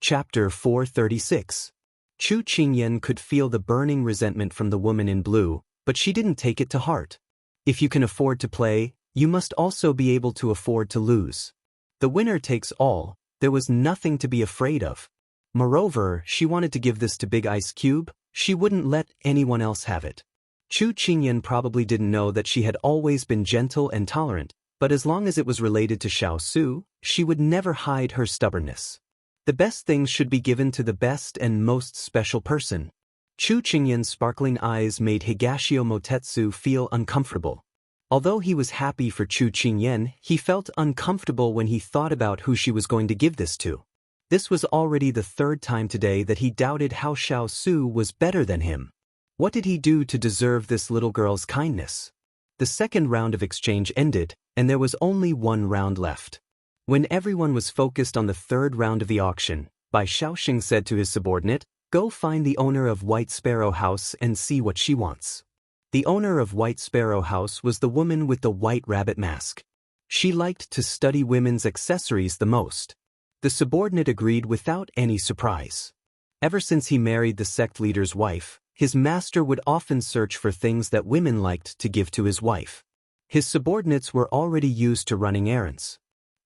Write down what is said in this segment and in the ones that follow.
Chapter 436. Chu Qingyan could feel the burning resentment from the woman in blue, but she didn't take it to heart. If you can afford to play, you must also be able to afford to lose. The winner takes all. There was nothing to be afraid of. Moreover, she wanted to give this to Big Ice Cube. She wouldn't let anyone else have it. Chu Qingyan probably didn't know that she had always been gentle and tolerant, but as long as it was related to Xiao Su, she would never hide her stubbornness. The best things should be given to the best and most special person. Chu Qingyan's sparkling eyes made Higashio Motetsu feel uncomfortable. Although he was happy for Chu Qingyan, he felt uncomfortable when he thought about who she was going to give this to. This was already the third time today that he doubted how Xiao Su was better than him. What did he do to deserve this little girl's kindness? The second round of exchange ended, and there was only one round left. When everyone was focused on the third round of the auction, Bai Shaoxing said to his subordinate, "Go find the owner of White Sparrow House and see what she wants." The owner of White Sparrow House was the woman with the white rabbit mask. She liked to study women's accessories the most. The subordinate agreed without any surprise. Ever since he married the sect leader's wife, his master would often search for things that women liked to give to his wife. His subordinates were already used to running errands.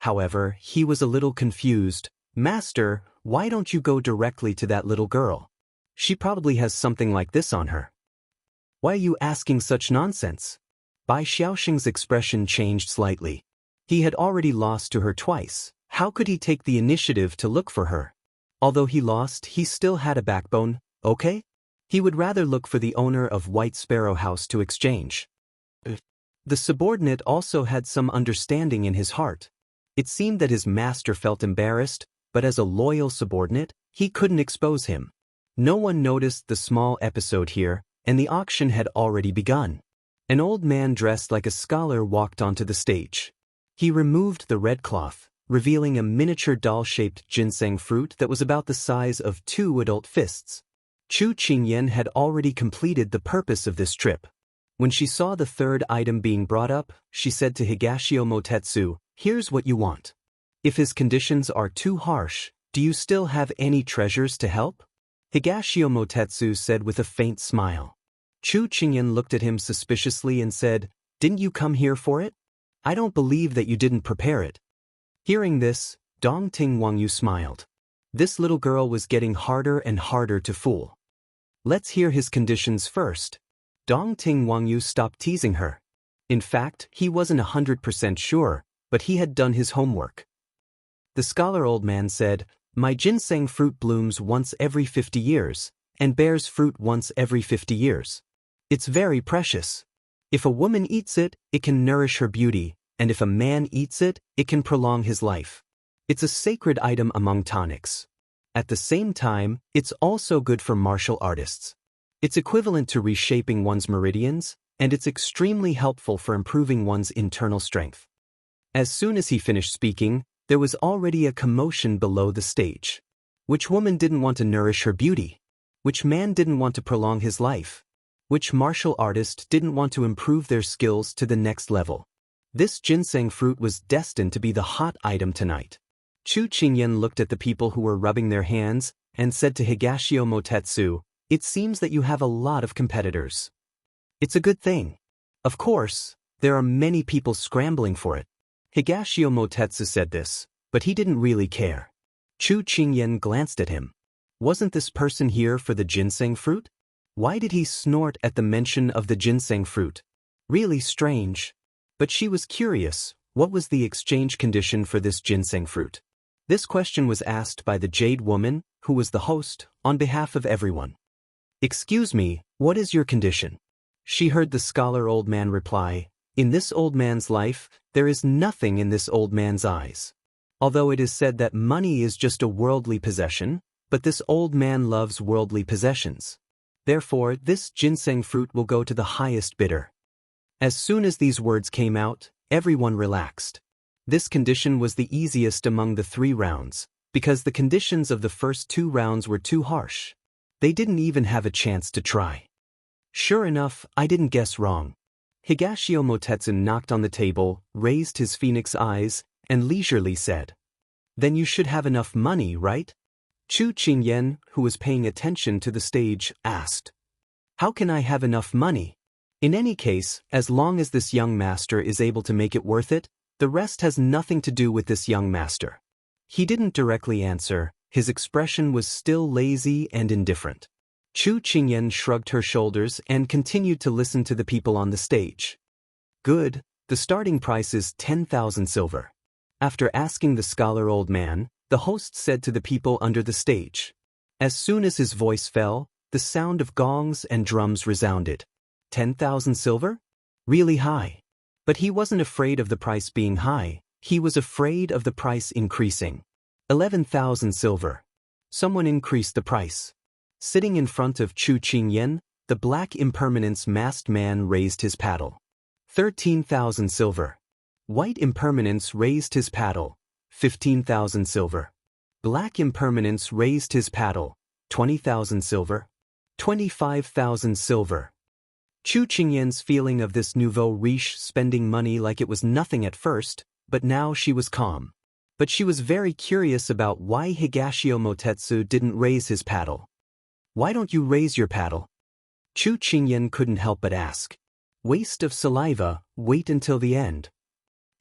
However, he was a little confused. "Master, why don't you go directly to that little girl? She probably has something like this on her. Why are you asking such nonsense?" Bai Xiaoxing's expression changed slightly. He had already lost to her twice. How could he take the initiative to look for her? Although he lost, he still had a backbone, okay? He would rather look for the owner of White Sparrow House to exchange. The subordinate also had some understanding in his heart. It seemed that his master felt embarrassed, but as a loyal subordinate, he couldn't expose him. No one noticed the small episode here, and the auction had already begun. An old man dressed like a scholar walked onto the stage. He removed the red cloth, revealing a miniature doll-shaped ginseng fruit that was about the size of 2 adult fists. Chu Qingyan had already completed the purpose of this trip. When she saw the third item being brought up, she said to Higashio Motetsu, "Here's what you want. If his conditions are too harsh, do you still have any treasures to help?" Higashio Motetsu said with a faint smile. Chu Qingyan looked at him suspiciously and said, "Didn't you come here for it? I don't believe that you didn't prepare it." Hearing this, Dongting Wangyu smiled. This little girl was getting harder and harder to fool. "Let's hear his conditions first." Dongting Wangyu stopped teasing her. In fact, he wasn't 100% sure, but he had done his homework. The scholar old man said, "My ginseng fruit blooms once every 50 years, and bears fruit once every 50 years. It's very precious. If a woman eats it, it can nourish her beauty, and if a man eats it, it can prolong his life. It's a sacred item among tonics. At the same time, it's also good for martial artists. It's equivalent to reshaping one's meridians, and it's extremely helpful for improving one's internal strength." As soon as he finished speaking, there was already a commotion below the stage. Which woman didn't want to nourish her beauty? Which man didn't want to prolong his life? Which martial artist didn't want to improve their skills to the next level? This ginseng fruit was destined to be the hot item tonight. Chu Qingyan looked at the people who were rubbing their hands and said to Higashio Motetsu, "It seems that you have a lot of competitors. It's a good thing. Of course, there are many people scrambling for it." Higashio Motetsu said this, but he didn't really care. Chu Qingyan glanced at him. Wasn't this person here for the ginseng fruit? Why did he snort at the mention of the ginseng fruit? Really strange. But she was curious, what was the exchange condition for this ginseng fruit? This question was asked by the Jade Woman, who was the host, on behalf of everyone. "Excuse me, what is your condition?" She heard the scholar old man reply, "In this old man's life, there is nothing in this old man's eyes. Although it is said that money is just a worldly possession, but this old man loves worldly possessions. Therefore, this ginseng fruit will go to the highest bidder." As soon as these words came out, everyone relaxed. This condition was the easiest among the 3 rounds, because the conditions of the first 2 rounds were too harsh. They didn't even have a chance to try. Sure enough, I didn't guess wrong. Higashio Motetsu knocked on the table, raised his phoenix eyes, and leisurely said, "Then you should have enough money, right?" Chu Qingyan, who was paying attention to the stage, asked, "How can I have enough money? In any case, as long as this young master is able to make it worth it, the rest has nothing to do with this young master." He didn't directly answer, his expression was still lazy and indifferent. Chu Qingyan shrugged her shoulders and continued to listen to the people on the stage. "Good, the starting price is 10,000 silver. After asking the scholar old man, the host said to the people under the stage. As soon as his voice fell, the sound of gongs and drums resounded. 10,000 silver? Really high. But he wasn't afraid of the price being high, he was afraid of the price increasing. 11,000 silver. Someone increased the price. Sitting in front of Chu Qingyan, the black impermanence masked man raised his paddle. 13,000 silver. White impermanence raised his paddle. 15,000 silver. Black impermanence raised his paddle. 20,000 silver. 25,000 silver. Chu Qingyan's feeling of this nouveau riche spending money like it was nothing at first, but now she was calm. But she was very curious about why Higashio Motetsu didn't raise his paddle. "Why don't you raise your paddle?" Chu Qingyan couldn't help but ask. "Waste of saliva, wait until the end."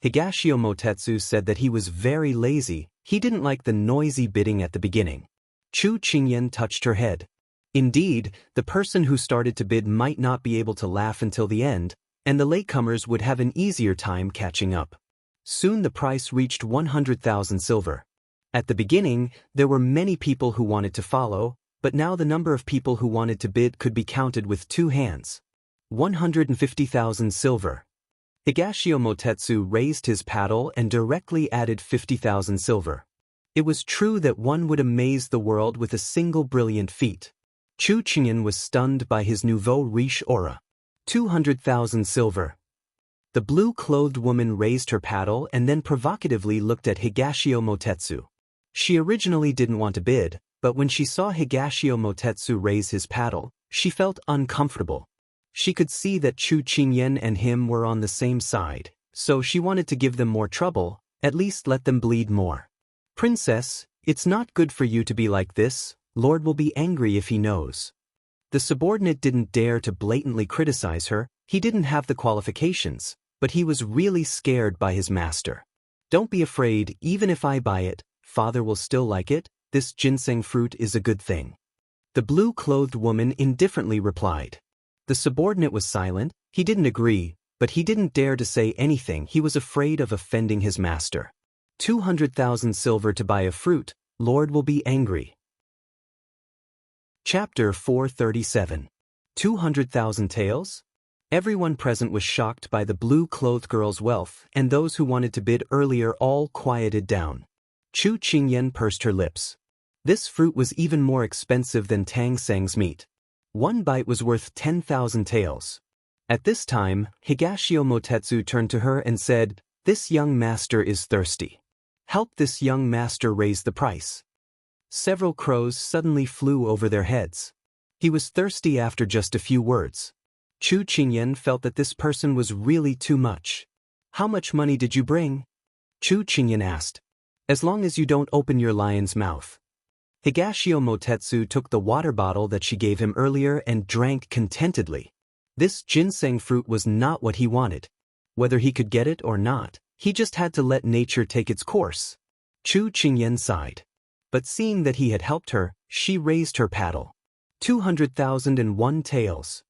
Higashio Motetsu said that he was very lazy, he didn't like the noisy bidding at the beginning. Chu Qingyan touched her head. Indeed, the person who started to bid might not be able to laugh until the end, and the latecomers would have an easier time catching up. Soon the price reached 100,000 silver. At the beginning, there were many people who wanted to follow, but now the number of people who wanted to bid could be counted with 2 hands. 150,000 silver. Higashio Motetsu raised his paddle and directly added 50,000 silver. It was true that one would amaze the world with a single brilliant feat. Chu Qingyan was stunned by his nouveau riche aura. 200,000 silver. The blue-clothed woman raised her paddle and then provocatively looked at Higashio Motetsu. She originally didn't want to bid, but when she saw Higashio Motetsu raise his paddle, she felt uncomfortable. She could see that Chu Qingyan and him were on the same side, so she wanted to give them more trouble, at least let them bleed more. "Princess, it's not good for you to be like this, Lord will be angry if he knows." The subordinate didn't dare to blatantly criticize her, he didn't have the qualifications, but he was really scared by his master. "Don't be afraid, even if I buy it, father will still like it, this ginseng fruit is a good thing." The blue-clothed woman indifferently replied. The subordinate was silent, he didn't agree, but he didn't dare to say anything, he was afraid of offending his master. 200,000 silver to buy a fruit, Lord will be angry. Chapter 437. 200,000 taels? Everyone present was shocked by the blue-clothed girl's wealth, and those who wanted to bid earlier all quieted down. Chu Qingyan pursed her lips. This fruit was even more expensive than Tang Seng's meat. One bite was worth 10,000 taels. At this time, Higashio Motetsu turned to her and said, "This young master is thirsty. Help this young master raise the price." Several crows suddenly flew over their heads. He was thirsty after just a few words. Chu Qingyan felt that this person was really too much. "How much money did you bring?" Chu Qingyan asked. "As long as you don't open your lion's mouth." Higashio Motetsu took the water bottle that she gave him earlier and drank contentedly. This ginseng fruit was not what he wanted. Whether he could get it or not, he just had to let nature take its course. Chu Qingyan sighed. But seeing that he had helped her, she raised her paddle. 200,001 taels.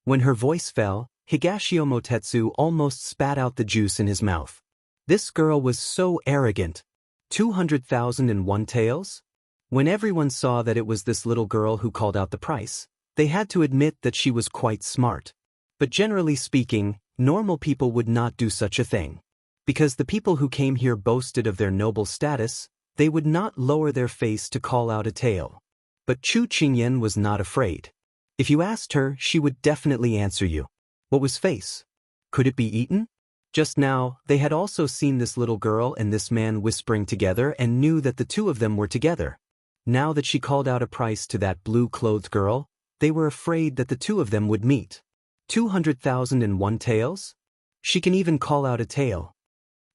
When her voice fell, Higashio Motetsu almost spat out the juice in his mouth. This girl was so arrogant. 200,001 taels? When everyone saw that it was this little girl who called out the price, they had to admit that she was quite smart. But generally speaking, normal people would not do such a thing. Because the people who came here boasted of their noble status, they would not lower their face to call out a tale. But Chu Qingyan was not afraid. If you asked her, she would definitely answer you. What was face? Could it be eaten? Just now, they had also seen this little girl and this man whispering together and knew that the two of them were together. Now that she called out a price to that blue-clothed girl, they were afraid that the two of them would meet. 200,001 taels? She can even call out a tale.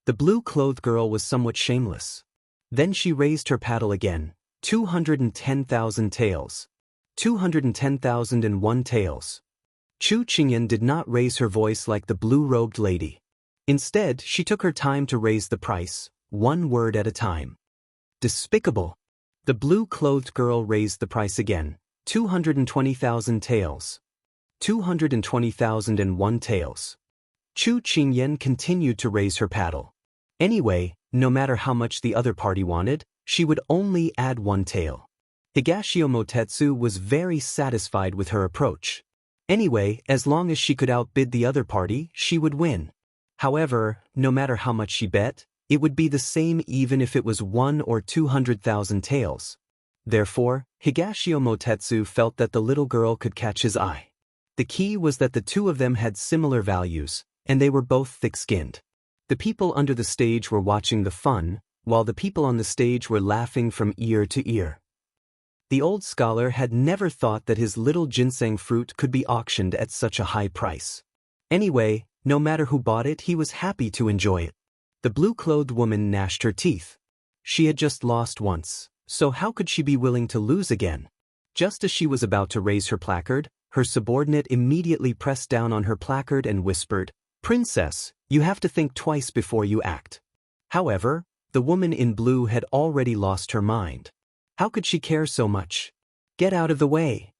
The blue-clothed girl was somewhat shameless. Then she raised her paddle again. 210,000 taels. 210,001 taels. Chu Qingyan did not raise her voice like the blue-robed lady. Instead, she took her time to raise the price, one word at a time. Despicable. The blue-clothed girl raised the price again. 220,000 taels. 220,001 taels. Chu Qingyan continued to raise her paddle. Anyway, no matter how much the other party wanted, she would only add one tael. Higashio Motetsu was very satisfied with her approach. Anyway, as long as she could outbid the other party, she would win. However, no matter how much she bet, it would be the same even if it was 1 or 200,000 taels. Therefore, Higashio Motetsu felt that the little girl could catch his eye. The key was that the two of them had similar values, and they were both thick-skinned. The people under the stage were watching the fun, while the people on the stage were laughing from ear to ear. The old scholar had never thought that his little ginseng fruit could be auctioned at such a high price. Anyway, no matter who bought it, he was happy to enjoy it. The blue-clothed woman gnashed her teeth. She had just lost once, so how could she be willing to lose again? Just as she was about to raise her placard, her subordinate immediately pressed down on her placard and whispered, "Princess, you have to think twice before you act." However, the woman in blue had already lost her mind. How could she care so much? Get out of the way.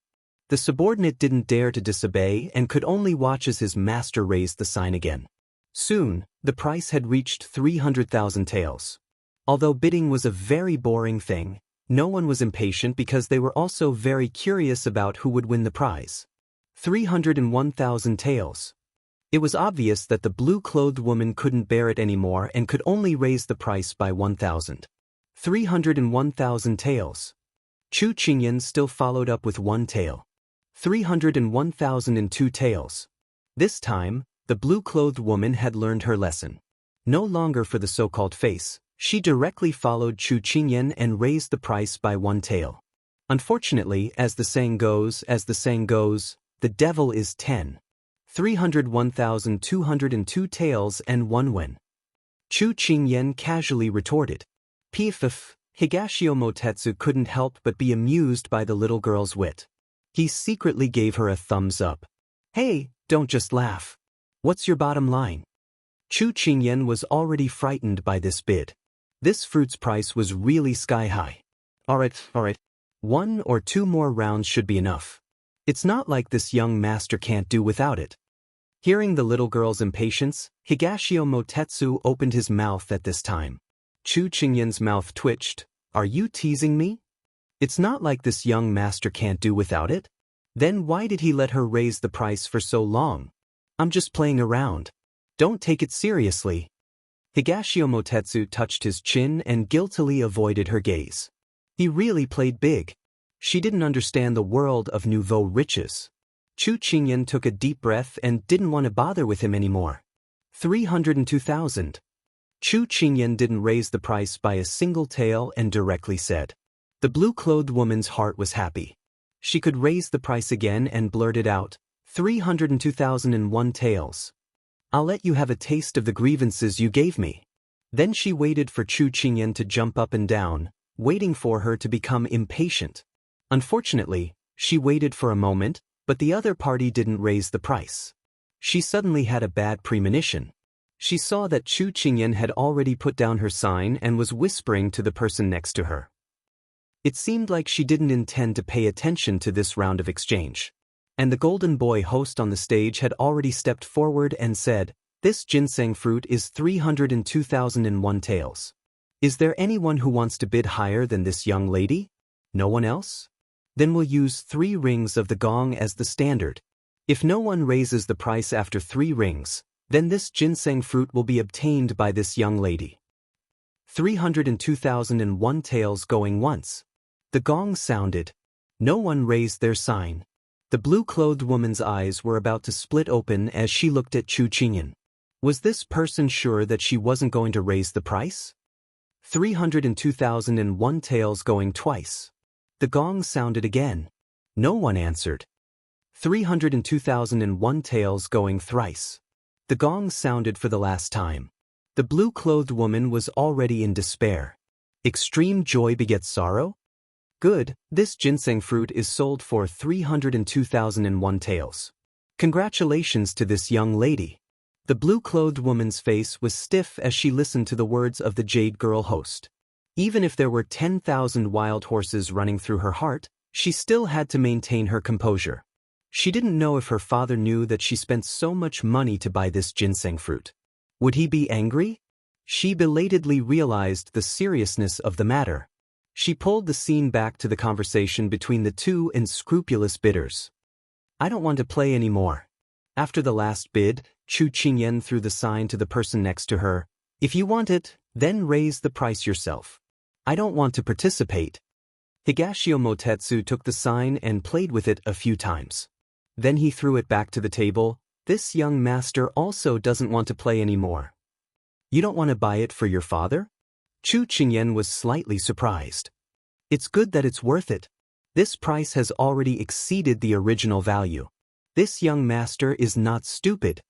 The subordinate didn't dare to disobey and could only watch as his master raised the sign again. Soon, the price had reached 300,000 taels. Although bidding was a very boring thing, no one was impatient because they were also very curious about who would win the prize. 301,000 taels. It was obvious that the blue-clothed woman couldn't bear it anymore and could only raise the price by 1,000. 301,000 taels. Chu Qingyan still followed up with one tael. 301,002 taels. This time, the blue-clothed woman had learned her lesson. No longer for the so-called face, she directly followed Chu Qingyan and raised the price by one tael. Unfortunately, as the saying goes, the devil is 10. 301,202 taels and 1 wen. Chu Qingyan casually retorted. Pff, Higashio Motetsu couldn't help but be amused by the little girl's wit. He secretly gave her a thumbs up. Hey, don't just laugh. What's your bottom line? Chu Qingyan was already frightened by this bid. This fruit's price was really sky-high. Alright. 1 or 2 more rounds should be enough. It's not like this young master can't do without it. Hearing the little girl's impatience, Higashio Motetsu opened his mouth at this time. Chu Qingyan's mouth twitched. Are you teasing me? It's not like this young master can't do without it. Then why did he let her raise the price for so long? I'm just playing around. Don't take it seriously. Higashio Motetsu touched his chin and guiltily avoided her gaze. He really played big. She didn't understand the world of nouveau riches. Chu Qingyan took a deep breath and didn't want to bother with him anymore. 302,000. Chu Qingyan didn't raise the price by a single tael and directly said. The blue-clothed woman's heart was happy. She could raise the price again and blurted out, 302,001 taels. I'll let you have a taste of the grievances you gave me. Then she waited for Chu Qingyan to jump up and down, waiting for her to become impatient. Unfortunately, she waited for a moment, but the other party didn't raise the price. She suddenly had a bad premonition. She saw that Chu Qingyan had already put down her sign and was whispering to the person next to her. It seemed like she didn't intend to pay attention to this round of exchange. And the golden boy host on the stage had already stepped forward and said, "This ginseng fruit is 302,001 taels. Is there anyone who wants to bid higher than this young lady? No one else? Then we'll use 3 rings of the gong as the standard. If no one raises the price after 3 rings, then this ginseng fruit will be obtained by this young lady." 302,001 taels going once. The gong sounded. No one raised their sign. The blue-clothed woman's eyes were about to split open as she looked at Chu Qingyan. Was this person sure that she wasn't going to raise the price? 302,001 taels going twice. The gong sounded again. No one answered. 302,001 taels going thrice. The gong sounded for the last time. The blue-clothed woman was already in despair. Extreme joy begets sorrow? good, this ginseng fruit is sold for 302,001 taels. Congratulations to this young lady. The blue-clothed woman's face was stiff as she listened to the words of the Jade Girl host. Even if there were 10,000 wild horses running through her heart, she still had to maintain her composure. She didn't know if her father knew that she spent so much money to buy this ginseng fruit. Would he be angry? She belatedly realized the seriousness of the matter. She pulled the scene back to the conversation between the two unscrupulous bidders. I don't want to play anymore. After the last bid, Chu Qingyan threw the sign to the person next to her. If you want it, then raise the price yourself. I don't want to participate. Higashio Motetsu took the sign and played with it a few times. Then he threw it back to the table. This young master also doesn't want to play anymore. You don't want to buy it for your father? Chu Qingyan was slightly surprised. It's good that it's worth it. This price has already exceeded the original value. This young master is not stupid.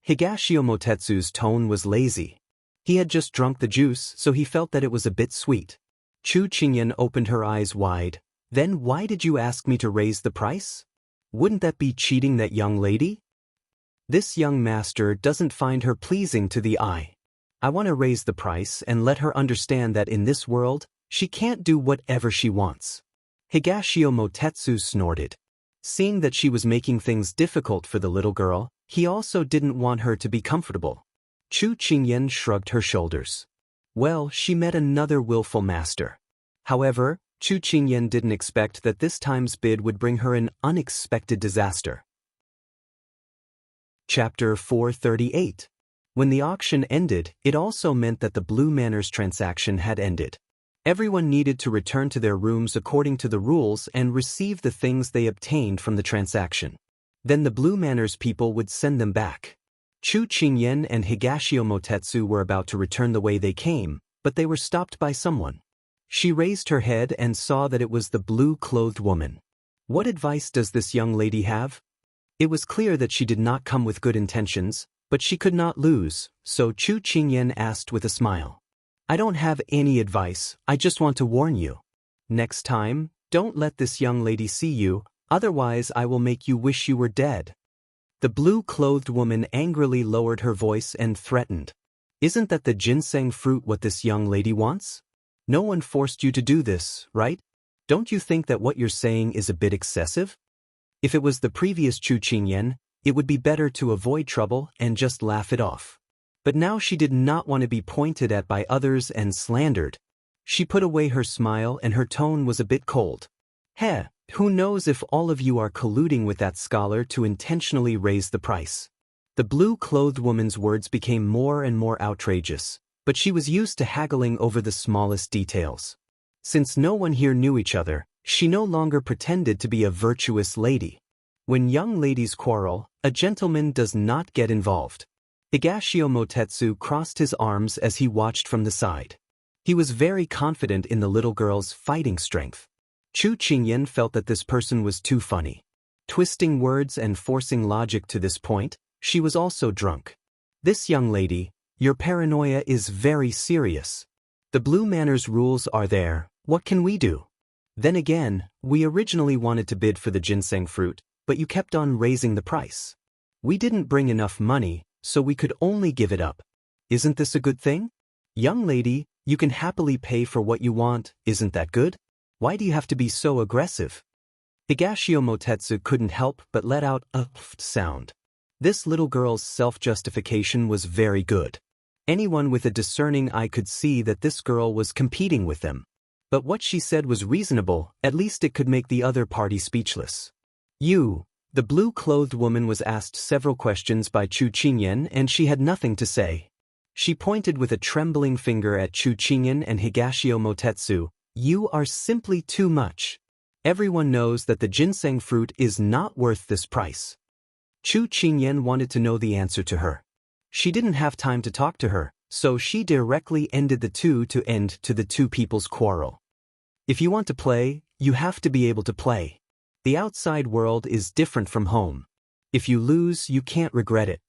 Higashio Motetsu's tone was lazy. He had just drunk the juice, so he felt that it was a bit sweet. Chu Qingyan opened her eyes wide. Then why did you ask me to raise the price? Wouldn't that be cheating that young lady? This young master doesn't find her pleasing to the eye. I want to raise the price and let her understand that in this world, she can't do whatever she wants. Higashio Motetsu snorted. Seeing that she was making things difficult for the little girl, he also didn't want her to be comfortable. Chu Qingyan shrugged her shoulders. Well, she met another willful master. However, Chu Qingyan didn't expect that this time's bid would bring her an unexpected disaster. Chapter 438. When the auction ended, it also meant that the Blue Manor's transaction had ended. Everyone needed to return to their rooms according to the rules and receive the things they obtained from the transaction. Then the Blue Manor's people would send them back. Chu Qingyan and Higashio Motetsu were about to return the way they came, but they were stopped by someone. She raised her head and saw that it was the blue-clothed woman. What advice does this young lady have? It was clear that she did not come with good intentions, but she could not lose, so Chu Qingyan asked with a smile. I don't have any advice, I just want to warn you. Next time, don't let this young lady see you, otherwise I will make you wish you were dead. The blue-clothed woman angrily lowered her voice and threatened. Isn't that the ginseng fruit what this young lady wants? No one forced you to do this, right? Don't you think that what you're saying is a bit excessive? If it was the previous Chu Qingyan, it would be better to avoid trouble and just laugh it off. But now she did not want to be pointed at by others and slandered. She put away her smile and her tone was a bit cold. Who knows if all of you are colluding with that scholar to intentionally raise the price. The blue-clothed woman's words became more and more outrageous, but she was used to haggling over the smallest details. Since no one here knew each other, she no longer pretended to be a virtuous lady. When young ladies quarrel, a gentleman does not get involved. Higashio Motetsu crossed his arms as he watched from the side. He was very confident in the little girl's fighting strength. Chu Qingyan felt that this person was too funny. Twisting words and forcing logic to this point, she was also drunk. This young lady, your paranoia is very serious. The Blue Manor's rules are there, what can we do? Then again, we originally wanted to bid for the ginseng fruit, but you kept on raising the price. We didn't bring enough money, so we could only give it up. Isn't this a good thing? Young lady, you can happily pay for what you want, isn't that good? Why do you have to be so aggressive? Higashio Motetsu couldn't help but let out a sound. This little girl's self-justification was very good. Anyone with a discerning eye could see that this girl was competing with them. But what she said was reasonable, at least it could make the other party speechless. The blue-clothed woman was asked several questions by Chu Qingyan and she had nothing to say. She pointed with a trembling finger at Chu Qingyan and Higashio Motetsu. You are simply too much. Everyone knows that the ginseng fruit is not worth this price. Chu Qingyan wanted to know the answer to her. She didn't have time to talk to her, so she directly ended the two people's quarrel. If you want to play, you have to be able to play. The outside world is different from home. If you lose, you can't regret it.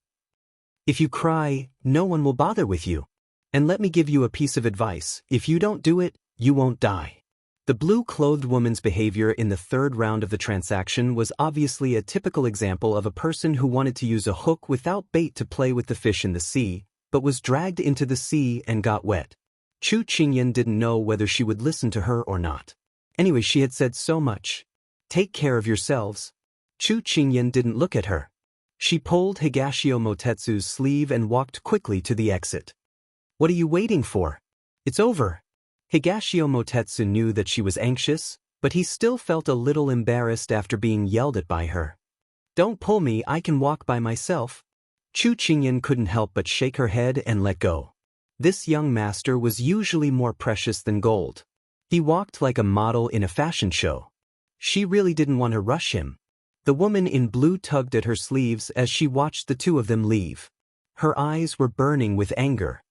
If you cry, no one will bother with you. And let me give you a piece of advice, if you don't do it, you won't die. The blue-clothed woman's behavior in the third round of the transaction was obviously a typical example of a person who wanted to use a hook without bait to play with the fish in the sea, but was dragged into the sea and got wet. Chu Qingyan didn't know whether she would listen to her or not. Anyway, she had said so much. Take care of yourselves. Chu Qingyan didn't look at her. She pulled Higashio Motetsu's sleeve and walked quickly to the exit. What are you waiting for? It's over. Higashio Motetsu knew that she was anxious, but he still felt a little embarrassed after being yelled at by her. Don't pull me, I can walk by myself. Chu Qingyan couldn't help but shake her head and let go. This young master was usually more precious than gold. He walked like a model in a fashion show. She really didn't want to rush him. The woman in blue tugged at her sleeves as she watched the two of them leave. Her eyes were burning with anger.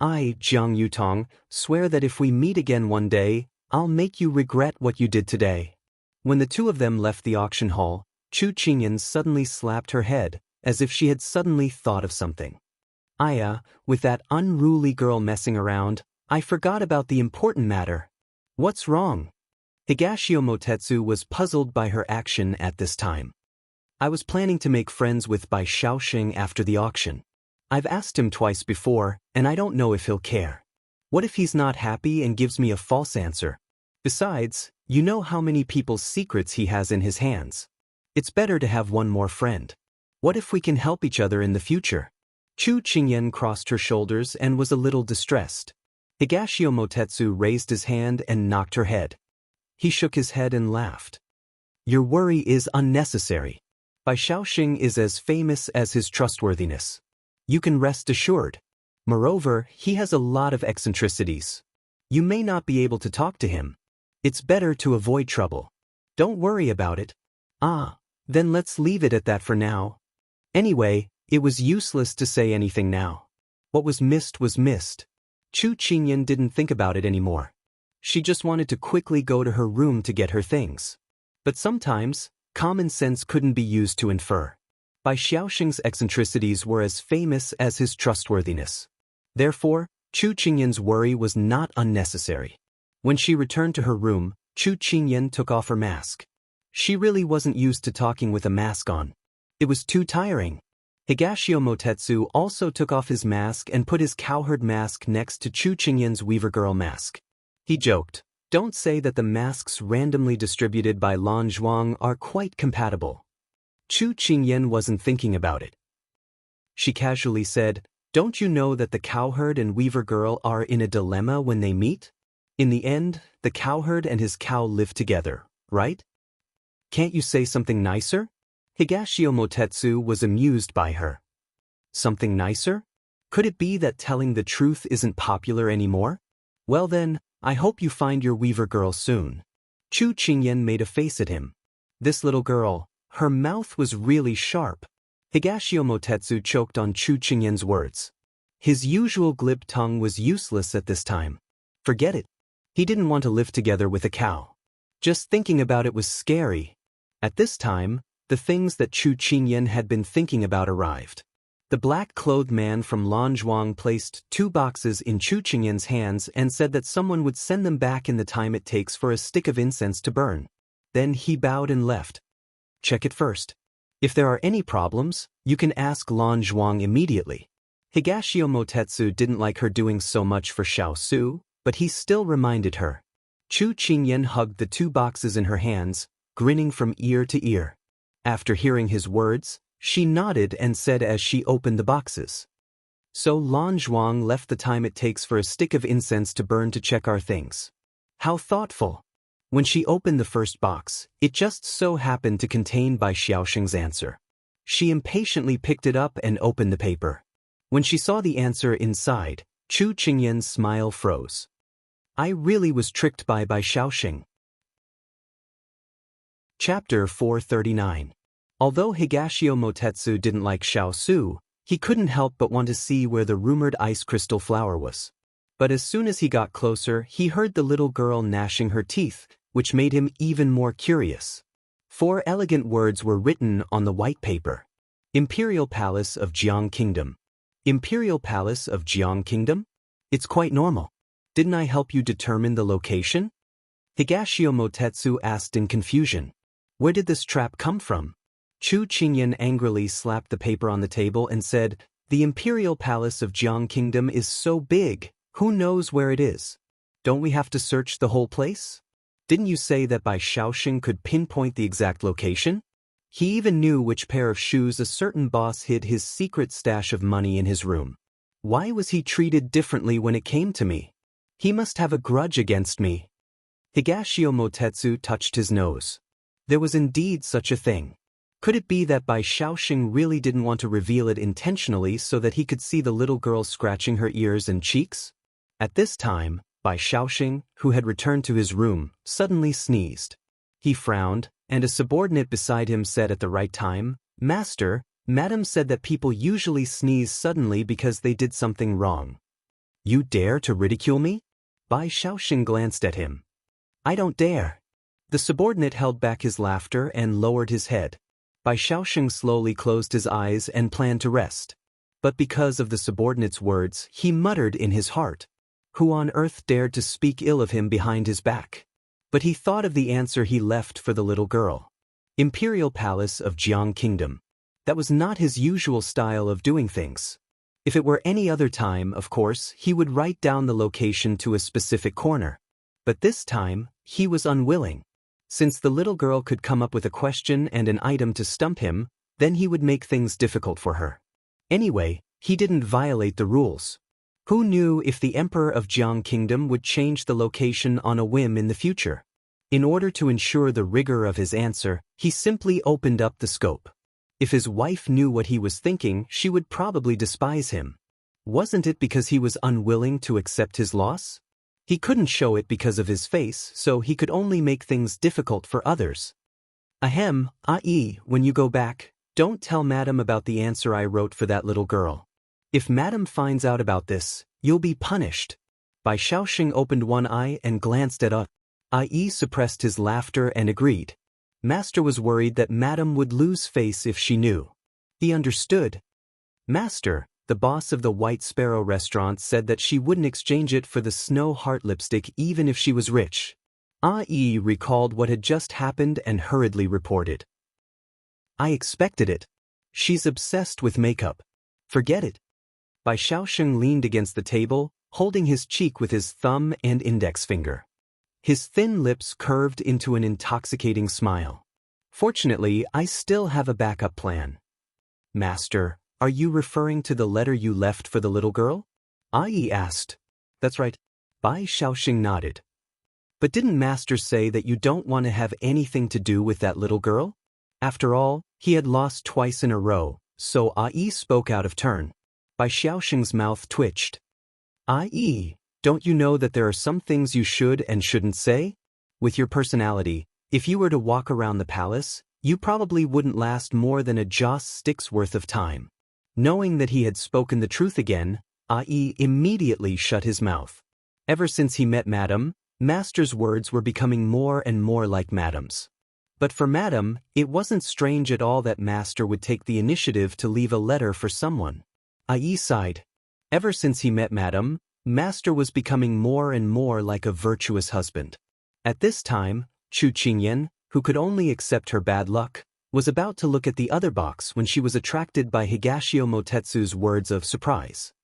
I, Jiang Yutong, swear that if we meet again one day, I'll make you regret what you did today. When the two of them left the auction hall, Chu Qingyan suddenly slapped her head, as if she had suddenly thought of something. Aya, with that unruly girl messing around, I forgot about the important matter. What's wrong? Higashio Motetsu was puzzled by her action at this time. I was planning to make friends with Bai Shaoxing after the auction. I've asked him twice before, and I don't know if he'll care. What if he's not happy and gives me a false answer? Besides, you know how many people's secrets he has in his hands. It's better to have one more friend. What if we can help each other in the future? Chu Qingyan crossed her shoulders and was a little distressed. Higashio Motetsu raised his hand and knocked her head. He shook his head and laughed. Your worry is unnecessary. Bai Shaoxing is as famous as his trustworthiness. You can rest assured. Moreover, he has a lot of eccentricities. You may not be able to talk to him. It's better to avoid trouble. Don't worry about it. Then let's leave it at that for now. Anyway, it was useless to say anything now. What was missed was missed. Chu Qingyan didn't think about it anymore. She just wanted to quickly go to her room to get her things. But sometimes, common sense couldn't be used to infer. Bai Shaoxing's eccentricities were as famous as his trustworthiness. Therefore, Chu Qingyan's worry was not unnecessary. When she returned to her room, Chu Qingyan took off her mask. She really wasn't used to talking with a mask on. It was too tiring. Higashio Motetsu also took off his mask and put his cowherd mask next to Chu Qingyan's weaver girl mask. He joked, don't say that the masks randomly distributed by Lan Zhuang are quite compatible. Chu Qingyan wasn't thinking about it. She casually said, don't you know that the cowherd and weaver girl are in a dilemma when they meet? In the end, the cowherd and his cow live together, right? Can't you say something nicer? Higashio Motetsu was amused by her. Something nicer? Could it be that telling the truth isn't popular anymore? Well then, I hope you find your weaver girl soon. Chu Qingyan made a face at him. This little girl, her mouth was really sharp. Higashio Motetsu choked on Chu Qingyan's words. His usual glib tongue was useless at this time. Forget it. He didn't want to live together with a cow. Just thinking about it was scary. At this time, the things that Chu Qingyan had been thinking about arrived. The black-clothed man from Lan Zhuang placed 2 boxes in Chu Qingyan's hands and said that someone would send them back in the time it takes for a stick of incense to burn. Then he bowed and left. Check it first. If there are any problems, you can ask Lan Zhuang immediately. Higashio Motetsu didn't like her doing so much for Xiao Su, but he still reminded her. Chu Qingyan hugged the 2 boxes in her hands, grinning from ear to ear. After hearing his words, she nodded and said as she opened the boxes. So Lan Zhuang left the time it takes for a stick of incense to burn to check our things. How thoughtful. When she opened the first box, it just so happened to contain Bai Shaoxing's answer. She impatiently picked it up and opened the paper. When she saw the answer inside, Chu Qingyan's smile froze. I really was tricked by Bai Shaoxing. Chapter 439. Although Higashio Motetsu didn't like Xiao Su, he couldn't help but want to see where the rumored ice crystal flower was. But as soon as he got closer, he heard the little girl gnashing her teeth, which made him even more curious. 4 elegant words were written on the white paper. Imperial Palace of Jiang Kingdom. Imperial Palace of Jiang Kingdom? It's quite normal. Didn't I help you determine the location? Higashio Motetsu asked in confusion. Where did this trap come from? Chu Qingyan angrily slapped the paper on the table and said, The Imperial Palace of Jiang Kingdom is so big, who knows where it is? Don't we have to search the whole place? Didn't you say that Bai Shaoxing could pinpoint the exact location? He even knew which pair of shoes a certain boss hid his secret stash of money in his room. Why was he treated differently when it came to me? He must have a grudge against me. Higashio Motetsu touched his nose. There was indeed such a thing. Could it be that Bai Shaoxing really didn't want to reveal it intentionally so that he could see the little girl scratching her ears and cheeks? At this time, Bai Shaoxing, who had returned to his room, suddenly sneezed. He frowned, and a subordinate beside him said at the right time, Master, Madam said that people usually sneeze suddenly because they did something wrong. You dare to ridicule me? Bai Shaoxing glanced at him. I don't dare. The subordinate held back his laughter and lowered his head. Bai Shaoxing slowly closed his eyes and planned to rest. But because of the subordinate's words, he muttered in his heart. Who on earth dared to speak ill of him behind his back? But he thought of the answer he left for the little girl. Imperial Palace of Jiang Kingdom. That was not his usual style of doing things. If it were any other time, of course, he would write down the location to a specific corner. But this time, he was unwilling. Since the little girl could come up with a question and an item to stump him, then he would make things difficult for her. Anyway, he didn't violate the rules. Who knew if the Emperor of Jiang Kingdom would change the location on a whim in the future? In order to ensure the rigor of his answer, he simply opened up the scope. If his wife knew what he was thinking, she would probably despise him. Wasn't it because he was unwilling to accept his loss? He couldn't show it because of his face, so he could only make things difficult for others. Ahem, when you go back, don't tell Madam about the answer I wrote for that little girl. If Madam finds out about this, you'll be punished. Bai Shaoxing opened one eye and glanced at Ai suppressed his laughter and agreed. Master was worried that Madam would lose face if she knew. He understood. Master, the boss of the White Sparrow restaurant said that she wouldn't exchange it for the Snow Heart lipstick even if she was rich. Ai recalled what had just happened and hurriedly reported. I expected it. She's obsessed with makeup. Forget it. Bai Shaoxing leaned against the table, holding his cheek with his thumb and index finger. His thin lips curved into an intoxicating smile. Fortunately, I still have a backup plan. Master, are you referring to the letter you left for the little girl? Ai asked. That's right. Bai Shaoxing nodded. But didn't Master say that you don't want to have anything to do with that little girl? After all, he had lost twice in a row, so Ai spoke out of turn. Bai Shaoxing's mouth twitched. Ai, don't you know that there are some things you should and shouldn't say? With your personality, if you were to walk around the palace, you probably wouldn't last more than a joss stick's worth of time. Knowing that he had spoken the truth again, Ai immediately shut his mouth. Ever since he met Madam, Master's words were becoming more and more like Madam's. But for Madam, it wasn't strange at all that Master would take the initiative to leave a letter for someone. Ai sighed. Ever since he met Madam, Master was becoming more and more like a virtuous husband. At this time, Chu Qingyan, who could only accept her bad luck, was about to look at the other box when she was attracted by Higashio Motetsu's words of surprise.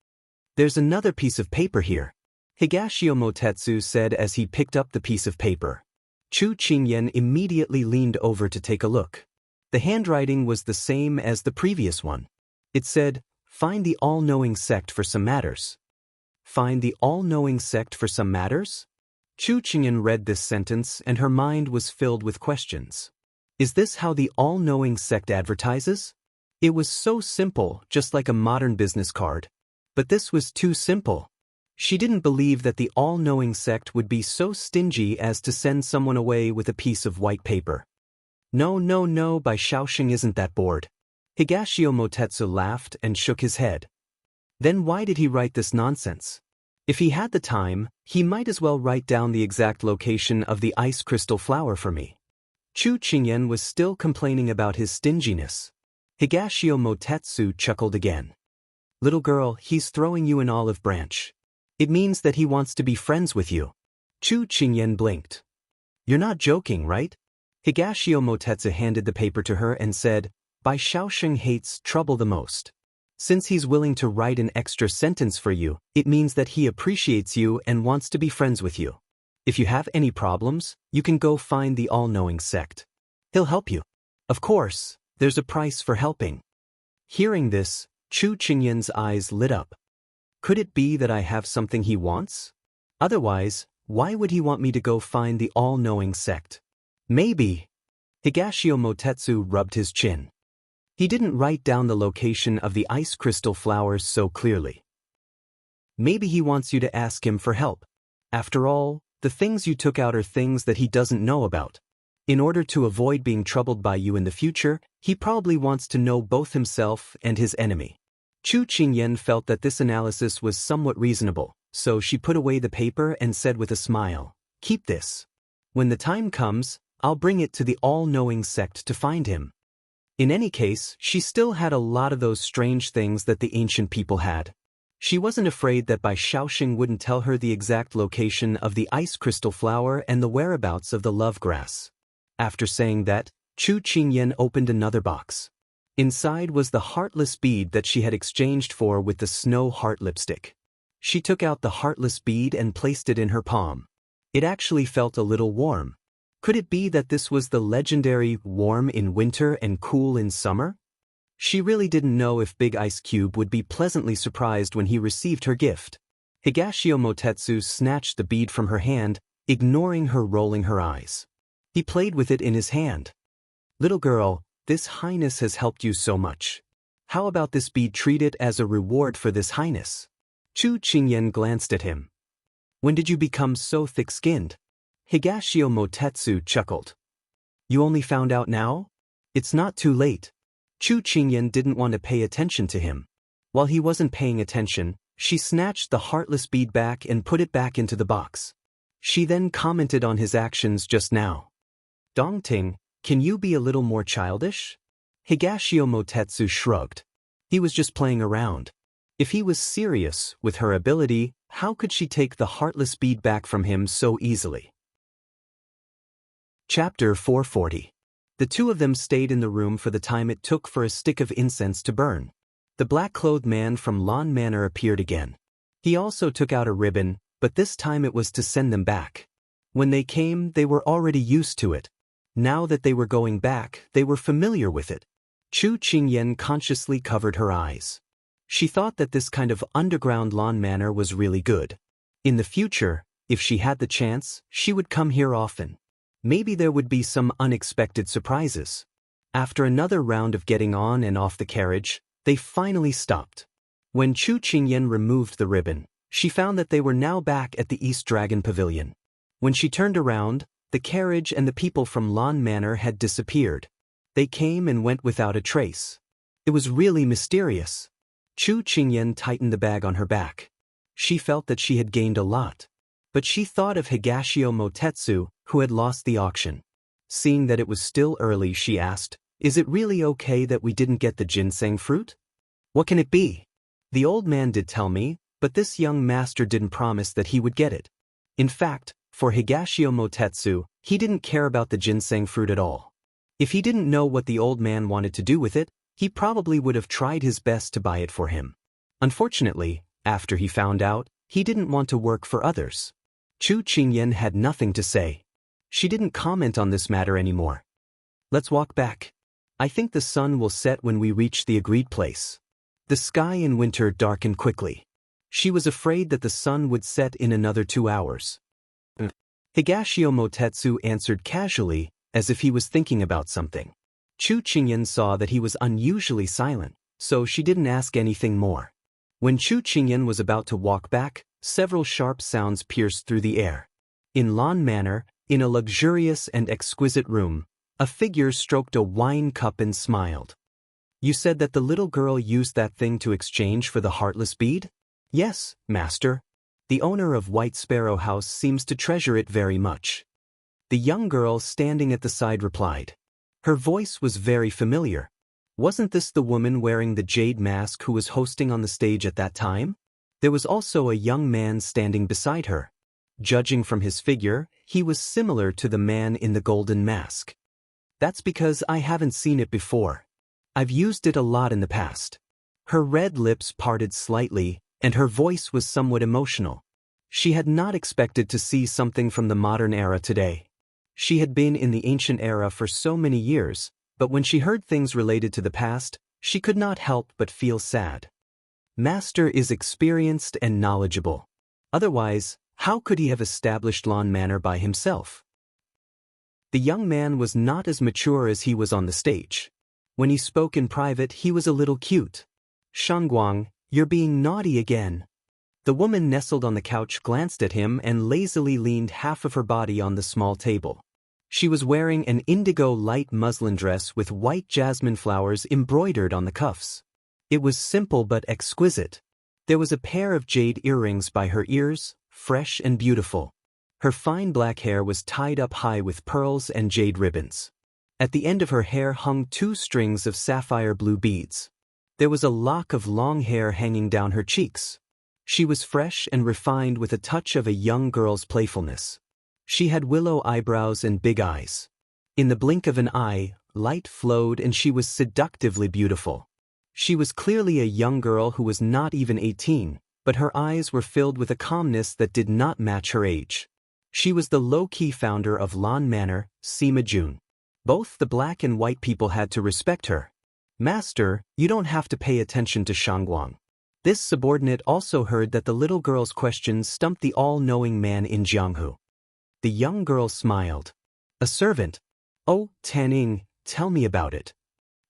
There's another piece of paper here, Higashio Motetsu said as he picked up the piece of paper. Chu Qingyan immediately leaned over to take a look. The handwriting was the same as the previous one. It said, Find the all-knowing sect for some matters. Find the all-knowing sect for some matters? Chu Qingyan read this sentence and her mind was filled with questions. Is this how the all-knowing sect advertises? It was so simple, just like a modern business card. But this was too simple. She didn't believe that the all-knowing sect would be so stingy as to send someone away with a piece of white paper. No, Bai Shaoxing isn't that bored. Higashio Motetsu laughed and shook his head. Then why did he write this nonsense? If he had the time, he might as well write down the exact location of the ice crystal flower for me. Chu Qingyan was still complaining about his stinginess. Higashio Motetsu chuckled again. Little girl, he's throwing you an olive branch. It means that he wants to be friends with you. Chu Qingyan blinked. You're not joking, right? Higashio Motetsu handed the paper to her and said, Bai Shaoxing hates trouble the most. Since he's willing to write an extra sentence for you, it means that he appreciates you and wants to be friends with you. If you have any problems, you can go find the all-knowing sect. He'll help you. Of course, there's a price for helping. Hearing this, Chu Qingyan's eyes lit up. Could it be that I have something he wants? Otherwise, why would he want me to go find the all-knowing sect? Maybe. Higashio Motetsu rubbed his chin. He didn't write down the location of the ice crystal flowers so clearly. Maybe he wants you to ask him for help. After all, the things you took out are things that he doesn't know about. In order to avoid being troubled by you in the future, he probably wants to know both himself and his enemy. Chu Qingyan felt that this analysis was somewhat reasonable, so she put away the paper and said with a smile, Keep this. When the time comes, I'll bring it to the all-knowing sect to find him. In any case, she still had a lot of those strange things that the ancient people had. She wasn't afraid that Bai Shaoxing wouldn't tell her the exact location of the ice crystal flower and the whereabouts of the love grass. After saying that, Chu Qingyan opened another box. Inside was the heartless bead that she had exchanged for with the snow heart lipstick. She took out the heartless bead and placed it in her palm. It actually felt a little warm. Could it be that this was the legendary warm in winter and cool in summer? She really didn't know if Big Ice Cube would be pleasantly surprised when he received her gift. Higashio Motetsu snatched the bead from her hand, ignoring her, rolling her eyes. He played with it in his hand. Little girl, this highness has helped you so much. How about this bead? Treat it as a reward for this highness. Chu Qingyan glanced at him. When did you become so thick-skinned? Higashio Motetsu chuckled. You only found out now? It's not too late. Chu Qingyan didn't want to pay attention to him. While he wasn't paying attention, she snatched the heartless bead back and put it back into the box. She then commented on his actions just now. Dongting, can you be a little more childish? Higashio Motetsu shrugged. He was just playing around. If he was serious with her ability, how could she take the heartless bead back from him so easily? Chapter 440. The two of them stayed in the room for the time it took for a stick of incense to burn. The black-clothed man from Lan Manor appeared again. He also took out a ribbon, but this time it was to send them back. When they came, they were already used to it. Now that they were going back, they were familiar with it. Chu Qingyan consciously covered her eyes. She thought that this kind of underground Lan Manor was really good. In the future, if she had the chance, she would come here often. Maybe there would be some unexpected surprises. After another round of getting on and off the carriage, they finally stopped. When Chu Qingyan removed the ribbon, she found that they were now back at the East Dragon Pavilion. When she turned around, the carriage and the people from Lan Manor had disappeared. They came and went without a trace. It was really mysterious. Chu Qingyan tightened the bag on her back. She felt that she had gained a lot. But she thought of Higashio Motetsu, who had lost the auction. Seeing that it was still early, she asked, Is it really okay that we didn't get the ginseng fruit? What can it be? The old man did tell me, but this young master didn't promise that he would get it. In fact, for Higashio Motetsu, he didn't care about the ginseng fruit at all. If he didn't know what the old man wanted to do with it, he probably would have tried his best to buy it for him. Unfortunately, after he found out, he didn't want to work for others. Chu Qingyan had nothing to say. She didn't comment on this matter anymore. Let's walk back. I think the sun will set when we reach the agreed place. The sky in winter darkened quickly. She was afraid that the sun would set in another 2 hours. Higashio Motetsu answered casually, as if he was thinking about something. Chu Qingyan saw that he was unusually silent, so she didn't ask anything more. When Chu Qingyan was about to walk back, several sharp sounds pierced through the air. In Lan Manor, in a luxurious and exquisite room, a figure stroked a wine cup and smiled. You said that the little girl used that thing to exchange for the heartless bead? Yes, master. The owner of White Sparrow House seems to treasure it very much. The young girl standing at the side replied. Her voice was very familiar. Wasn't this the woman wearing the jade mask who was hosting on the stage at that time? There was also a young man standing beside her. Judging from his figure, he was similar to the man in the golden mask. That's because I haven't seen it before. I've used it a lot in the past. Her red lips parted slightly, and her voice was somewhat emotional. She had not expected to see something from the modern era today. She had been in the ancient era for so many years, but when she heard things related to the past, she could not help but feel sad. Master is experienced and knowledgeable. Otherwise, how could he have established Lan Manor by himself? The young man was not as mature as he was on the stage. When he spoke in private, he was a little cute. "Shangguang, you're being naughty again." The woman nestled on the couch glanced at him and lazily leaned half of her body on the small table. She was wearing an indigo light muslin dress with white jasmine flowers embroidered on the cuffs. It was simple but exquisite. There was a pair of jade earrings by her ears, fresh and beautiful. Her fine black hair was tied up high with pearls and jade ribbons. At the end of her hair hung 2 strings of sapphire blue beads. There was a lock of long hair hanging down her cheeks. She was fresh and refined with a touch of a young girl's playfulness. She had willow eyebrows and big eyes. In the blink of an eye, light flowed and she was seductively beautiful. She was clearly a young girl who was not even 18, but her eyes were filled with a calmness that did not match her age. She was the low-key founder of Lan Manor, Sima Jun. Both the black and white people had to respect her. "Master, you don't have to pay attention to Shangguang." This subordinate also heard that the little girl's questions stumped the all-knowing man in Jianghu. The young girl smiled. "A servant? Oh, Tanning, tell me about it."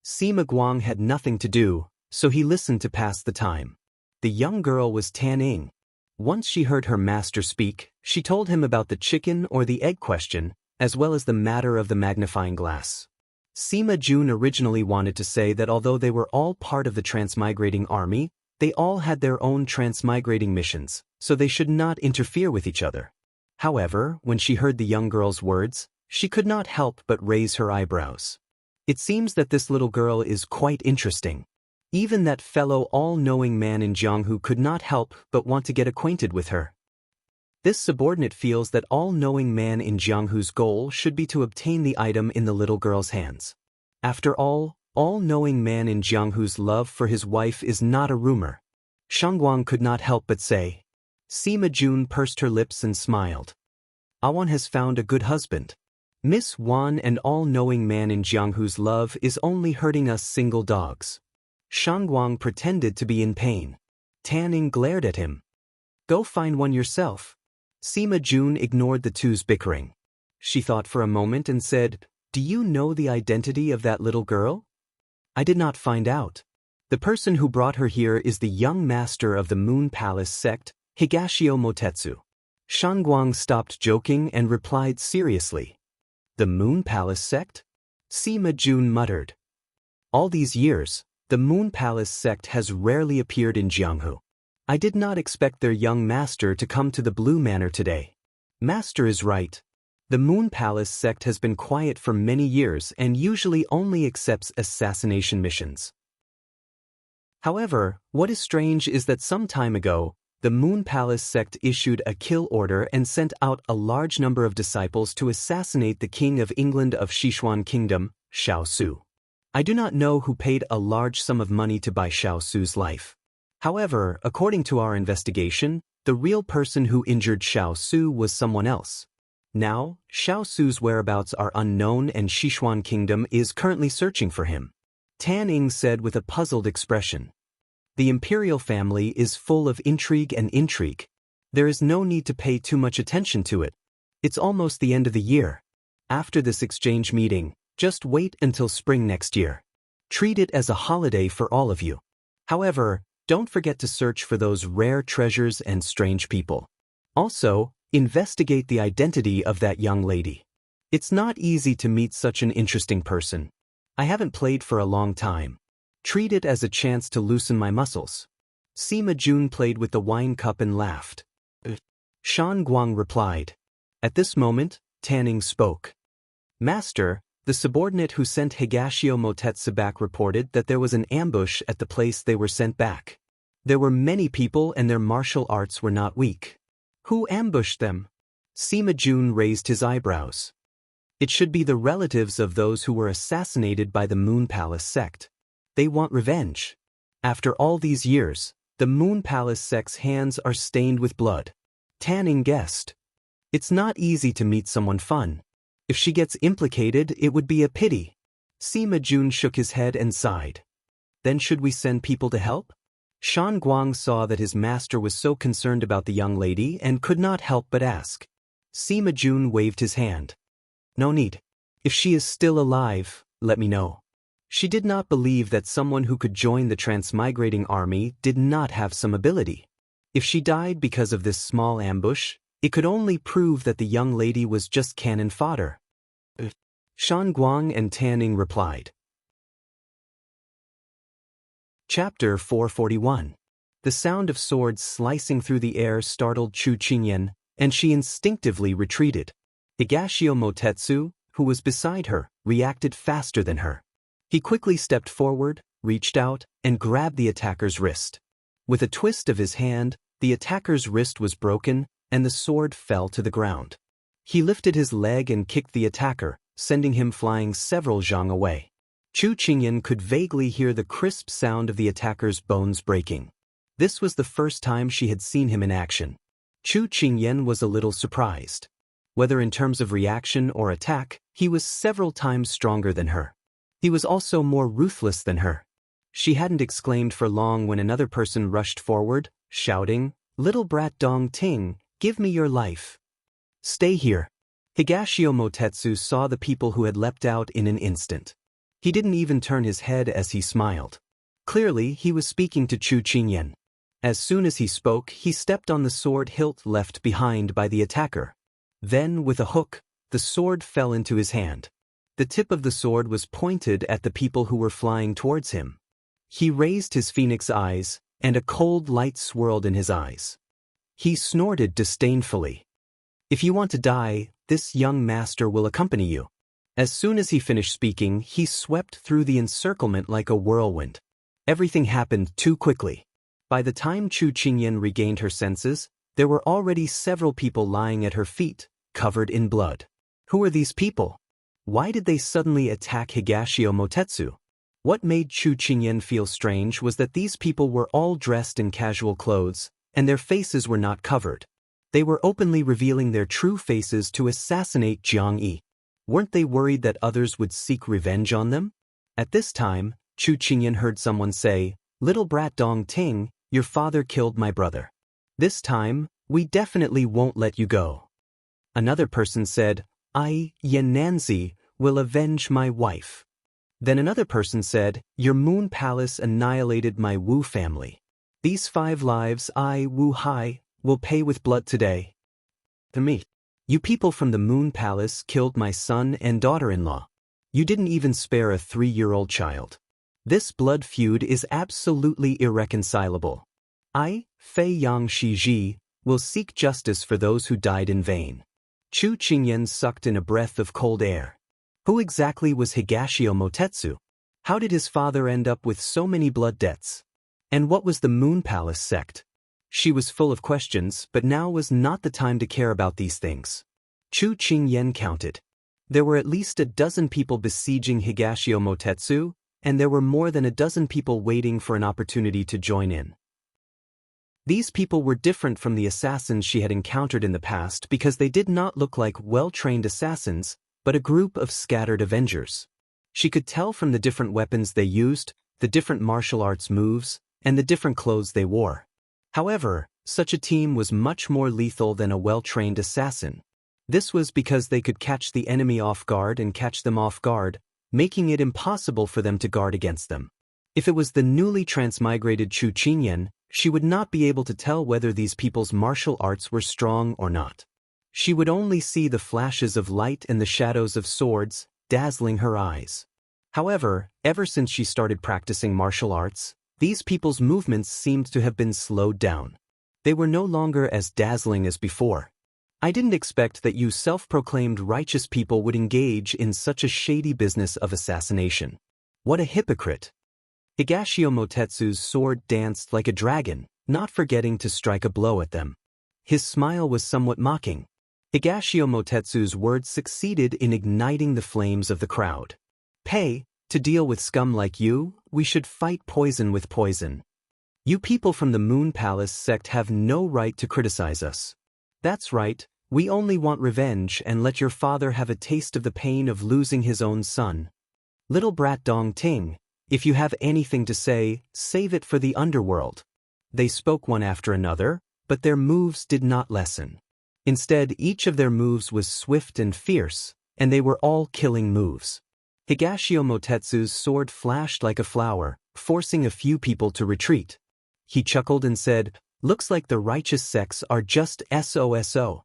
Sima Guang had nothing to do, so he listened to pass the time. The young girl was Tanning. Once she heard her master speak, she told him about the chicken or the egg question, as well as the matter of the magnifying glass. Sima Jun originally wanted to say that although they were all part of the transmigrating army, they all had their own transmigrating missions, so they should not interfere with each other. However, when she heard the young girl's words, she could not help but raise her eyebrows. It seems that this little girl is quite interesting. Even that fellow all-knowing man in Jianghu could not help but want to get acquainted with her. This subordinate feels that all-knowing man in Jianghu's goal should be to obtain the item in the little girl's hands. After all-knowing man in Jianghu's love for his wife is not a rumor. Shangguang could not help but say. Sima Jun pursed her lips and smiled. "Awan has found a good husband. Miss Wan and all-knowing man in Jianghu's love is only hurting us single dogs." Shangguang pretended to be in pain. Tanning glared at him. "Go find one yourself." Sima Jun ignored the two's bickering. She thought for a moment and said, "Do you know the identity of that little girl?" "I did not find out. The person who brought her here is the young master of the Moon Palace sect, Higashio Motetsu." Shangguang stopped joking and replied seriously. "The Moon Palace sect?" Sima Jun muttered. "All these years, the Moon Palace sect has rarely appeared in Jianghu. I did not expect their young master to come to the Blue Manor today. Master is right. The Moon Palace sect has been quiet for many years and usually only accepts assassination missions. However, what is strange is that some time ago, the Moon Palace sect issued a kill order and sent out a large number of disciples to assassinate the King of England of Sichuan Kingdom, Xiao Su. I do not know who paid a large sum of money to buy Xiao Su's life. However, according to our investigation, the real person who injured Xiao Su was someone else. Now, Xiao Su's whereabouts are unknown and Sichuan Kingdom is currently searching for him. Tan Ing said with a puzzled expression. The imperial family is full of intrigue and intrigue. There is no need to pay too much attention to it. It's almost the end of the year. After this exchange meeting, just wait until spring next year. Treat it as a holiday for all of you. However, don't forget to search for those rare treasures and strange people. Also, investigate the identity of that young lady. It's not easy to meet such an interesting person. I haven't played for a long time. Treat it as a chance to loosen my muscles." Sima Jun played with the wine cup and laughed. Shan Guang replied. At this moment, Tanning spoke. "Master, the subordinate who sent Higashio Motetsu back reported that there was an ambush at the place they were sent back. There were many people and their martial arts were not weak." "Who ambushed them?" Sima Jun raised his eyebrows. It should be the relatives of those who were assassinated by the Moon Palace sect. They want revenge. After all these years, the Moon Palace sect's hands are stained with blood. Tanning guessed. It's not easy to meet someone fun. If she gets implicated, it would be a pity. Sima Jun shook his head and sighed. Then should we send people to help? Shan Guang saw that his master was so concerned about the young lady and could not help but ask. Sima Jun waved his hand. No need. If she is still alive, let me know. She did not believe that someone who could join the transmigrating army did not have some ability. If she died because of this small ambush, it could only prove that the young lady was just cannon fodder. Shan Guang and Tanning replied. Chapter 441. The sound of swords slicing through the air startled Chu Qingyan, and she instinctively retreated. Higashio Motetsu, who was beside her, reacted faster than her. He quickly stepped forward, reached out, and grabbed the attacker's wrist. With a twist of his hand, the attacker's wrist was broken, and the sword fell to the ground. He lifted his leg and kicked the attacker, sending him flying several zhang away. Chu Qingyan could vaguely hear the crisp sound of the attacker's bones breaking. This was the first time she had seen him in action. Chu Qingyan was a little surprised. Whether in terms of reaction or attack, he was several times stronger than her. He was also more ruthless than her. She hadn't exclaimed for long when another person rushed forward, shouting, "Little brat Dong Ting, give me your life. Stay here." Higashio Motetsu saw the people who had leapt out in an instant. He didn't even turn his head as he smiled. Clearly, he was speaking to Chu Qingyan. As soon as he spoke, he stepped on the sword hilt left behind by the attacker. Then, with a hook, the sword fell into his hand. The tip of the sword was pointed at the people who were flying towards him. He raised his phoenix eyes, and a cold light swirled in his eyes. He snorted disdainfully. "If you want to die, this young master will accompany you." As soon as he finished speaking, he swept through the encirclement like a whirlwind. Everything happened too quickly. By the time Chu Qingyan regained her senses, there were already several people lying at her feet, covered in blood. Who were these people? Why did they suddenly attack Higashio Motetsu? What made Chu Qingyan feel strange was that these people were all dressed in casual clothes, and their faces were not covered. They were openly revealing their true faces to assassinate Jiang Yi. Weren't they worried that others would seek revenge on them? At this time, Chu Qingyan heard someone say, "Little brat Dong Ting, your father killed my brother. This time, we definitely won't let you go." Another person said, "I, Yan Nanzi, will avenge my wife." Then another person said, "Your Moon Palace annihilated my Wu family. These 5 lives I, Wu Hai, will pay with blood today. To me. You people from the Moon Palace killed my son and daughter-in-law. You didn't even spare a 3-year-old child. This blood feud is absolutely irreconcilable. I, Fei Yang Shiji, will seek justice for those who died in vain." Chu Qingyan sucked in a breath of cold air. Who exactly was Higashio Motetsu? How did his father end up with so many blood debts? And what was the Moon Palace sect? She was full of questions, but now was not the time to care about these things. Chu Qingyan counted. There were at least a dozen people besieging Higashio Motetsu, and there were more than a dozen people waiting for an opportunity to join in. These people were different from the assassins she had encountered in the past because they did not look like well-trained assassins, but a group of scattered avengers. She could tell from the different weapons they used, the different martial arts moves, and the different clothes they wore. However, such a team was much more lethal than a well-trained assassin. This was because they could catch the enemy off guard and catch them off guard, making it impossible for them to guard against them. If it was the newly transmigrated Chu Qingyan, she would not be able to tell whether these people's martial arts were strong or not. She would only see the flashes of light and the shadows of swords, dazzling her eyes. However, ever since she started practicing martial arts, these people's movements seemed to have been slowed down. They were no longer as dazzling as before. I didn't expect that you self-proclaimed righteous people would engage in such a shady business of assassination. What a hypocrite. Higashio Motetsu's sword danced like a dragon, not forgetting to strike a blow at them. His smile was somewhat mocking. Higashio Motetsu's words succeeded in igniting the flames of the crowd. Pay, to deal with scum like you, we should fight poison with poison. You people from the Moon Palace sect have no right to criticize us. That's right, we only want revenge and let your father have a taste of the pain of losing his own son. Little brat Dong Ting, if you have anything to say, save it for the underworld. They spoke one after another, but their moves did not lessen. Instead, each of their moves was swift and fierce, and they were all killing moves. Higashio Motetsu's sword flashed like a flower, forcing a few people to retreat. He chuckled and said, "Looks like the righteous sects are just SOSO."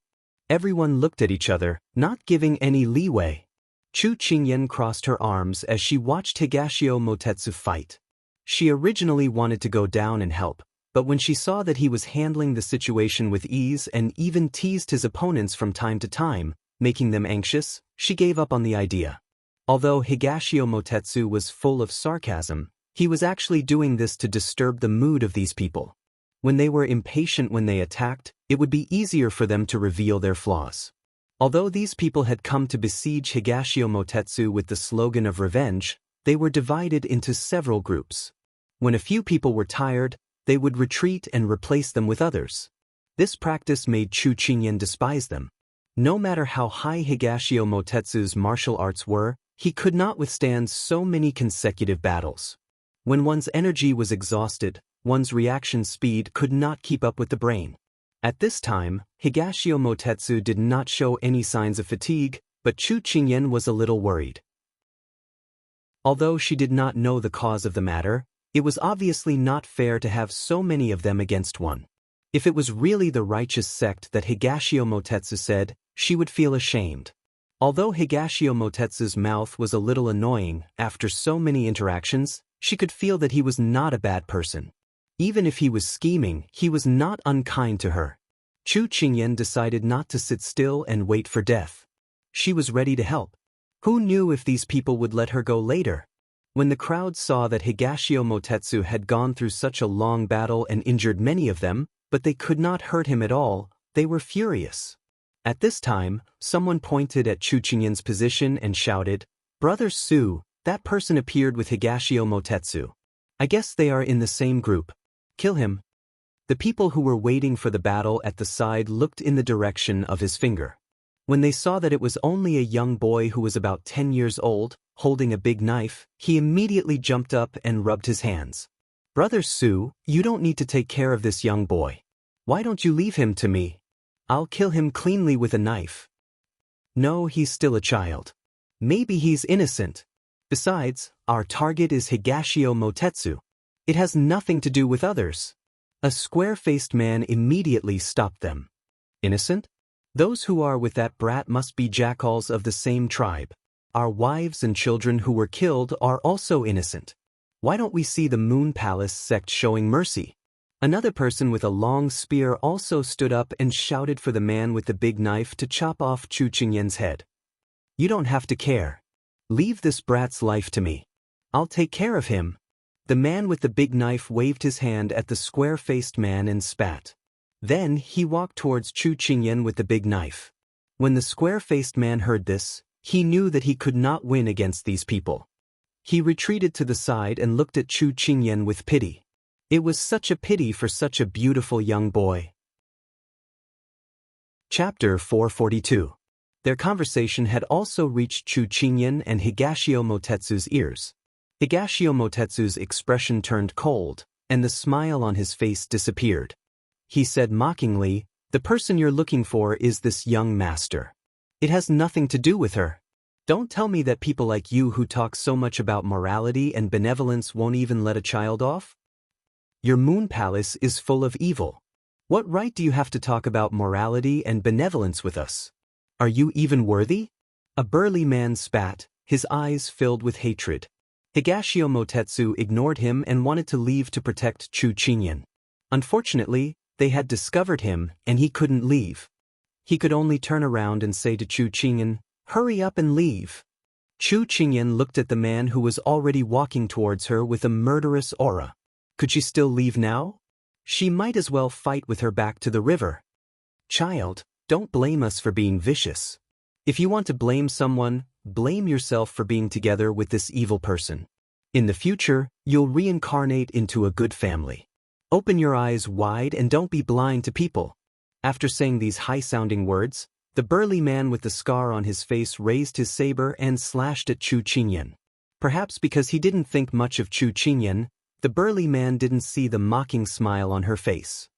Everyone looked at each other, not giving any leeway. Chu Qingyan crossed her arms as she watched Higashio Motetsu fight. She originally wanted to go down and help, but when she saw that he was handling the situation with ease and even teased his opponents from time to time, making them anxious, she gave up on the idea. Although Higashio Motetsu was full of sarcasm, he was actually doing this to disturb the mood of these people. When they were impatient when they attacked, it would be easier for them to reveal their flaws. Although these people had come to besiege Higashio Motetsu with the slogan of revenge, they were divided into several groups. When a few people were tired, they would retreat and replace them with others. This practice made Chu Qingyan despise them. No matter how high Higashio Motetsu's martial arts were, he could not withstand so many consecutive battles. When one's energy was exhausted, one's reaction speed could not keep up with the brain. At this time, Higashio Motetsu did not show any signs of fatigue, but Chu Qingyan was a little worried. Although she did not know the cause of the matter, it was obviously not fair to have so many of them against one. If it was really the righteous sect that Higashio Motetsu said, she would feel ashamed. Although Higashio Motetsu's mouth was a little annoying, after so many interactions, she could feel that he was not a bad person. Even if he was scheming, he was not unkind to her. Chu Qingyan decided not to sit still and wait for death. She was ready to help. Who knew if these people would let her go later? When the crowd saw that Higashio Motetsu had gone through such a long battle and injured many of them, but they could not hurt him at all, they were furious. At this time, someone pointed at Chu Qingyan's position and shouted, "Brother Su, that person appeared with Higashio Motetsu. I guess they are in the same group. Kill him." The people who were waiting for the battle at the side looked in the direction of his finger. When they saw that it was only a young boy who was about 10 years old, holding a big knife, he immediately jumped up and rubbed his hands. "Brother Su, you don't need to take care of this young boy. Why don't you leave him to me? I'll kill him cleanly with a knife." "No, he's still a child. Maybe he's innocent. Besides, our target is Higashio Motetsu. It has nothing to do with others." A square-faced man immediately stopped them. "Innocent? Those who are with that brat must be jackals of the same tribe. Our wives and children who were killed are also innocent. Why don't we see the Moon Palace sect showing mercy?" Another person with a long spear also stood up and shouted for the man with the big knife to chop off Chu Qingyan's head. "You don't have to care. Leave this brat's life to me. I'll take care of him." The man with the big knife waved his hand at the square-faced man and spat. Then he walked towards Chu Qingyan with the big knife. When the square-faced man heard this, he knew that he could not win against these people. He retreated to the side and looked at Chu Qingyan with pity. It was such a pity for such a beautiful young boy. Chapter 442. Their conversation had also reached Chu Qingyan and Higashio Motetsu's ears. Higashio Motetsu's expression turned cold, and the smile on his face disappeared. He said mockingly, "The person you're looking for is this young master. It has nothing to do with her. Don't tell me that people like you who talk so much about morality and benevolence won't even let a child off? Your Moon Palace is full of evil. What right do you have to talk about morality and benevolence with us? Are you even worthy?" A burly man spat, his eyes filled with hatred. Higashio Motetsu ignored him and wanted to leave to protect Chu Qingyan. Unfortunately, they had discovered him and he couldn't leave. He could only turn around and say to Chu Qingyan, "Hurry up and leave." Chu Qingyan looked at the man who was already walking towards her with a murderous aura. Could she still leave now? She might as well fight with her back to the river. "Child, Don't blame us for being vicious. If you want to blame someone, blame yourself for being together with this evil person. In the future, you'll reincarnate into a good family. Open your eyes wide and don't be blind to people." After saying these high-sounding words, the burly man with the scar on his face raised his saber and slashed at Chu Qingyan. Perhaps because he didn't think much of Chu Qingyan, the burly man didn't see the mocking smile on her face.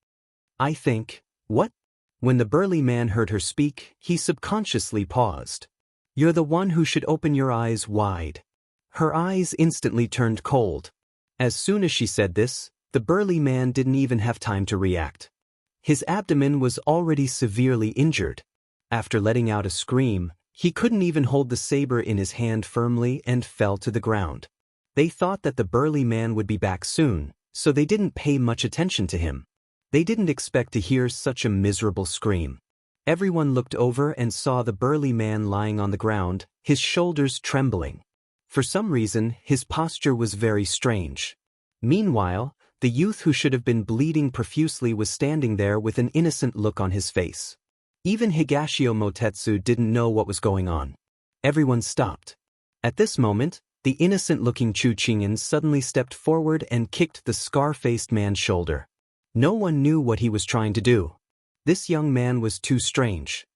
"I think, what?" When the burly man heard her speak, he subconsciously paused. "You're the one who should open your eyes wide." Her eyes instantly turned cold. As soon as she said this, the burly man didn't even have time to react. His abdomen was already severely injured. After letting out a scream, he couldn't even hold the saber in his hand firmly and fell to the ground. They thought that the burly man would be back soon, so they didn't pay much attention to him. They didn't expect to hear such a miserable scream. Everyone looked over and saw the burly man lying on the ground, his shoulders trembling. For some reason, his posture was very strange. Meanwhile, the youth who should have been bleeding profusely was standing there with an innocent look on his face. Even Higashio Motetsu didn't know what was going on. Everyone stopped. At this moment, the innocent-looking Chu Qingyan suddenly stepped forward and kicked the scar-faced man's shoulder. No one knew what he was trying to do. This young man was too strange.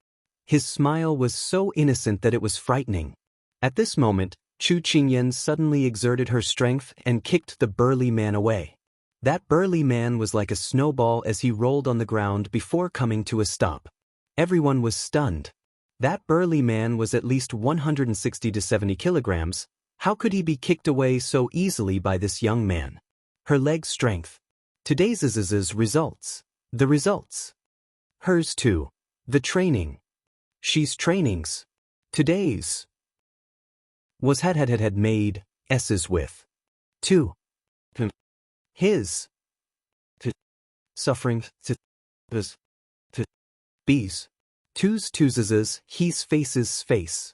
His smile was so innocent that it was frightening. At this moment, Chu Qingyan suddenly exerted her strength and kicked the burly man away. That burly man was like a snowball as he rolled on the ground before coming to a stop. Everyone was stunned. That burly man was at least 160 to 70 kilograms. How could he be kicked away so easily by this young man? Her leg strength. Today's results. The results. Hers too. The training. She's trainings. Today's was had made S's with. 2. His. Suffering. B's. Two's he's face's face.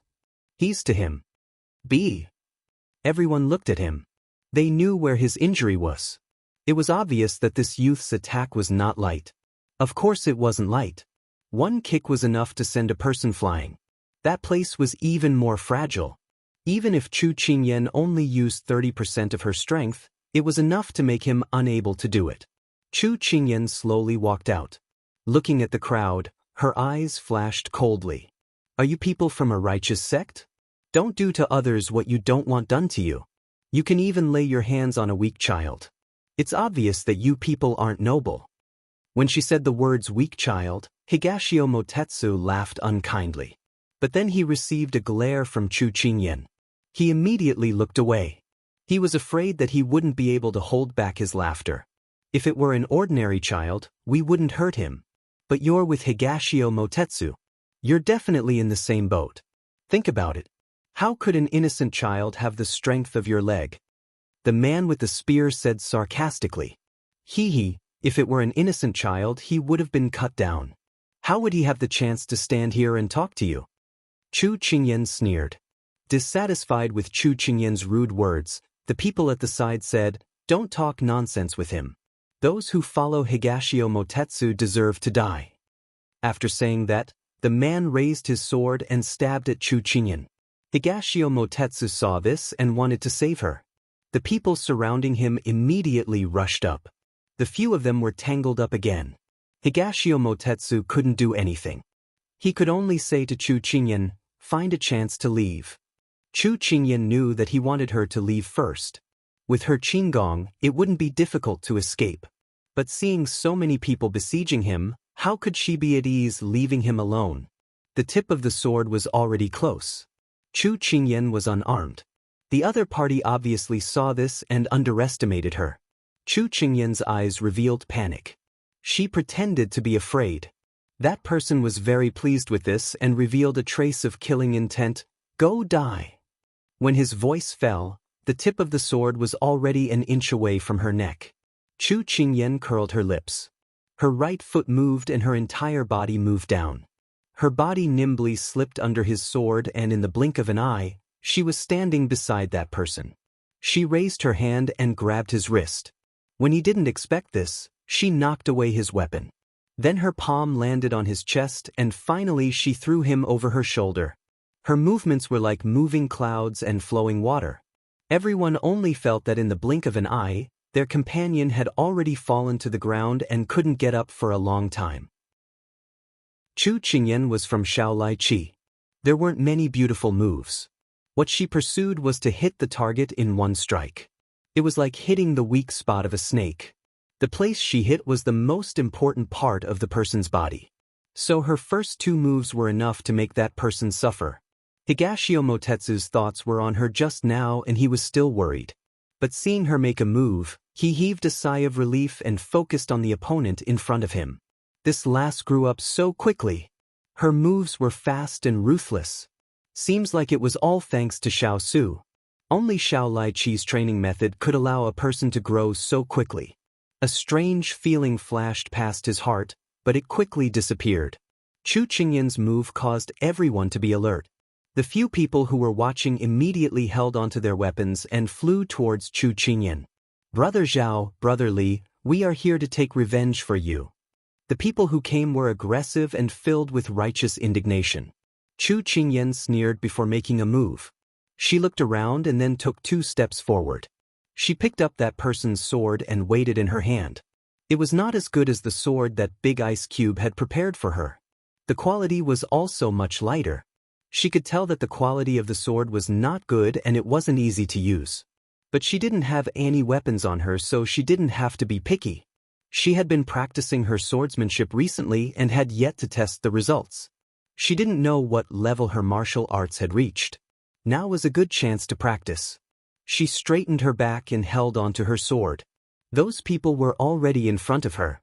He's to him. B. Everyone looked at him. They knew where his injury was. It was obvious that this youth's attack was not light. Of course it wasn't light. One kick was enough to send a person flying. That place was even more fragile. Even if Chu Qingyan only used 30% of her strength, it was enough to make him unable to do it. Chu Qingyan slowly walked out. Looking at the crowd, her eyes flashed coldly. "Are you people from a righteous sect? Don't do to others what you don't want done to you. You can even lay your hands on a weak child. It's obvious that you people aren't noble." When she said the words weak child, Higashio Motetsu laughed unkindly. But then he received a glare from Chu Qingyan. He immediately looked away. He was afraid that he wouldn't be able to hold back his laughter. If it were an ordinary child, we wouldn't hurt him. But you're with Higashio Motetsu. You're definitely in the same boat. Think about it. How could an innocent child have the strength of your leg? The man with the spear said sarcastically. If it were an innocent child, he would have been cut down. How would he have the chance to stand here and talk to you? Chu Qingyan sneered. Dissatisfied with Chu Qingyan's rude words, the people at the side said, "Don't talk nonsense with him. Those who follow Higashio Motetsu deserve to die." After saying that, the man raised his sword and stabbed at Chu Qingyan. Higashio Motetsu saw this and wanted to save her. The people surrounding him immediately rushed up. The few of them were tangled up again. Higashio Motetsu couldn't do anything. He could only say to Chu Qingyan, "Find a chance to leave." Chu Qingyan knew that he wanted her to leave first. With her qinggong, it wouldn't be difficult to escape. But seeing so many people besieging him, how could she be at ease leaving him alone? The tip of the sword was already close. Chu Qingyan was unarmed. The other party obviously saw this and underestimated her. Chu Qingyan's eyes revealed panic. She pretended to be afraid. That person was very pleased with this and revealed a trace of killing intent. "Go die." When his voice fell, the tip of the sword was already an inch away from her neck. Chu Qingyan curled her lips. Her right foot moved and her entire body moved down. Her body nimbly slipped under his sword and in the blink of an eye, she was standing beside that person. She raised her hand and grabbed his wrist. When he didn't expect this, she knocked away his weapon. Then her palm landed on his chest and finally she threw him over her shoulder. Her movements were like moving clouds and flowing water. Everyone only felt that in the blink of an eye, their companion had already fallen to the ground and couldn't get up for a long time. Chu Qingyan was from Xiao Lai Chi. There weren't many beautiful moves. What she pursued was to hit the target in one strike. It was like hitting the weak spot of a snake. The place she hit was the most important part of the person's body. So her first two moves were enough to make that person suffer. Higashio Motetsu's thoughts were on her just now and he was still worried. But seeing her make a move, he heaved a sigh of relief and focused on the opponent in front of him. This last grew up so quickly. Her moves were fast and ruthless. Seems like it was all thanks to Xiao Su. Only Xiao Lai Chi's training method could allow a person to grow so quickly. A strange feeling flashed past his heart, but it quickly disappeared. Chu Qingyan's move caused everyone to be alert. The few people who were watching immediately held onto their weapons and flew towards Chu Qingyan. "Brother Xiao, Brother Li, we are here to take revenge for you." The people who came were aggressive and filled with righteous indignation. Chu Qingyan sneered before making a move. She looked around and then took 2 steps forward. She picked up that person's sword and weighed it in her hand. It was not as good as the sword that Big Ice Cube had prepared for her. The quality was also much lighter. She could tell that the quality of the sword was not good and it wasn't easy to use. But she didn't have any weapons on her, so she didn't have to be picky. She had been practicing her swordsmanship recently and had yet to test the results. She didn't know what level her martial arts had reached. Now was a good chance to practice. She straightened her back and held onto her sword. Those people were already in front of her.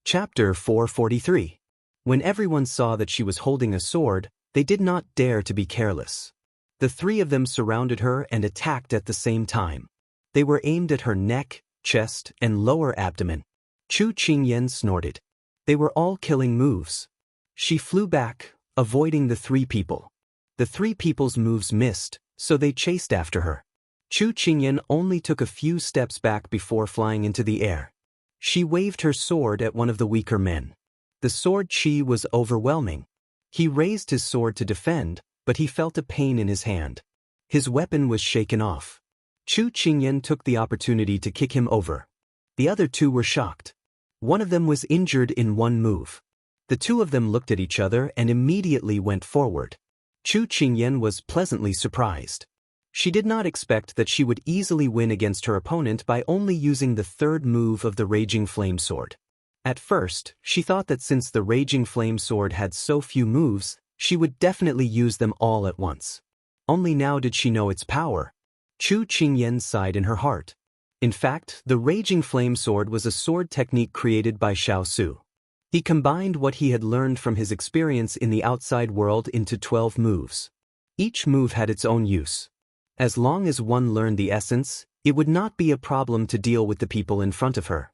Chapter 443. When everyone saw that she was holding a sword, they did not dare to be careless. The 3 of them surrounded her and attacked at the same time. They were aimed at her neck, chest, and lower abdomen. Chu Qingyan snorted. They were all killing moves. She flew back, avoiding the 3 people. The 3 people's moves missed, so they chased after her. Chu Qingyan only took a few steps back before flying into the air. She waved her sword at one of the weaker men. The sword chi was overwhelming. He raised his sword to defend, but he felt a pain in his hand. His weapon was shaken off. Chu Qingyan took the opportunity to kick him over. The other 2 were shocked. One of them was injured in one move. The 2 of them looked at each other and immediately went forward. Chu Qingyan was pleasantly surprised. She did not expect that she would easily win against her opponent by only using the 3rd move of the Raging Flame Sword. At first, she thought that since the Raging Flame Sword had so few moves, she would definitely use them all at once. Only now did she know its power. Chu Qingyan sighed in her heart. In fact, the Raging Flame Sword was a sword technique created by Xiao Su. He combined what he had learned from his experience in the outside world into 12 moves. Each move had its own use. As long as one learned the essence, it would not be a problem to deal with the people in front of her.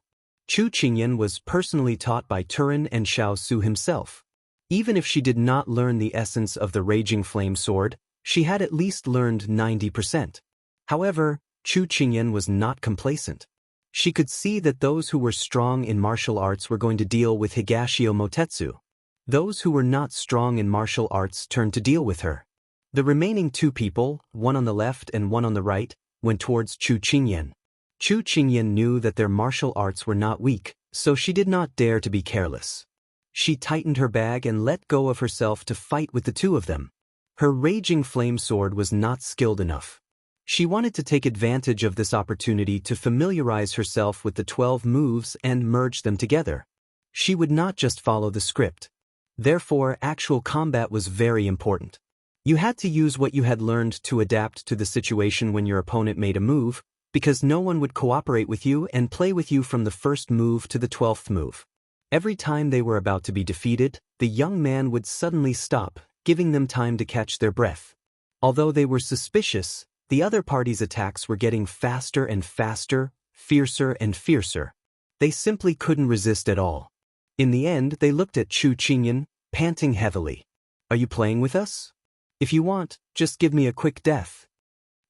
Chu Qingyan was personally taught by Turin and Xiao Su himself. Even if she did not learn the essence of the Raging Flame Sword, she had at least learned 90%. However, Chu Qingyan was not complacent. She could see that those who were strong in martial arts were going to deal with Higashio Motetsu. Those who were not strong in martial arts turned to deal with her. The remaining 2 people, one on the left and one on the right, went towards Chu Qingyan. Chu Qingyan knew that their martial arts were not weak, so she did not dare to be careless. She tightened her bag and let go of herself to fight with the 2 of them. Her Raging Flame Sword was not skilled enough. She wanted to take advantage of this opportunity to familiarize herself with the 12 moves and merge them together. She would not just follow the script. Therefore, actual combat was very important. You had to use what you had learned to adapt to the situation when your opponent made a move, because no one would cooperate with you and play with you from the 1st move to the 12th move. Every time they were about to be defeated, the young man would suddenly stop, giving them time to catch their breath. Although they were suspicious, the other party's attacks were getting faster and faster, fiercer and fiercer. They simply couldn't resist at all. In the end, they looked at Chu Qingyan, panting heavily. "Are you playing with us? If you want, just give me a quick death."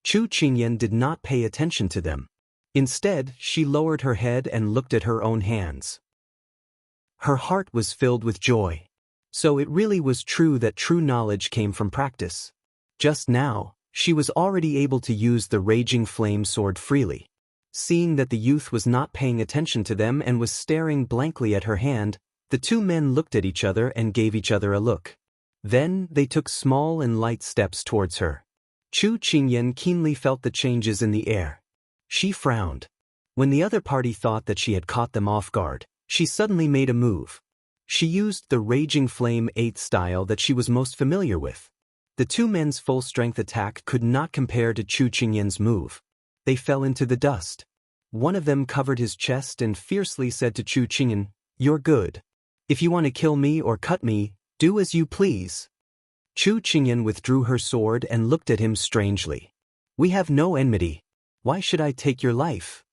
Chu Qingyan did not pay attention to them. Instead, she lowered her head and looked at her own hands. Her heart was filled with joy. So it really was true that true knowledge came from practice. Just now, she was already able to use the raging flame sword freely. Seeing that the youth was not paying attention to them and was staring blankly at her hand, the two men looked at each other and gave each other a look. Then, they took small and light steps towards her. Chu Qingyan keenly felt the changes in the air. She frowned. When the other party thought that she had caught them off guard, she suddenly made a move. She used the Raging Flame 8th style that she was most familiar with. The two men's full-strength attack could not compare to Chu Qingyan's move. They fell into the dust. One of them covered his chest and fiercely said to Chu Qingyan, "You're good. If you want to kill me or cut me, do as you please." Chu Qingyan withdrew her sword and looked at him strangely. "We have no enmity. Why should I take your life?"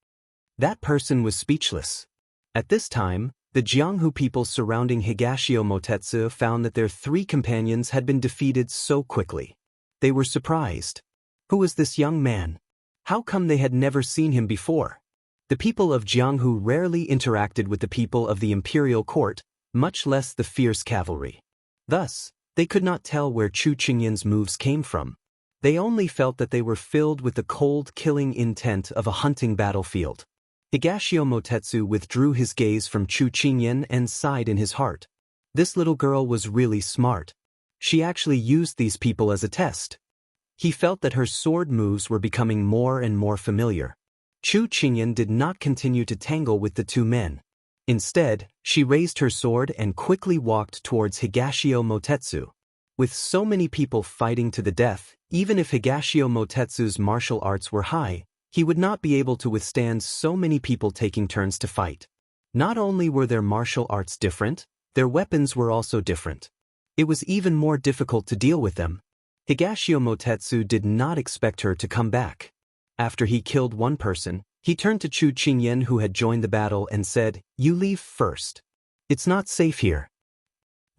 That person was speechless. At this time, the Jianghu people surrounding Higashio Motetsu found that their three companions had been defeated so quickly. They were surprised. Who was this young man? How come they had never seen him before? The people of Jianghu rarely interacted with the people of the imperial court, much less the fierce cavalry. Thus, they could not tell where Chu Qingyan's moves came from. They only felt that they were filled with the cold, killing intent of a hunting battlefield. Higashio Motetsu withdrew his gaze from Chu Qingyan and sighed in his heart. This little girl was really smart. She actually used these people as a test. He felt that her sword moves were becoming more and more familiar. Chu Qingyan did not continue to tangle with the two men. Instead, she raised her sword and quickly walked towards Higashio Motetsu. With so many people fighting to the death, even if Higashio Motetsu's martial arts were high, he would not be able to withstand so many people taking turns to fight. Not only were their martial arts different, their weapons were also different. It was even more difficult to deal with them. Higashio Motetsu did not expect her to come back. After he killed one person, he turned to Chu Qingyan, who had joined the battle, and said, "You leave first. It's not safe here."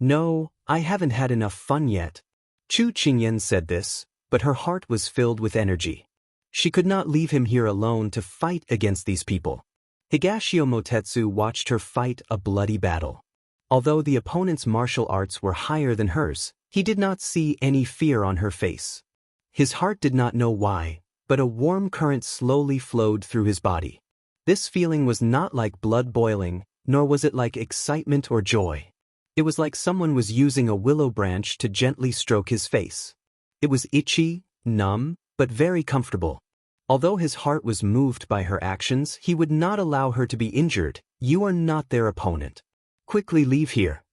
"No, I haven't had enough fun yet." Chu Qingyan said this, but her heart was filled with energy. She could not leave him here alone to fight against these people. Higashio Motetsu watched her fight a bloody battle. Although the opponent's martial arts were higher than hers, he did not see any fear on her face. His heart did not know why, but a warm current slowly flowed through his body. This feeling was not like blood boiling, nor was it like excitement or joy. It was like someone was using a willow branch to gently stroke his face. It was itchy, numb, but very comfortable. Although his heart was moved by her actions, he would not allow her to be injured. "You are not their opponent. Quickly leave here.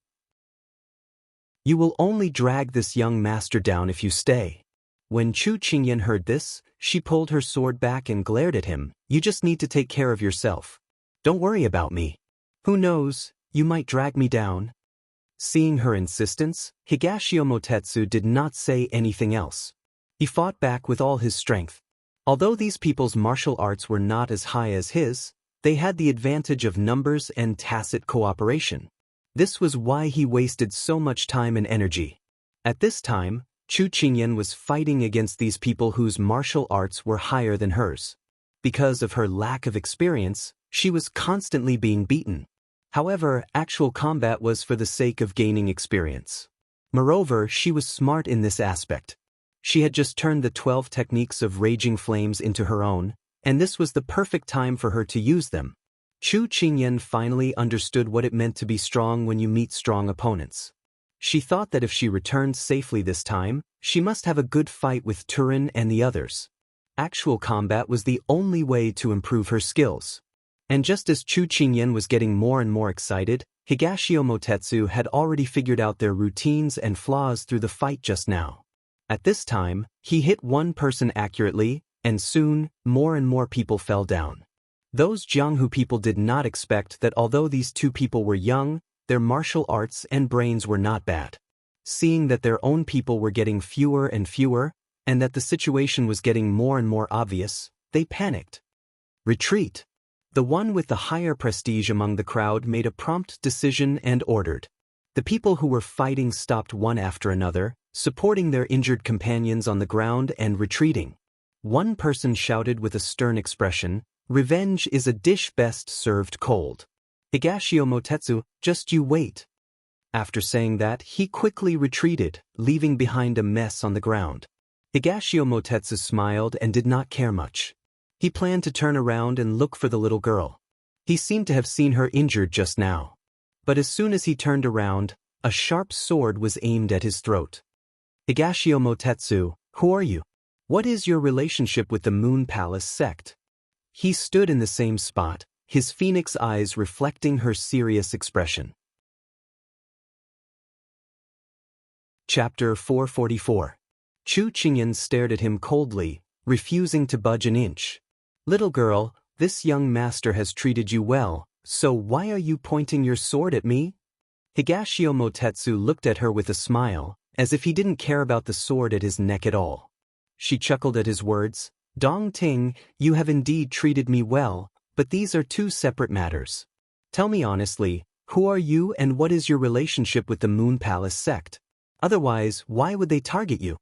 You will only drag this young master down if you stay." When Chu Qingyan heard this, she pulled her sword back and glared at him. "You just need to take care of yourself. Don't worry about me. Who knows, you might drag me down." Seeing her insistence, Higashio Motetsu did not say anything else. He fought back with all his strength. Although these people's martial arts were not as high as his, they had the advantage of numbers and tacit cooperation. This was why he wasted so much time and energy. At this time, Chu Qingyan was fighting against these people whose martial arts were higher than hers. Because of her lack of experience, she was constantly being beaten. However, actual combat was for the sake of gaining experience. Moreover, she was smart in this aspect. She had just turned the 12 techniques of Raging Flames into her own, and this was the perfect time for her to use them. Chu Qingyan finally understood what it meant to be strong when you meet strong opponents. She thought that if she returned safely this time, she must have a good fight with Turin and the others. Actual combat was the only way to improve her skills. And just as Chu Qingyan was getting more and more excited, Higashio Motetsu had already figured out their routines and flaws through the fight just now. At this time, he hit one person accurately, and soon, more and more people fell down. Those Jianghu people did not expect that although these two people were young, their martial arts and brains were not bad. Seeing that their own people were getting fewer and fewer, and that the situation was getting more and more obvious, they panicked. "Retreat." The one with the higher prestige among the crowd made a prompt decision and ordered. The people who were fighting stopped one after another, supporting their injured companions on the ground and retreating. One person shouted with a stern expression, Revenge is a dish best served cold. Higashio Motetsu, just you wait. After saying that, he quickly retreated, leaving behind a mess on the ground. Higashio Motetsu smiled and did not care much. He planned to turn around and look for the little girl. He seemed to have seen her injured just now. But as soon as he turned around, a sharp sword was aimed at his throat. Higashio Motetsu, who are you? What is your relationship with the Moon Palace sect? He stood in the same spot, his phoenix eyes reflecting her serious expression. Chapter 444. Chu Qingyan stared at him coldly, refusing to budge an inch. Little girl, this young master has treated you well, so why are you pointing your sword at me? Higashio Motetsu looked at her with a smile, as if he didn't care about the sword at his neck at all. She chuckled at his words. Dong Ting, you have indeed treated me well, but these are two separate matters. Tell me honestly, who are you and what is your relationship with the Moon Palace sect? Otherwise, why would they target you?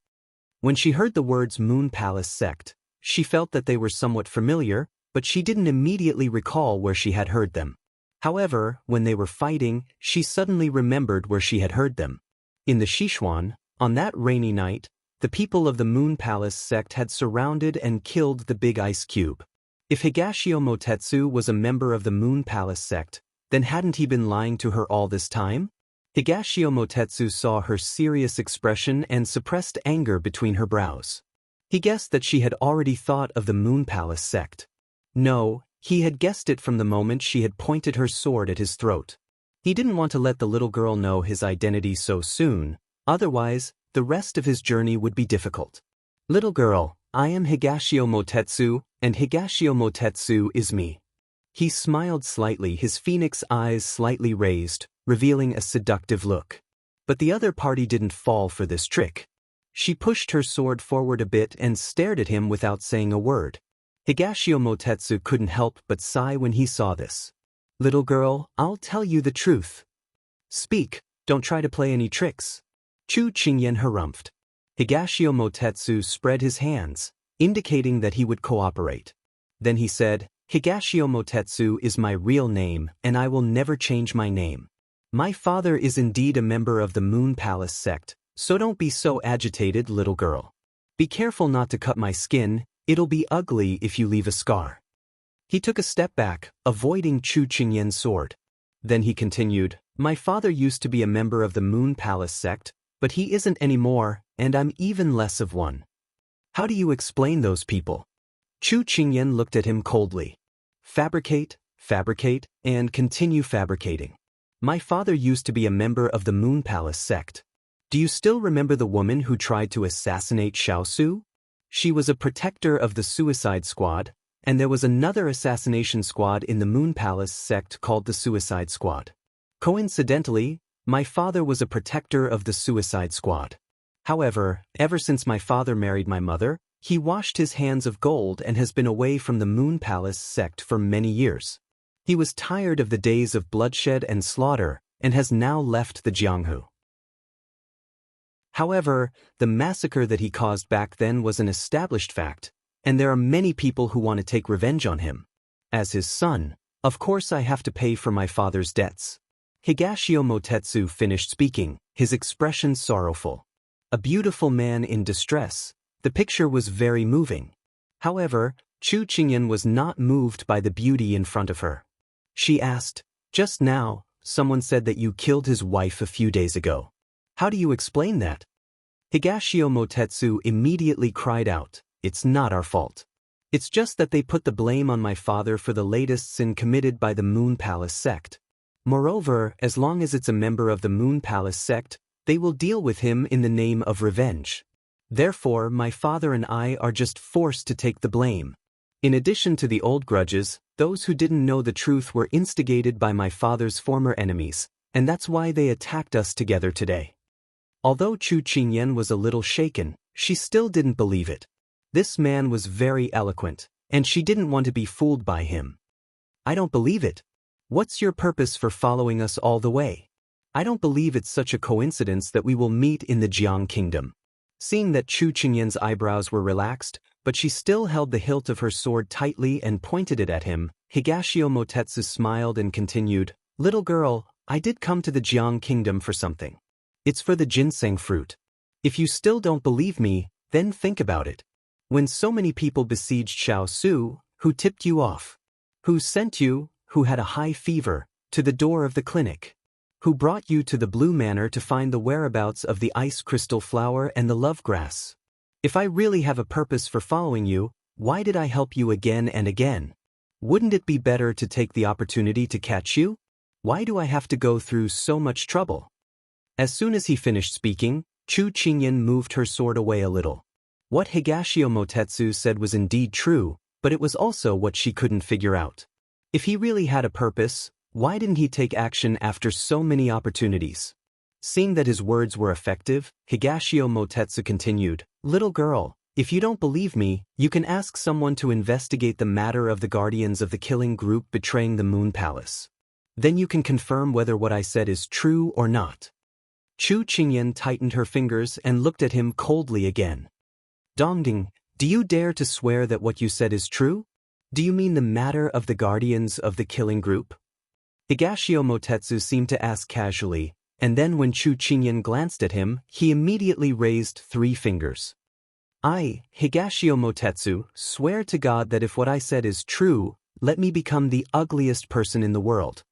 When she heard the words Moon Palace sect, she felt that they were somewhat familiar, but she didn't immediately recall where she had heard them. However, when they were fighting, she suddenly remembered where she had heard them. In the Sichuan, on that rainy night, the people of the Moon Palace sect had surrounded and killed the big ice cube. If Higashio Motetsu was a member of the Moon Palace sect, then hadn't he been lying to her all this time? Higashio Motetsu saw her serious expression and suppressed anger between her brows. He guessed that she had already thought of the Moon Palace sect. No, he had guessed it from the moment she had pointed her sword at his throat. He didn't want to let the little girl know his identity so soon, otherwise, the rest of his journey would be difficult. Little girl, I am Higashio Motetsu, and Higashio Motetsu is me. He smiled slightly, his phoenix eyes slightly raised, revealing a seductive look. But the other party didn't fall for this trick. She pushed her sword forward a bit and stared at him without saying a word. Higashio Motetsu couldn't help but sigh when he saw this. Little girl, I'll tell you the truth. Speak, don't try to play any tricks. Chu Qingyan harumphed. Higashio Motetsu spread his hands, indicating that he would cooperate. Then he said, Higashio Motetsu is my real name, and I will never change my name. My father is indeed a member of the Moon Palace sect, so don't be so agitated, little girl. Be careful not to cut my skin, it'll be ugly if you leave a scar. He took a step back, avoiding Chu Qingyan's sword. Then he continued, My father used to be a member of the Moon Palace sect, but he isn't anymore, and I'm even less of one. How do you explain those people? Chu Qingyan looked at him coldly. Fabricate, and continue fabricating. My father used to be a member of the Moon Palace sect. Do you still remember the woman who tried to assassinate Xiao? She was a protector of the Suicide Squad, and there was another assassination squad in the Moon Palace sect called the Suicide Squad. Coincidentally, my father was a protector of the Suicide Squad. However, ever since my father married my mother, he washed his hands of gold and has been away from the Moon Palace sect for many years. He was tired of the days of bloodshed and slaughter, and has now left the Jianghu. However, the massacre that he caused back then was an established fact, and there are many people who want to take revenge on him. As his son, of course I have to pay for my father's debts. Higashio Motetsu finished speaking, his expression sorrowful. A beautiful man in distress, the picture was very moving. However, Chu Qingyan was not moved by the beauty in front of her. She asked, Just now, someone said that you killed his wife a few days ago. How do you explain that? Higashio Motetsu immediately cried out, It's not our fault. It's just that they put the blame on my father for the latest sin committed by the Moon Palace sect. Moreover, as long as it's a member of the Moon Palace sect, they will deal with him in the name of revenge. Therefore, my father and I are just forced to take the blame. In addition to the old grudges, those who didn't know the truth were instigated by my father's former enemies, and that's why they attacked us together today. Although Chu Qingyan was a little shaken, she still didn't believe it. This man was very eloquent, and she didn't want to be fooled by him. I don't believe it. What's your purpose for following us all the way? I don't believe it's such a coincidence that we will meet in the Jiang Kingdom. Seeing that Chu Qingyan's eyebrows were relaxed, but she still held the hilt of her sword tightly and pointed it at him. Higashio Motetsu smiled and continued, "Little girl, I did come to the Jiang Kingdom for something. It's for the ginseng fruit. If you still don't believe me, then think about it. When so many people besieged Xiao Su, who tipped you off? Who sent you, who had a high fever, to the door of the clinic? Who brought you to the Blue Manor to find the whereabouts of the ice crystal flower and the love grass? If I really have a purpose for following you, why did I help you again and again? Wouldn't it be better to take the opportunity to catch you? Why do I have to go through so much trouble?" As soon as he finished speaking, Chu Qingyan moved her sword away a little. What Higashio Motetsu said was indeed true, but it was also what she couldn't figure out. If he really had a purpose, why didn't he take action after so many opportunities? Seeing that his words were effective, Higashio Motetsu continued, "Little girl, if you don't believe me, you can ask someone to investigate the matter of the guardians of the killing group betraying the Moon Palace. Then you can confirm whether what I said is true or not." Chu Qingyan tightened her fingers and looked at him coldly again. "Dongding, do you dare to swear that what you said is true? Do you mean the matter of the guardians of the killing group?" Higashio Motetsu seemed to ask casually, and then when Chu Qingyan glanced at him, he immediately raised 3 fingers. "I, Higashio Motetsu, swear to God that if what I said is true, let me become the ugliest person in the world."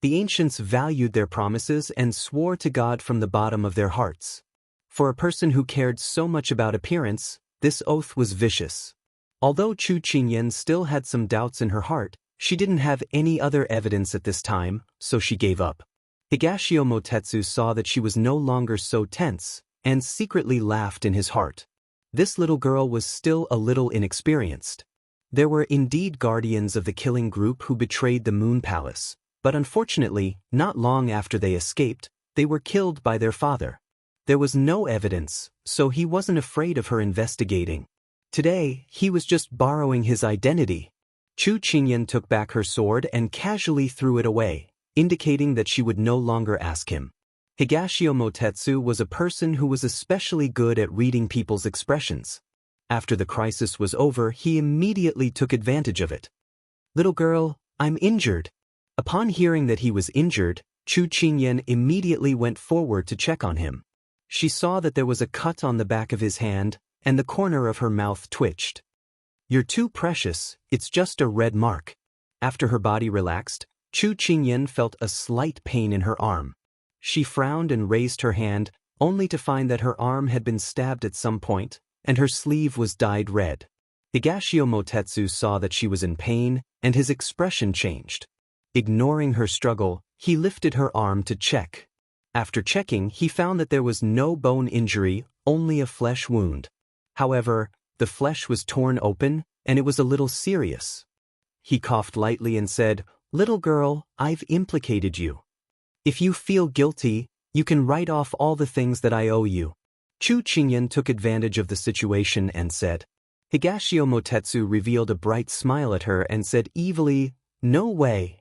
The ancients valued their promises and swore to God from the bottom of their hearts. For a person who cared so much about appearance, this oath was vicious. Although Chu Qingyan still had some doubts in her heart, she didn't have any other evidence at this time, so she gave up. Higashio Motetsu saw that she was no longer so tense, and secretly laughed in his heart. This little girl was still a little inexperienced. There were indeed guardians of the killing group who betrayed the Moon Palace, but unfortunately, not long after they escaped, they were killed by their father. There was no evidence, so he wasn't afraid of her investigating. Today, he was just borrowing his identity. Chu Qingyan took back her sword and casually threw it away, indicating that she would no longer ask him. Higashio Motetsu was a person who was especially good at reading people's expressions. After the crisis was over, he immediately took advantage of it. "Little girl, I'm injured." Upon hearing that he was injured, Chu Qingyan immediately went forward to check on him. She saw that there was a cut on the back of his hand, and the corner of her mouth twitched. "You're too precious, it's just a red mark." After her body relaxed, Chu Qingyan felt a slight pain in her arm. She frowned and raised her hand, only to find that her arm had been stabbed at some point, and her sleeve was dyed red. Higashio Motetsu saw that she was in pain, and his expression changed. Ignoring her struggle, he lifted her arm to check. After checking, he found that there was no bone injury, only a flesh wound. However, the flesh was torn open, and it was a little serious. He coughed lightly and said, "Little girl, I've implicated you. If you feel guilty, you can write off all the things that I owe you." Chu Qingyan took advantage of the situation and said. Higashio Motetsu revealed a bright smile at her and said evilly, "No way.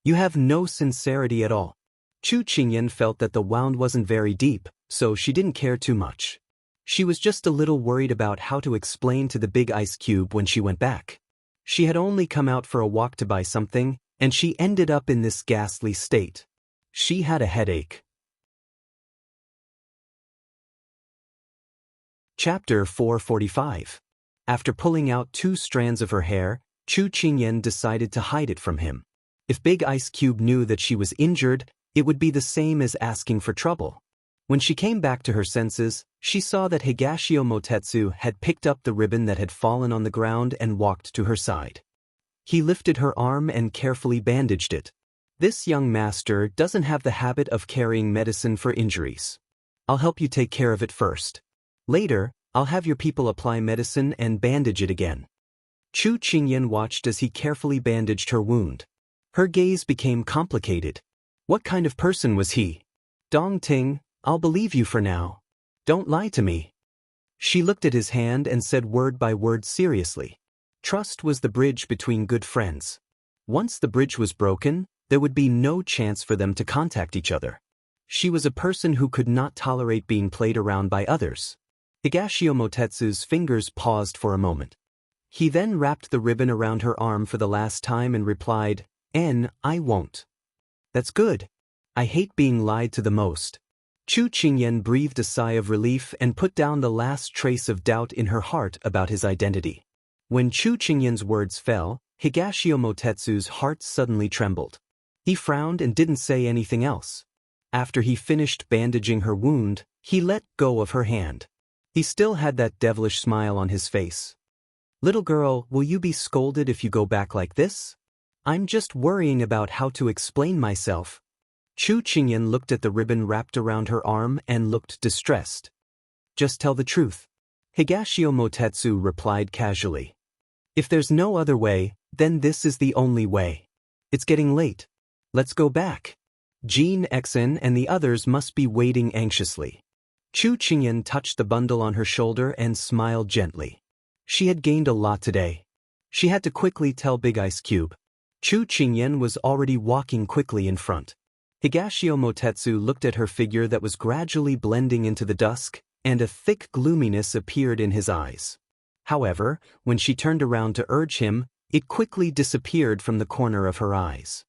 You have no sincerity at all." Chu Qingyan felt that the wound wasn't very deep, so she didn't care too much. She was just a little worried about how to explain to the big ice cube when she went back. She had only come out for a walk to buy something, and she ended up in this ghastly state. She had a headache. Chapter 445. After pulling out 2 strands of her hair, Chu Qingyan decided to hide it from him. If Big Ice Cube knew that she was injured, it would be the same as asking for trouble. When she came back to her senses, she saw that Higashio Motetsu had picked up the ribbon that had fallen on the ground and walked to her side. He lifted her arm and carefully bandaged it. This young master doesn't have the habit of carrying medicine for injuries. I'll help you take care of it first. Later, I'll have your people apply medicine and bandage it again. Chu Qingyan watched as he carefully bandaged her wound. Her gaze became complicated. What kind of person was he? "Dong Ting, I'll believe you for now. Don't lie to me." She looked at his hand and said word by word seriously. Trust was the bridge between good friends. Once the bridge was broken, there would be no chance for them to contact each other. She was a person who could not tolerate being played around by others. Higashio Motetsu's fingers paused for a moment. He then wrapped the ribbon around her arm for the last time and replied, I won't. That's good. I hate being lied to the most. Chu Qingyan breathed a sigh of relief and put down the last trace of doubt in her heart about his identity. When Chu Qingyan's words fell, Higashio Motetsu's heart suddenly trembled. He frowned and didn't say anything else. After he finished bandaging her wound, he let go of her hand. He still had that devilish smile on his face. Little girl, will you be scolded if you go back like this? I'm just worrying about how to explain myself. Chu Qingyan looked at the ribbon wrapped around her arm and looked distressed. Just tell the truth. Higashio Motetsu replied casually. If there's no other way, then this is the only way. It's getting late. Let's go back. Jean Exen and the others must be waiting anxiously. Chu Qingyan touched the bundle on her shoulder and smiled gently. She had gained a lot today. She had to quickly tell Big Ice Cube. Chu Qingyan was already walking quickly in front. Higashio Motetsu looked at her figure that was gradually blending into the dusk, and a thick gloominess appeared in his eyes. However, when she turned around to urge him, it quickly disappeared from the corner of her eyes.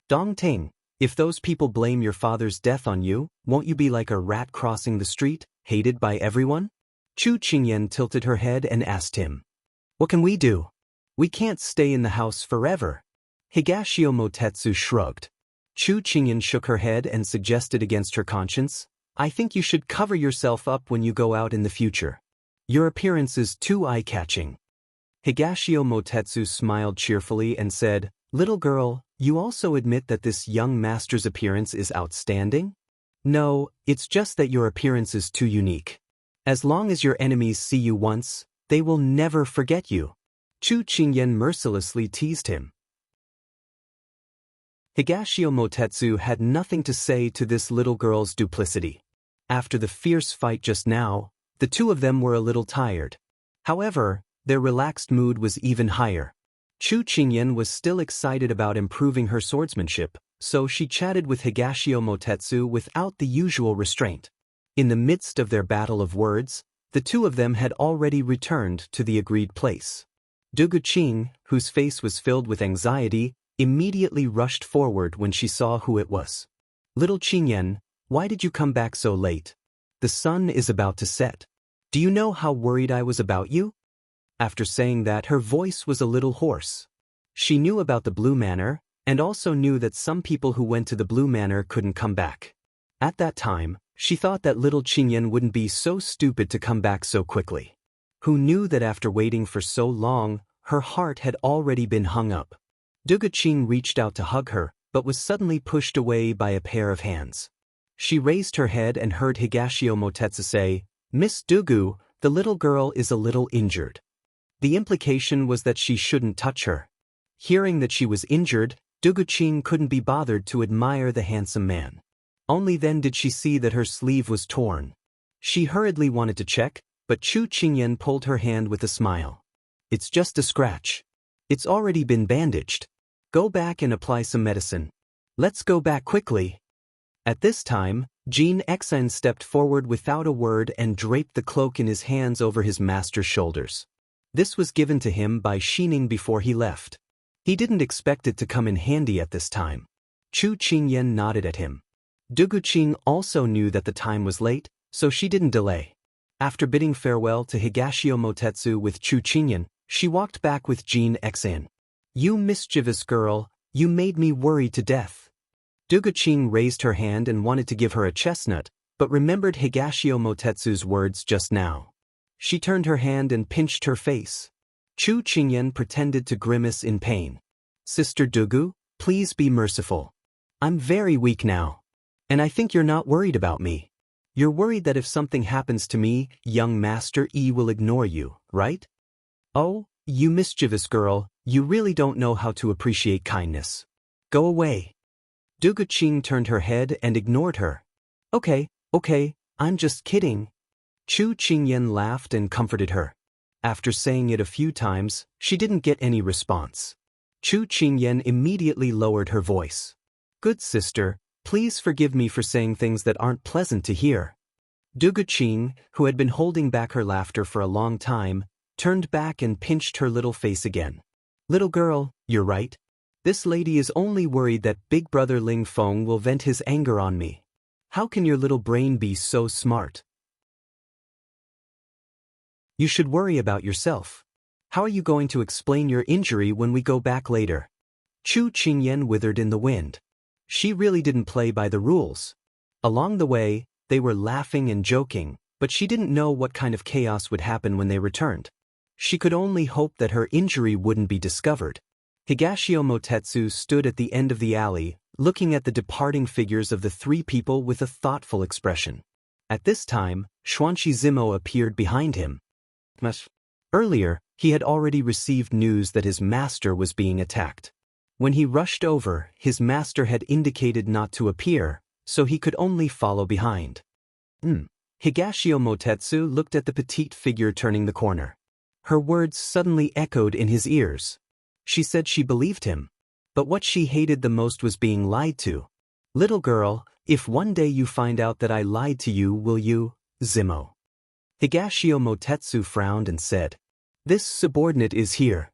Dongting, if those people blame your father's death on you, won't you be like a rat crossing the street, hated by everyone? Chu Qingyan tilted her head and asked him. What can we do? We can't stay in the house forever. Higashio Motetsu shrugged. Chu Qingyan shook her head and suggested against her conscience, I think you should cover yourself up when you go out in the future. Your appearance is too eye-catching. Higashio Motetsu smiled cheerfully and said, Little girl, you also admit that this young master's appearance is outstanding? No, it's just that your appearance is too unique. As long as your enemies see you once, they will never forget you. Chu Qingyan mercilessly teased him. Higashio Motetsu had nothing to say to this little girl's duplicity. After the fierce fight just now, the two of them were a little tired. However, their relaxed mood was even higher. Chu Qingyan was still excited about improving her swordsmanship, so she chatted with Higashio Motetsu without the usual restraint. In the midst of their battle of words, the two of them had already returned to the agreed place. Duguqing, whose face was filled with anxiety, immediately rushed forward when she saw who it was. Little Qingyan, why did you come back so late? The sun is about to set. Do you know how worried I was about you? After saying that, her voice was a little hoarse. She knew about the Blue Manor, and also knew that some people who went to the Blue Manor couldn't come back. At that time, she thought that little Qingyan wouldn't be so stupid to come back so quickly. Who knew that after waiting for so long, her heart had already been hung up. Duguqing reached out to hug her, but was suddenly pushed away by a pair of hands. She raised her head and heard Higashio Motetsu say, Miss Dugu, the little girl is a little injured. The implication was that she shouldn't touch her. Hearing that she was injured, Duguqing couldn't be bothered to admire the handsome man. Only then did she see that her sleeve was torn. She hurriedly wanted to check, but Chu Qingyan pulled her hand with a smile. It's just a scratch. It's already been bandaged. Go back and apply some medicine. Let's go back quickly. At this time, Jean Exen stepped forward without a word and draped the cloak in his hands over his master's shoulders. This was given to him by Xining before he left. He didn't expect it to come in handy at this time. Chu Qingyan nodded at him. Duguqing also knew that the time was late, so she didn't delay. After bidding farewell to Higashio Motetsu with Chu Qingyan, she walked back with Jean Exen. You mischievous girl, you made me worry to death. Duguqing raised her hand and wanted to give her a chestnut, but remembered Higashio Motetsu's words just now. She turned her hand and pinched her face. Chu Qingyan pretended to grimace in pain. Sister Dugu, please be merciful. I'm very weak now. And I think you're not worried about me. You're worried that if something happens to me, young Master Yi will ignore you, right? Oh, you mischievous girl, you really don't know how to appreciate kindness. Go away. Duguqing turned her head and ignored her. Okay, I'm just kidding. Chu Qingyan laughed and comforted her. After saying it a few times, she didn't get any response. Chu Qingyan immediately lowered her voice. Good sister, please forgive me for saying things that aren't pleasant to hear. Duguqing, who had been holding back her laughter for a long time, turned back and pinched her little face again. Little girl, you're right. This lady is only worried that big brother Ling Feng will vent his anger on me. How can your little brain be so smart? You should worry about yourself. How are you going to explain your injury when we go back later? Chu Qingyan withered in the wind. She really didn't play by the rules. Along the way, they were laughing and joking, but she didn't know what kind of chaos would happen when they returned. She could only hope that her injury wouldn't be discovered. Higashio Motetsu stood at the end of the alley, looking at the departing figures of the three people with a thoughtful expression. At this time, Xuanqi Zimo appeared behind him. Earlier, he had already received news that his master was being attacked. When he rushed over, his master had indicated not to appear, so he could only follow behind. Higashio Motetsu looked at the petite figure turning the corner. Her words suddenly echoed in his ears. She said she believed him. But what she hated the most was being lied to. Little girl, if one day you find out that I lied to you, will you, Zimo? Higashio Motetsu frowned and said, This subordinate is here.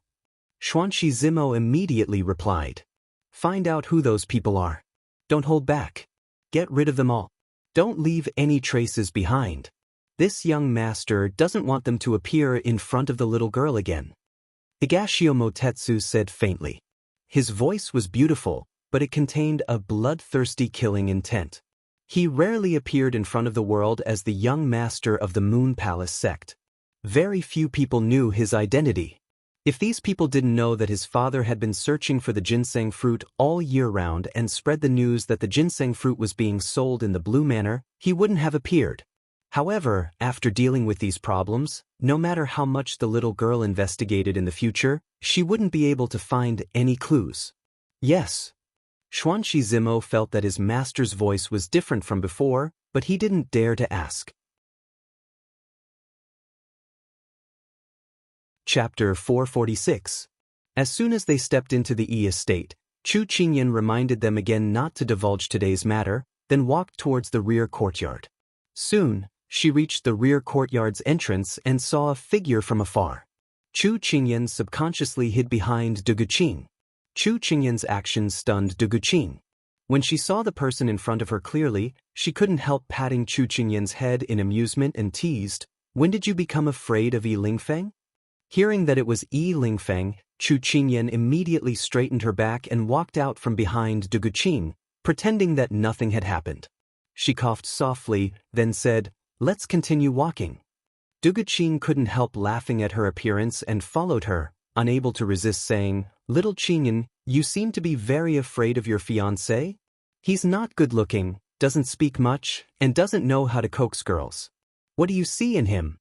Xuanqi Zimo immediately replied, Find out who those people are. Don't hold back. Get rid of them all. Don't leave any traces behind. This young master doesn't want them to appear in front of the little girl again. Higashio Motetsu said faintly. His voice was beautiful, but it contained a bloodthirsty killing intent. He rarely appeared in front of the world as the young master of the Moon Palace sect. Very few people knew his identity. If these people didn't know that his father had been searching for the ginseng fruit all year round and spread the news that the ginseng fruit was being sold in the Blue Manor, he wouldn't have appeared. However, after dealing with these problems, no matter how much the little girl investigated in the future, she wouldn't be able to find any clues. Yes. Xuanqi Zimo felt that his master's voice was different from before, but he didn't dare to ask. Chapter 446. As soon as they stepped into the E estate, Chu Qingyan reminded them again not to divulge today's matter, then walked towards the rear courtyard. Soon, she reached the rear courtyard's entrance and saw a figure from afar. Chu Qingyan subconsciously hid behind Duguqing. Chu Qingyan's actions stunned Duguqing. When she saw the person in front of her clearly, she couldn't help patting Chu Qingyan's head in amusement and teased, When did you become afraid of Yi Lingfeng? Hearing that it was Yi Lingfeng, Chu Qingyan immediately straightened her back and walked out from behind Duguqing, pretending that nothing had happened. She coughed softly, then said, Let's continue walking. Duguqing couldn't help laughing at her appearance and followed her, unable to resist saying, Little Qingyan, you seem to be very afraid of your fiancé? He's not good-looking, doesn't speak much, and doesn't know how to coax girls. What do you see in him?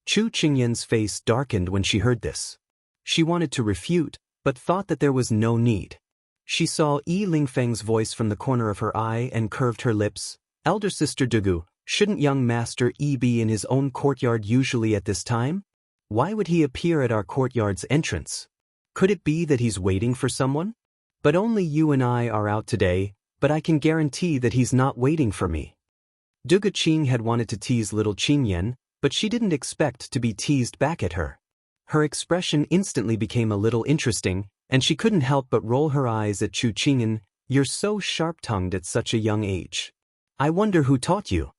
Chu Qingyan's face darkened when she heard this. She wanted to refute, but thought that there was no need. She saw Yi Lingfeng's voice from the corner of her eye and curved her lips. Elder sister Dugu, shouldn't young master Yi be in his own courtyard usually at this time? Why would he appear at our courtyard's entrance? Could it be that he's waiting for someone? But only you and I are out today, but I can guarantee that he's not waiting for me. Duguqing had wanted to tease little Qingyan, but she didn't expect to be teased back at her. Her expression instantly became a little interesting, and she couldn't help but roll her eyes at Chu Qingyan. You're so sharp-tongued at such a young age. I wonder who taught you.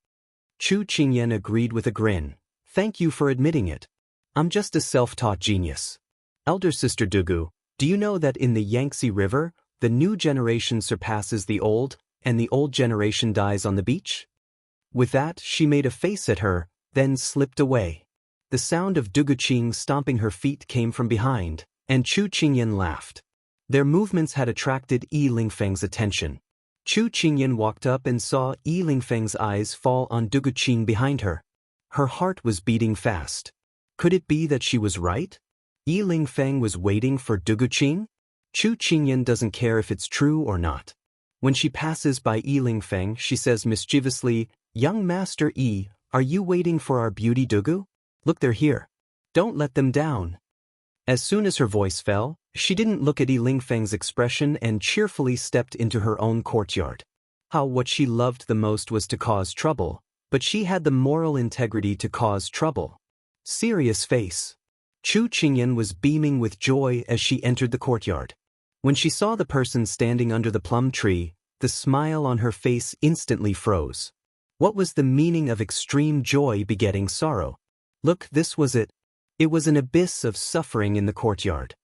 Chu Qingyan agreed with a grin. Thank you for admitting it. I'm just a self-taught genius. Elder sister Dugu, do you know that in the Yangtze River, the new generation surpasses the old, and the old generation dies on the beach? With that, she made a face at her, then slipped away. The sound of Duguqing stomping her feet came from behind, and Chu Qingyan laughed. Their movements had attracted Yi Lingfeng's attention. Chu Qingyan walked up and saw Yi Lingfeng's eyes fall on Duguqing behind her. Her heart was beating fast. Could it be that she was right? Yi Lingfeng was waiting for Duguqing? Chu Qingyan doesn't care if it's true or not. When she passes by Yi Lingfeng, she says mischievously, Young Master Yi, are you waiting for our beauty Dugu? Look, they're here. Don't let them down. As soon as her voice fell, she didn't look at Yi Lingfeng's expression and cheerfully stepped into her own courtyard. What she loved the most was to cause trouble, but she had the moral integrity to cause trouble. Serious face. Chu Qingyan was beaming with joy as she entered the courtyard. When she saw the person standing under the plum tree, the smile on her face instantly froze. What was the meaning of extreme joy begetting sorrow? Look, this was it. It was an abyss of suffering in the courtyard.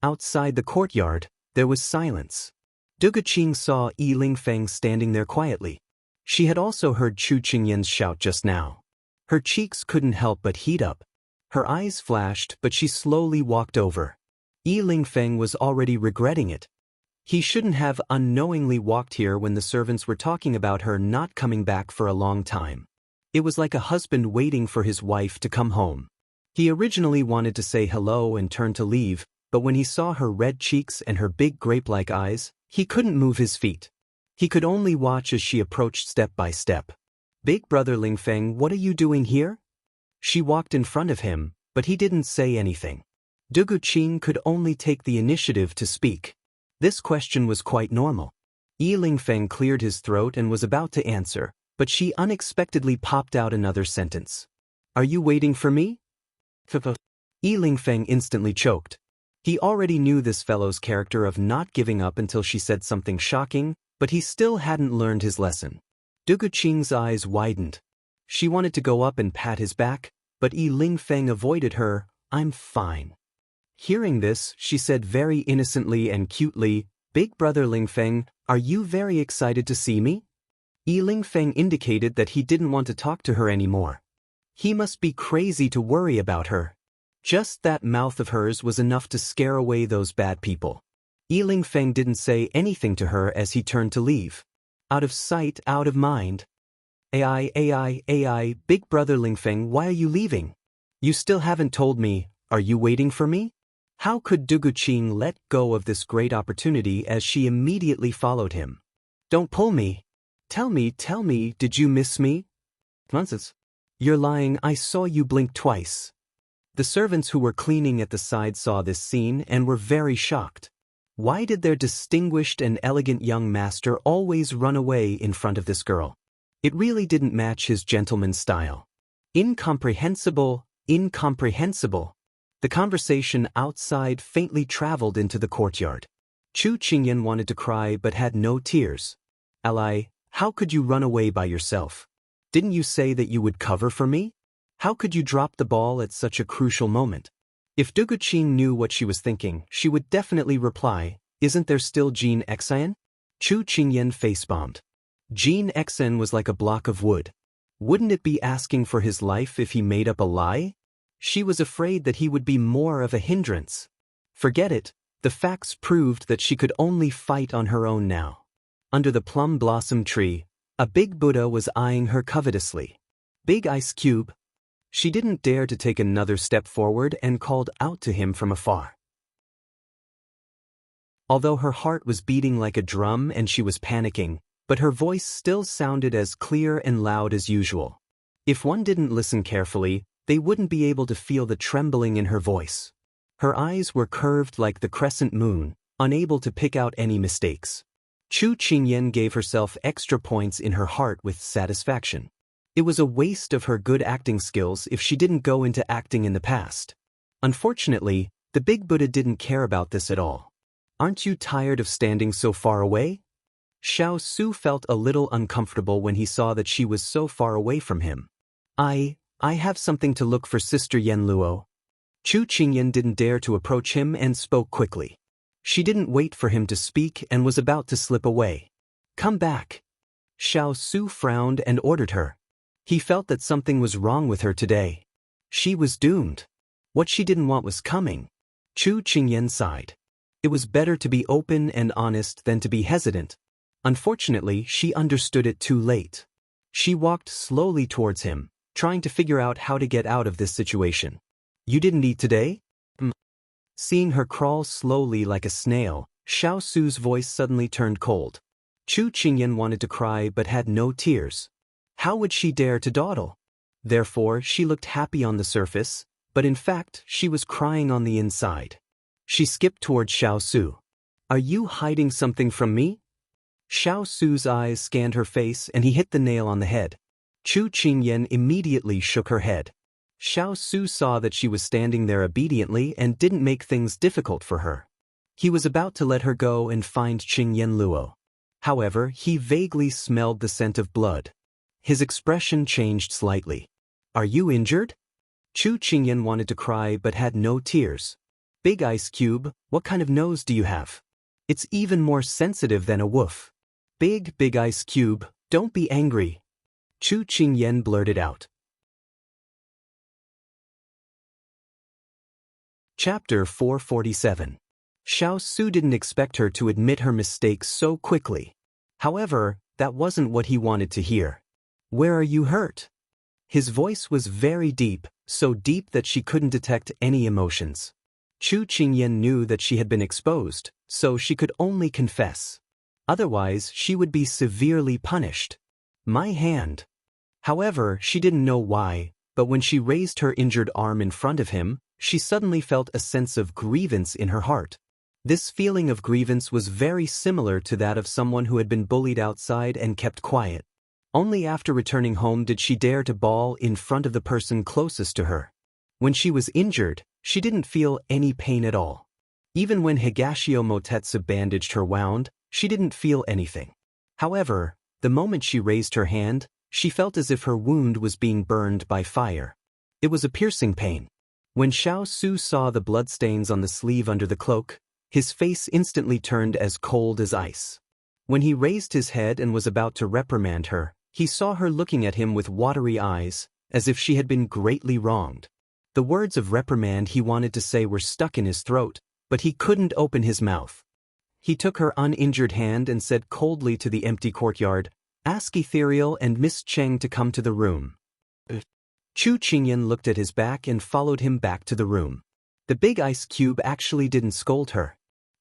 Outside the courtyard, there was silence. Du Guqing saw Yi Lingfeng standing there quietly. She had also heard Chu Qingyan's shout just now. Her cheeks couldn't help but heat up. Her eyes flashed, but she slowly walked over. Yi Lingfeng was already regretting it. He shouldn't have unknowingly walked here when the servants were talking about her not coming back for a long time. It was like a husband waiting for his wife to come home. He originally wanted to say hello and turn to leave, but when he saw her red cheeks and her big grape-like eyes, he couldn't move his feet. He could only watch as she approached step by step. "Big brother Lingfeng, what are you doing here?" She walked in front of him, but he didn't say anything. Du Guqing could only take the initiative to speak. This question was quite normal. Yi Lingfeng cleared his throat and was about to answer, but she unexpectedly popped out another sentence. "Are you waiting for me?" Yi Lingfeng instantly choked. He already knew this fellow's character of not giving up until she said something shocking, but he still hadn't learned his lesson. Du Guqing's eyes widened. She wanted to go up and pat his back, but Yi Lingfeng avoided her. "I'm fine." Hearing this, she said very innocently and cutely, "Big brother Lingfeng, are you very excited to see me?" Yi Lingfeng indicated that he didn't want to talk to her anymore. He must be crazy to worry about her. Just that mouth of hers was enough to scare away those bad people. Yi Lingfeng didn't say anything to her as he turned to leave. Out of sight, out of mind. AI, Big brother Lingfeng, why are you leaving? You still haven't told me, are you waiting for me? How could Du Guqing let go of this great opportunity as she immediately followed him? "Don't pull me. Tell me, did you miss me?" "Nonsense. You're lying, I saw you blink twice." The servants who were cleaning at the side saw this scene and were very shocked. Why did their distinguished and elegant young master always run away in front of this girl? It really didn't match his gentleman's style. Incomprehensible. The conversation outside faintly traveled into the courtyard. Chu Qingyan wanted to cry but had no tears. "Ally, how could you run away by yourself? Didn't you say that you would cover for me? How could you drop the ball at such a crucial moment?" If Du Guqing knew what she was thinking, she would definitely reply, "Isn't there still Jean Xen?" Chu Qingyan face-bombed. Jean Xen was like a block of wood. Wouldn't it be asking for his life if he made up a lie? She was afraid that he would be more of a hindrance. Forget it, the facts proved that she could only fight on her own now. Under the plum blossom tree, a big Buddha was eyeing her covetously. "Big ice cube." She didn't dare to take another step forward and called out to him from afar. Although her heart was beating like a drum and she was panicking, but her voice still sounded as clear and loud as usual. If one didn't listen carefully, they wouldn't be able to feel the trembling in her voice. Her eyes were curved like the crescent moon, unable to pick out any mistakes. Chu Qingyan gave herself extra points in her heart with satisfaction. It was a waste of her good acting skills if she didn't go into acting in the past. Unfortunately, the big Buddha didn't care about this at all. "Aren't you tired of standing so far away?" Xiao Su felt a little uncomfortable when he saw that she was so far away from him. I have something to look for Sister Yen Luo." Chu Qingyan didn't dare to approach him and spoke quickly. She didn't wait for him to speak and was about to slip away. "Come back." Xiao Su frowned and ordered her. He felt that something was wrong with her today. She was doomed. What she didn't want was coming. Chu Qingyan sighed. It was better to be open and honest than to be hesitant. Unfortunately, she understood it too late. She walked slowly towards him, trying to figure out how to get out of this situation. "You didn't eat today?" Seeing her crawl slowly like a snail, Xiao Su's voice suddenly turned cold. Chu Qingyan wanted to cry but had no tears. How would she dare to dawdle? Therefore, she looked happy on the surface, but in fact, she was crying on the inside. She skipped toward Xiao Su. "Are you hiding something from me?" Xiao Su's eyes scanned her face and he hit the nail on the head. Chu Qingyan immediately shook her head. Xiao Su saw that she was standing there obediently and didn't make things difficult for her. He was about to let her go and find Qingyan Luo. However, he vaguely smelled the scent of blood. His expression changed slightly. "Are you injured?" Chu Qingyan wanted to cry but had no tears. "Big Ice Cube, what kind of nose do you have? It's even more sensitive than a wolf." Big Ice Cube, don't be angry," Chu Qingyan blurted out. Chapter 447. Xiao Su didn't expect her to admit her mistake so quickly. However, that wasn't what he wanted to hear. "Where are you hurt?" His voice was very deep, so deep that she couldn't detect any emotions. Chu Qingyan knew that she had been exposed, so she could only confess. Otherwise, she would be severely punished. "My hand." However, she didn't know why, but when she raised her injured arm in front of him, she suddenly felt a sense of grievance in her heart. This feeling of grievance was very similar to that of someone who had been bullied outside and kept quiet. Only after returning home did she dare to bawl in front of the person closest to her. When she was injured, she didn't feel any pain at all. Even when Higashio Motetsu bandaged her wound, she didn't feel anything. However, the moment she raised her hand, she felt as if her wound was being burned by fire. It was a piercing pain. When Xiao Su saw the bloodstains on the sleeve under the cloak, his face instantly turned as cold as ice. When he raised his head and was about to reprimand her, he saw her looking at him with watery eyes, as if she had been greatly wronged. The words of reprimand he wanted to say were stuck in his throat, but he couldn't open his mouth. He took her uninjured hand and said coldly to the empty courtyard, "Ask Ethereal and Miss Cheng to come to the room." Chu Qingyan looked at his back and followed him back to the room. The Big Ice Cube actually didn't scold her.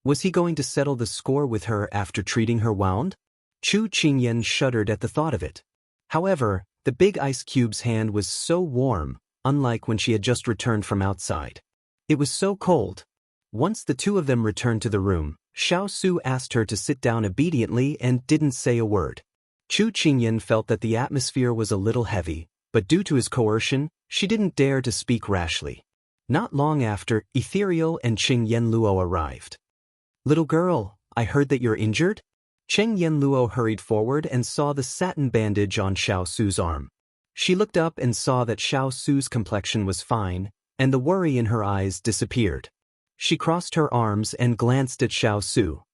Was he going to settle the score with her after treating her wound? Chu Qingyan shuddered at the thought of it. However, the Big Ice Cube's hand was so warm, unlike when she had just returned from outside. It was so cold. Once the two of them returned to the room, Xiao Su asked her to sit down obediently and didn't say a word. Chu Qingyan felt that the atmosphere was a little heavy, but due to his coercion, she didn't dare to speak rashly. Not long after, Ethereal and Qingyan Luo arrived. "Little girl, I heard that you're injured?" Qingyan Luo hurried forward and saw the satin bandage on Xiao Su's arm. She looked up and saw that Xiao Su's complexion was fine, and the worry in her eyes disappeared. She crossed her arms and glanced at Xiao Su.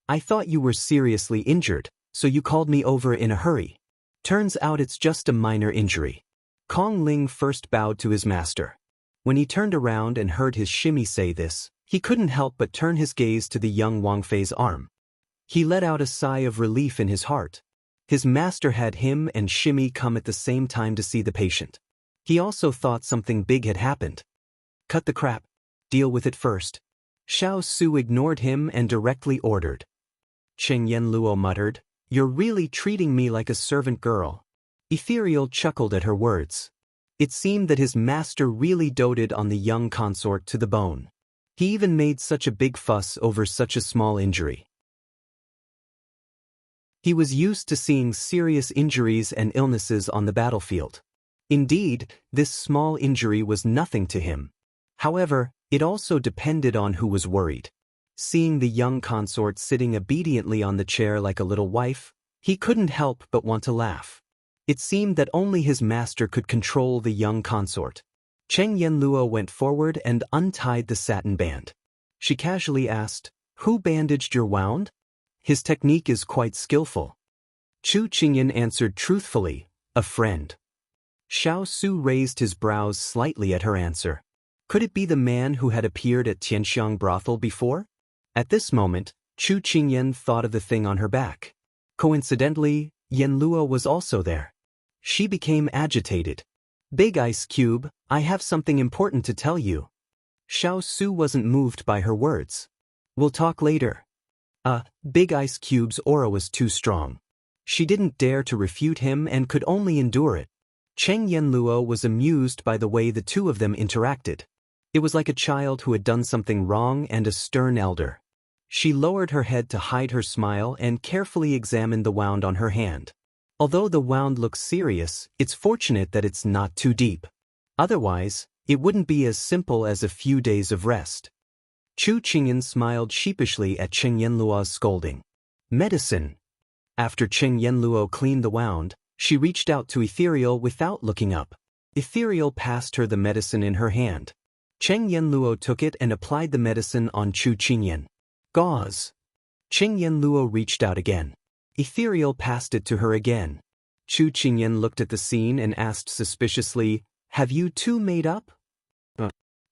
"I thought you were seriously injured, so you called me over in a hurry. Turns out it's just a minor injury." Kong Ling first bowed to his master. When he turned around and heard his shimmy say this, he couldn't help but turn his gaze to the young Wang Fei's arm. He let out a sigh of relief in his heart. His master had him and Shimmy come at the same time to see the patient. He also thought something big had happened. "Cut the crap. Deal with it first." Xiao Su ignored him and directly ordered. Qingyan Luo muttered, "You're really treating me like a servant girl." Ethereal chuckled at her words. It seemed that his master really doted on the young consort to the bone. He even made such a big fuss over such a small injury. He was used to seeing serious injuries and illnesses on the battlefield. Indeed, this small injury was nothing to him. However, it also depended on who was worried. Seeing the young consort sitting obediently on the chair like a little wife, he couldn't help but want to laugh. It seemed that only his master could control the young consort. Qingyan Luo went forward and untied the satin band. She casually asked, "Who bandaged your wound?" "His technique is quite skillful." Chu Qingyan answered truthfully, "A friend." Xiao Su raised his brows slightly at her answer. Could it be the man who had appeared at Tianxiang brothel before? At this moment, Chu Qingyan thought of the thing on her back. Coincidentally, Yan Luo was also there. She became agitated. "Big Ice Cube, I have something important to tell you." Xiao Su wasn't moved by her words. "We'll talk later." Big Ice Cube's aura was too strong. She didn't dare to refute him and could only endure it. Qingyan Luo was amused by the way the two of them interacted. It was like a child who had done something wrong and a stern elder. She lowered her head to hide her smile and carefully examined the wound on her hand. Although the wound looks serious, it's fortunate that it's not too deep. Otherwise, it wouldn't be as simple as a few days of rest. Chu Qingyan smiled sheepishly at Cheng Yanluo's scolding. Medicine. After Cheng Yanluo cleaned the wound, she reached out to Ethereal without looking up. Ethereal passed her the medicine in her hand. Cheng Yanluo took it and applied the medicine on Chu Qingyan. Gauze. Cheng Yanluo reached out again. Ethereal passed it to her again. Chu Qingyan looked at the scene and asked suspiciously, "Have you two made up?"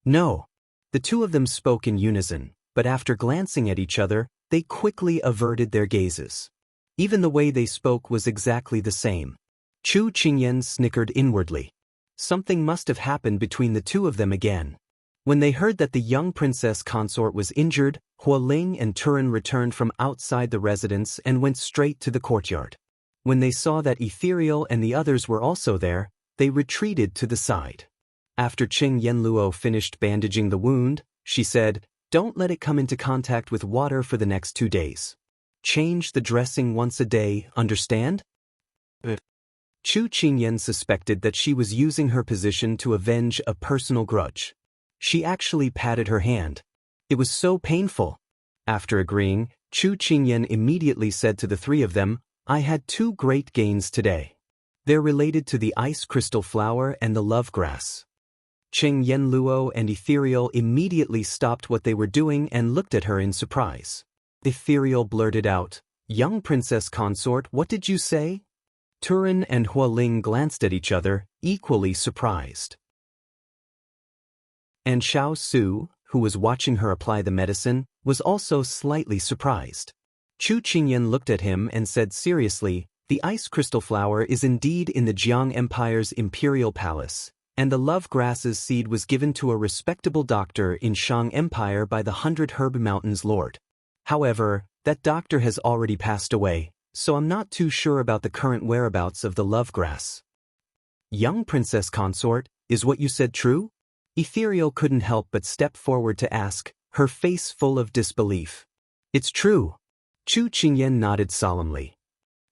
No. The two of them spoke in unison, but after glancing at each other, they quickly averted their gazes. Even the way they spoke was exactly the same. Chu Qingyan snickered inwardly. Something must have happened between the two of them again. When they heard that the young princess consort was injured, Hualing and Turin returned from outside the residence and went straight to the courtyard. When they saw that Ethereal and the others were also there, they retreated to the side. After Cheng Yanluo finished bandaging the wound, she said, "Don't let it come into contact with water for the next 2 days. Change the dressing once a day, understand?" Chu Qingyan suspected that she was using her position to avenge a personal grudge. She actually patted her hand. It was so painful. After agreeing, Chu Qingyan immediately said to the three of them, "I had 2 great gains today. They're related to the ice crystal flower and the love grass." Cheng Yanluo and Ethereal immediately stopped what they were doing and looked at her in surprise. Ethereal blurted out, "Young princess consort, what did you say?" Turin and Hualing glanced at each other, equally surprised. And Xiao Su, who was watching her apply the medicine, was also slightly surprised. Chu Qingyan looked at him and said seriously, "The ice crystal flower is indeed in the Jiang Empire's imperial palace, and the love grass's seed was given to a respectable doctor in Shang Empire by the 100 Herb Mountains Lord. However, that doctor has already passed away, so I'm not too sure about the current whereabouts of the love grass." "Young princess consort, is what you said true?" Ethereal couldn't help but step forward to ask, her face full of disbelief. "It's true." Chu Qingyan nodded solemnly.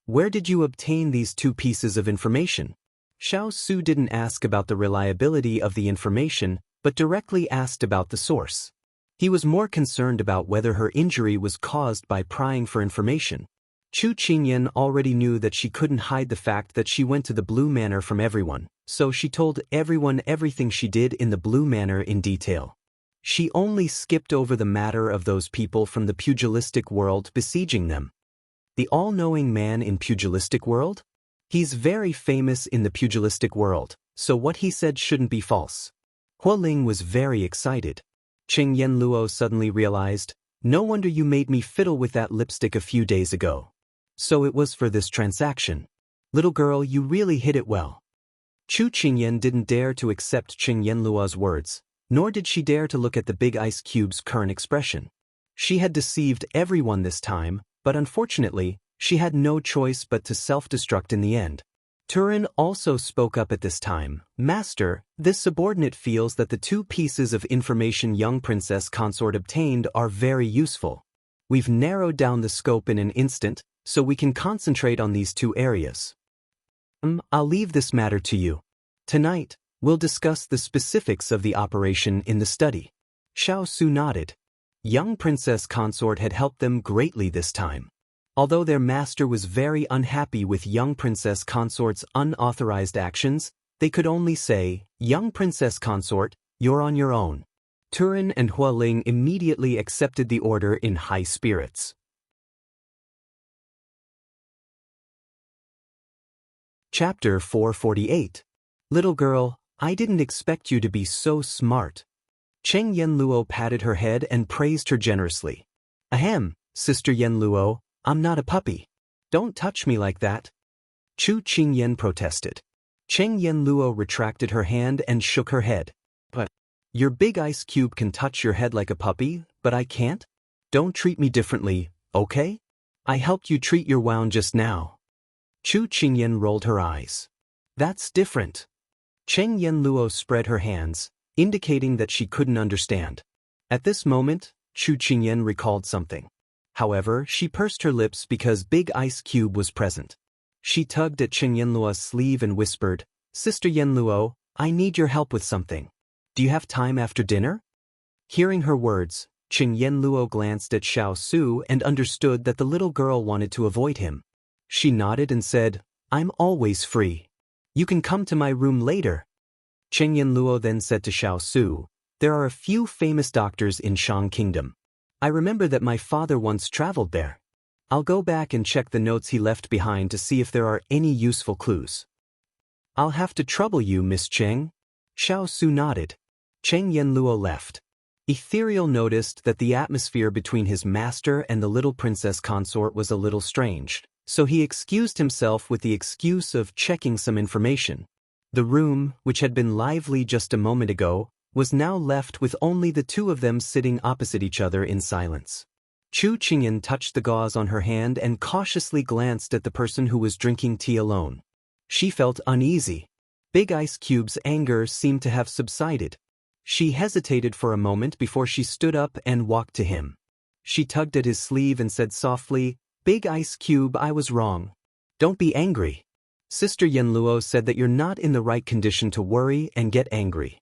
"Where did you obtain these 2 pieces of information?" Xiao Su didn't ask about the reliability of the information, but directly asked about the source. He was more concerned about whether her injury was caused by prying for information. Chu Qingyan already knew that she couldn't hide the fact that she went to the Blue Manor from everyone, so she told everyone everything she did in the Blue Manor in detail. She only skipped over the matter of those people from the pugilistic world besieging them. The all-knowing man in pugilistic world? He's very famous in the pugilistic world, so what he said shouldn't be false. Hualing was very excited. Cheng Yanluo suddenly realized, "No wonder you made me fiddle with that lipstick a few days ago. So it was for this transaction. Little girl, you really hit it well." Chu Qingyan didn't dare to accept Cheng Yanluo's words, nor did she dare to look at the big ice cube's current expression. She had deceived everyone this time, but unfortunately, she had no choice but to self-destruct in the end. Turin also spoke up at this time. "Master, this subordinate feels that the 2 pieces of information young princess consort obtained are very useful. We've narrowed down the scope in an instant, so we can concentrate on these 2 areas. I'll leave this matter to you. Tonight, we'll discuss the specifics of the operation in the study." Xiao Su nodded. Young princess consort had helped them greatly this time. Although their master was very unhappy with young princess consort's unauthorized actions, they could only say, "Young princess consort, you're on your own." Turin and Hualing immediately accepted the order in high spirits. Chapter 448. Little girl, I didn't expect you to be so smart. Cheng Yanluo patted her head and praised her generously. "Ahem, Sister Yanluo, I'm not a puppy. Don't touch me like that." Chu Qingyan protested. Cheng Yanluo retracted her hand and shook her head. "But your big ice cube can touch your head like a puppy, but I can't? Don't treat me differently, okay? I helped you treat your wound just now." Chu Qingyan rolled her eyes. "That's different." Cheng Yanluo spread her hands, indicating that she couldn't understand. At this moment, Chu Qingyan recalled something. However, she pursed her lips because Big Ice Cube was present. She tugged at Qing Yanluo's sleeve and whispered, "Sister Yanluo, I need your help with something. Do you have time after dinner?" Hearing her words, Qing Yanluo glanced at Xiao Su and understood that the little girl wanted to avoid him. She nodded and said, "I'm always free. You can come to my room later." Qing Yanluo then said to Xiao Su, "There are a few famous doctors in Shang Kingdom. I remember that my father once traveled there. I'll go back and check the notes he left behind to see if there are any useful clues." "I'll have to trouble you, Miss Cheng." Xiao Su nodded. Qing Yanluo left. Ethereal noticed that the atmosphere between his master and the little princess consort was a little strange, so he excused himself with the excuse of checking some information. The room, which had been lively just a moment ago, was now left with only the two of them sitting opposite each other in silence. Chu Qingyan touched the gauze on her hand and cautiously glanced at the person who was drinking tea alone. She felt uneasy. Big Ice Cube's anger seemed to have subsided. She hesitated for a moment before she stood up and walked to him. She tugged at his sleeve and said softly, "Big Ice Cube, I was wrong. Don't be angry. Sister Yanluo said that you're not in the right condition to worry and get angry.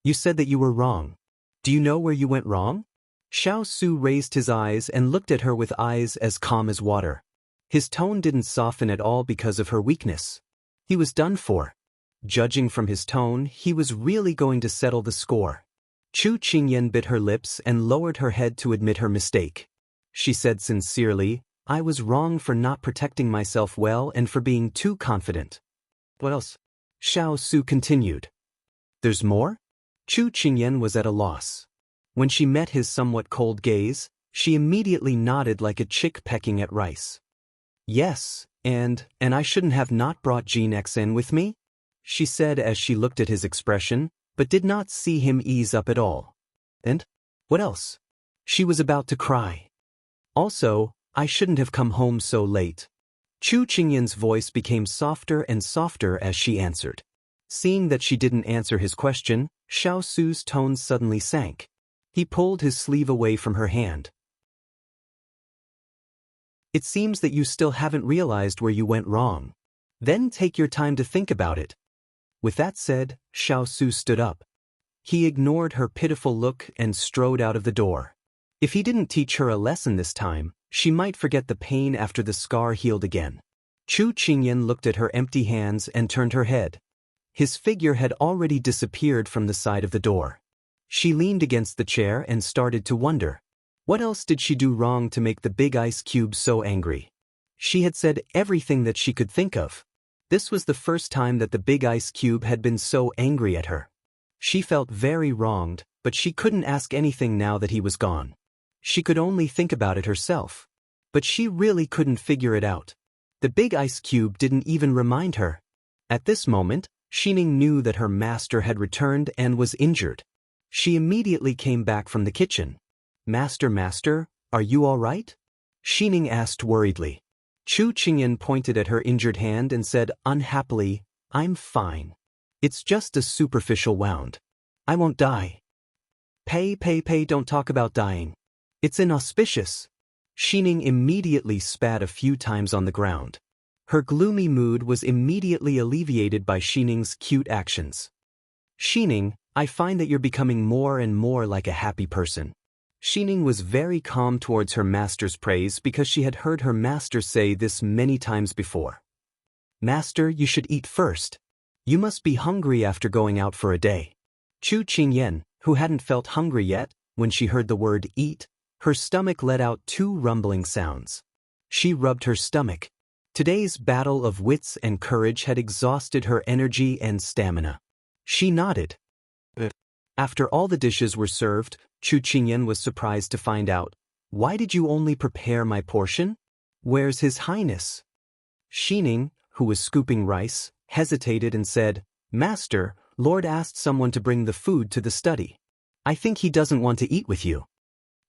You said that you were wrong. Do you know where you went wrong?" Xiao Su raised his eyes and looked at her with eyes as calm as water. His tone didn't soften at all because of her weakness. He was done for. Judging from his tone, he was really going to settle the score. Chu Qingyan bit her lips and lowered her head to admit her mistake. She said sincerely, "I was wrong for not protecting myself well and for being too confident." "What else?" Xiao Su continued. "There's more?" Chu Qingyan was at a loss. When she met his somewhat cold gaze, she immediately nodded like a chick pecking at rice. "Yes, and I shouldn't have not brought Jean Xn with me?" she said as she looked at his expression, but did not see him ease up at all. "And? What else?" She was about to cry. "Also, I shouldn't have come home so late." Chu Qingyan's voice became softer and softer as she answered. Seeing that she didn't answer his question, Xiao Su's tone suddenly sank. He pulled his sleeve away from her hand. "It seems that you still haven't realized where you went wrong. Then take your time to think about it." With that said, Xiao Su stood up. He ignored her pitiful look and strode out of the door. If he didn't teach her a lesson this time, she might forget the pain after the scar healed again. Chu Qingyan looked at her empty hands and turned her head. His figure had already disappeared from the side of the door. She leaned against the chair and started to wonder. What else did she do wrong to make the Big Ice Cube so angry? She had said everything that she could think of. This was the first time that the Big Ice Cube had been so angry at her. She felt very wronged, but she couldn't ask anything now that he was gone. She could only think about it herself. But she really couldn't figure it out. The Big Ice Cube didn't even remind her. At this moment, Xining knew that her master had returned and was injured. She immediately came back from the kitchen. Master, are you all right?" Xining asked worriedly. Chu Qingyan pointed at her injured hand and said unhappily, "I'm fine. It's just a superficial wound. I won't die." Pei, don't talk about dying. It's inauspicious." Xining immediately spat a few times on the ground. Her gloomy mood was immediately alleviated by Xining's cute actions. "Xining, I find that you're becoming more and more like a happy person." Xining was very calm towards her master's praise because she had heard her master say this many times before. "Master, you should eat first. You must be hungry after going out for a day." Chu Qingyan, who hadn't felt hungry yet, when she heard the word eat, her stomach let out two rumbling sounds. She rubbed her stomach. Today's battle of wits and courage had exhausted her energy and stamina. She nodded. After all the dishes were served, Chu Qingyan was surprised to find out, "Why did you only prepare my portion? Where's His Highness?" Xining, who was scooping rice, hesitated and said, "Master, Lord asked someone to bring the food to the study. I think he doesn't want to eat with you."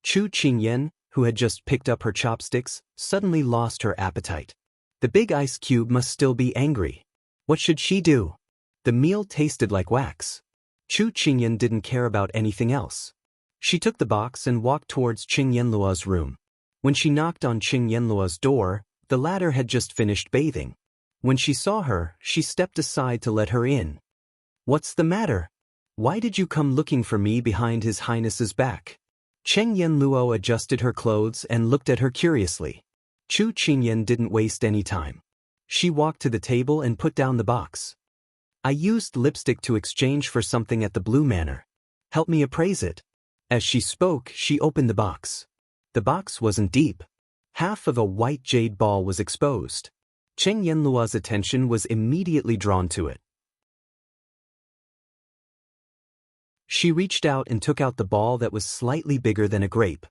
Chu Qingyan, who had just picked up her chopsticks, suddenly lost her appetite. The Big Ice Cube must still be angry. What should she do? The meal tasted like wax. Chu Qingyan didn't care about anything else. She took the box and walked towards Qing Yanluo's room. When she knocked on Qing Yanluo's door, the latter had just finished bathing. When she saw her, she stepped aside to let her in. "What's the matter? Why did you come looking for me behind His Highness's back?" Cheng Yanluo adjusted her clothes and looked at her curiously. Chu Qingyan didn't waste any time. She walked to the table and put down the box. "I used lipstick to exchange for something at the Blue Manor. Help me appraise it." As she spoke, she opened the box. The box wasn't deep. Half of a white jade ball was exposed. Cheng Yanluo's attention was immediately drawn to it. She reached out and took out the ball that was slightly bigger than a grape.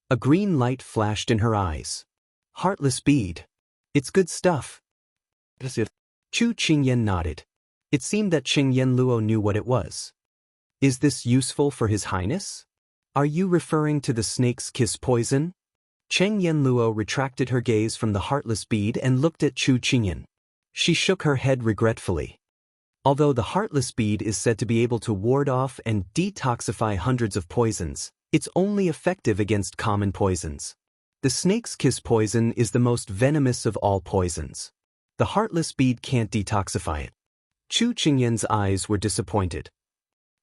A green light flashed in her eyes. "Heartless bead. It's good stuff." Chu Qingyan nodded. It seemed that Cheng Yanluo knew what it was. "Is this useful for His Highness? Are you referring to the snake's kiss poison?" Cheng Yanluo retracted her gaze from the heartless bead and looked at Chu Qingyan. She shook her head regretfully. Although the heartless bead is said to be able to ward off and detoxify hundreds of poisons, it's only effective against common poisons. The snake's kiss poison is the most venomous of all poisons. The heartless bead can't detoxify it. Chu Qingyan's eyes were disappointed.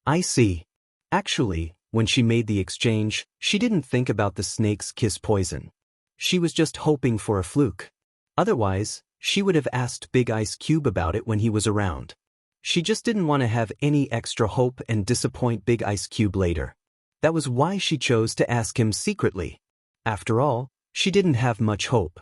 "I see. Actually, when she made the exchange, she didn't think about the snake's kiss poison. She was just hoping for a fluke. Otherwise, she would have asked Big Ice Cube about it when he was around. She just didn't want to have any extra hope and disappoint Big Ice Cube later. That was why she chose to ask him secretly. After all, she didn't have much hope."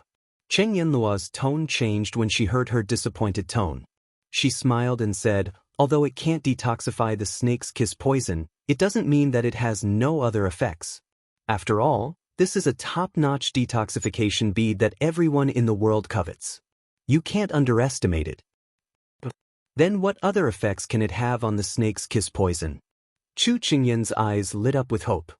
Cheng Yanluo's tone changed when she heard her disappointed tone. She smiled and said, "Although it can't detoxify the snake's kiss poison, it doesn't mean that it has no other effects. After all, this is a top-notch detoxification bead that everyone in the world covets. You can't underestimate it." "Then what other effects can it have on the snake's kiss poison?" Chu Qingyan's eyes lit up with hope.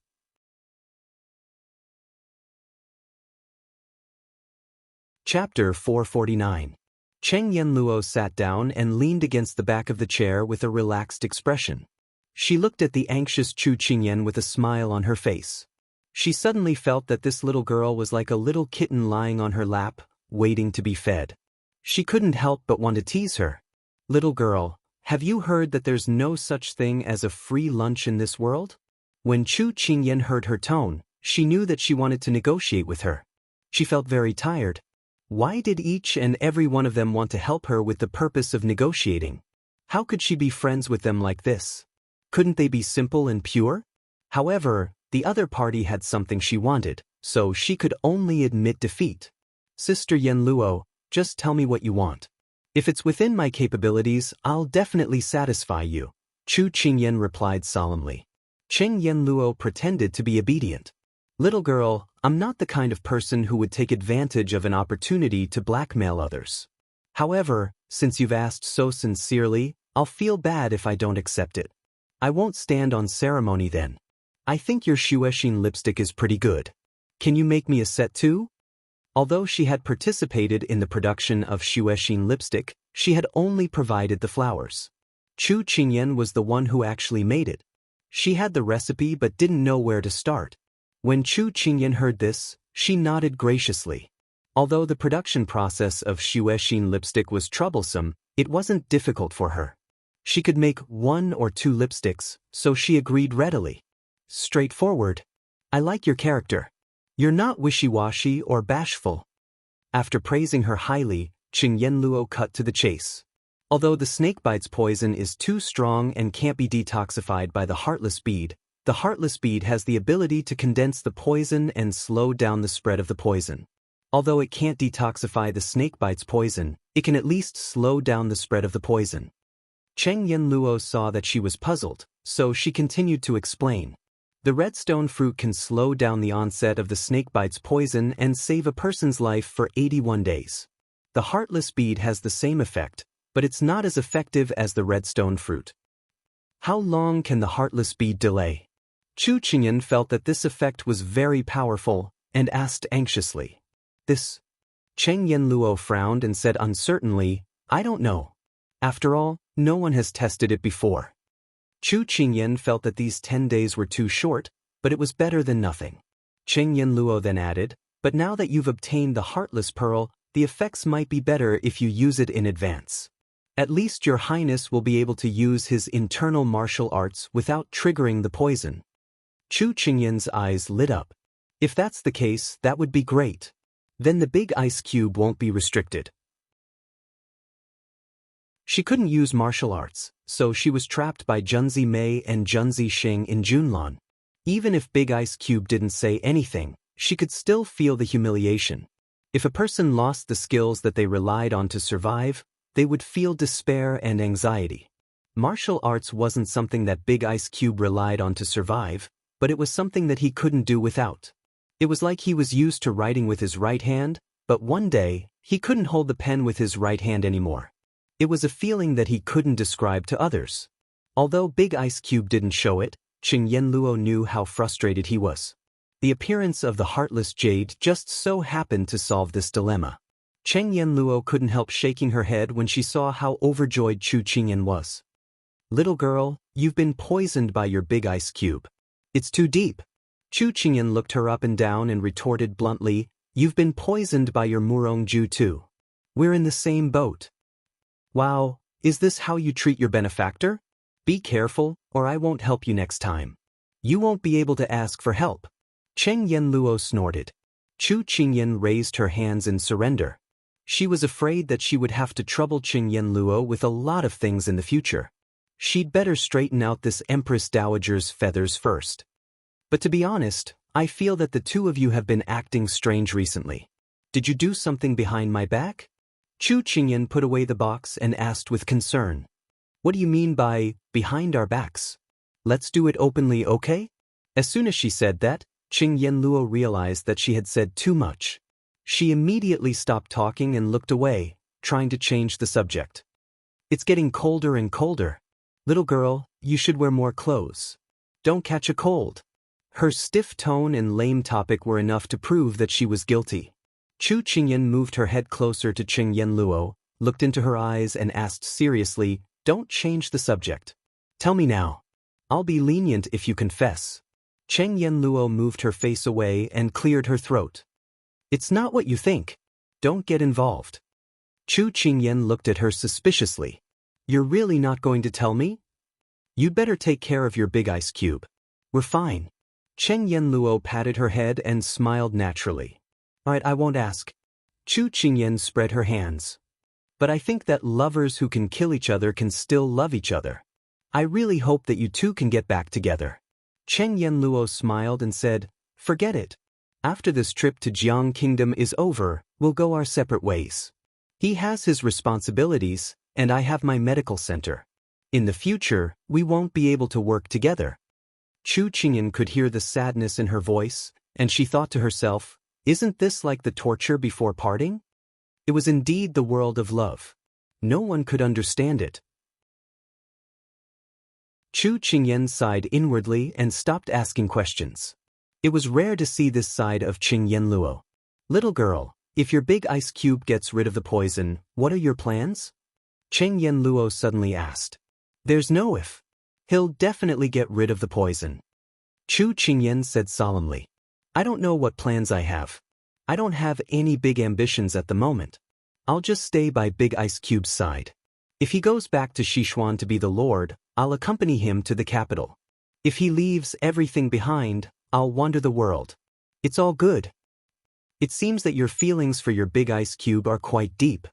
Chapter 449. Cheng Yanluo sat down and leaned against the back of the chair with a relaxed expression. She looked at the anxious Chu Qingyan with a smile on her face. She suddenly felt that this little girl was like a little kitten lying on her lap, waiting to be fed. She couldn't help but want to tease her. "Little girl, have you heard that there's no such thing as a free lunch in this world?" When Chu Qingyan heard her tone, she knew that she wanted to negotiate with her. She felt very tired. Why did each and every one of them want to help her with the purpose of negotiating? How could she be friends with them like this? Couldn't they be simple and pure? However, the other party had something she wanted, so she could only admit defeat. "Sister Yanluo, just tell me what you want. If it's within my capabilities, I'll definitely satisfy you," Chu Qingyan replied solemnly. Cheng Yanluo pretended to be obedient. "Little girl, I'm not the kind of person who would take advantage of an opportunity to blackmail others. However, since you've asked so sincerely, I'll feel bad if I don't accept it. I won't stand on ceremony then. I think your Xuexin lipstick is pretty good. Can you make me a set too?" Although she had participated in the production of Xuexin lipstick, she had only provided the flowers. Chu Qingyan was the one who actually made it. She had the recipe but didn't know where to start. When Chu Qingyan heard this, she nodded graciously. Although the production process of Xuexin lipstick was troublesome, it wasn't difficult for her. She could make 1 or 2 lipsticks, so she agreed readily. "Straightforward. I like your character. You're not wishy-washy or bashful." After praising her highly, Cheng Yanluo cut to the chase. Although the snakebite's poison is too strong and can't be detoxified by the heartless bead has the ability to condense the poison and slow down the spread of the poison. Although it can't detoxify the snakebite's poison, it can at least slow down the spread of the poison. Cheng Yanluo saw that she was puzzled, so she continued to explain. The redstone fruit can slow down the onset of the snakebite's poison and save a person's life for 81 days. The heartless bead has the same effect, but it's not as effective as the redstone fruit. How long can the heartless bead delay? Chu Qingyan felt that this effect was very powerful, and asked anxiously. "This?" Cheng Yanluo frowned and said uncertainly, "I don't know. After all, no one has tested it before." Chu Qingyan felt that these 10 days were too short, but it was better than nothing. Cheng Yanluo then added, But now that you've obtained the Heartless Pearl, the effects might be better if you use it in advance. At least your highness will be able to use his internal martial arts without triggering the poison. Chu Qingyan's eyes lit up. If that's the case, that would be great. Then the big ice cube won't be restricted. She couldn't use martial arts, so she was trapped by Junzi Mei and Junzi Xing in Junlan. Even if Big Ice Cube didn't say anything, she could still feel the humiliation. If a person lost the skills that they relied on to survive, they would feel despair and anxiety. Martial arts wasn't something that Big Ice Cube relied on to survive, but it was something that he couldn't do without. It was like he was used to writing with his right hand, but one day, he couldn't hold the pen with his right hand anymore. It was a feeling that he couldn't describe to others. Although Big Ice Cube didn't show it, Qing Yanluo knew how frustrated he was. The appearance of the Heartless Jade just so happened to solve this dilemma. Cheng Yanluo couldn't help shaking her head when she saw how overjoyed Chu Qingyan was. Little girl, you've been poisoned by your Big Ice Cube. It's too deep. Chu Qingyan looked her up and down and retorted bluntly, you've been poisoned by your Murong Ju too. We're in the same boat. Wow, is this how you treat your benefactor? Be careful, or I won't help you next time. You won't be able to ask for help. Cheng Yanluo snorted. Chu Qingyan raised her hands in surrender. She was afraid that she would have to trouble Cheng Yanluo with a lot of things in the future. She'd better straighten out this Empress Dowager's feathers first. But to be honest, I feel that the two of you have been acting strange recently. Did you do something behind my back? Chu Qingyan put away the box and asked with concern. What do you mean by, behind our backs? Let's do it openly, okay? As soon as she said that, Cheng Yanluo realized that she had said too much. She immediately stopped talking and looked away, trying to change the subject. It's getting colder and colder. Little girl, you should wear more clothes. Don't catch a cold. Her stiff tone and lame topic were enough to prove that she was guilty. Chu Qingyan moved her head closer to Cheng Yanluo, looked into her eyes and asked seriously, don't change the subject. Tell me now. I'll be lenient if you confess. Cheng Yanluo moved her face away and cleared her throat. It's not what you think. Don't get involved. Chu Qingyan looked at her suspiciously. You're really not going to tell me? You'd better take care of your Big Ice Cube. We're fine. Cheng Yanluo patted her head and smiled naturally. Alright, I won't ask. Chu Qingyan spread her hands. But I think that lovers who can kill each other can still love each other. I really hope that you two can get back together. Cheng Yanluo smiled and said, forget it. After this trip to Jiang Kingdom is over, we'll go our separate ways. He has his responsibilities, and I have my medical center. In the future, we won't be able to work together. Chu Qingyan could hear the sadness in her voice, and she thought to herself, isn't this like the torture before parting? It was indeed the world of love. No one could understand it. Chu Qingyan sighed inwardly and stopped asking questions. It was rare to see this side of Cheng Yanluo. Little girl, if your Big Ice Cube gets rid of the poison, what are your plans? Cheng Yanluo suddenly asked. There's no if. He'll definitely get rid of the poison. Chu Qingyan said solemnly. I don't know what plans I have. I don't have any big ambitions at the moment. I'll just stay by Big Ice Cube's side. If he goes back to Sichuan to be the Lord, I'll accompany him to the capital. If he leaves everything behind, I'll wander the world. It's all good. It seems that your feelings for your Big Ice Cube are quite deep.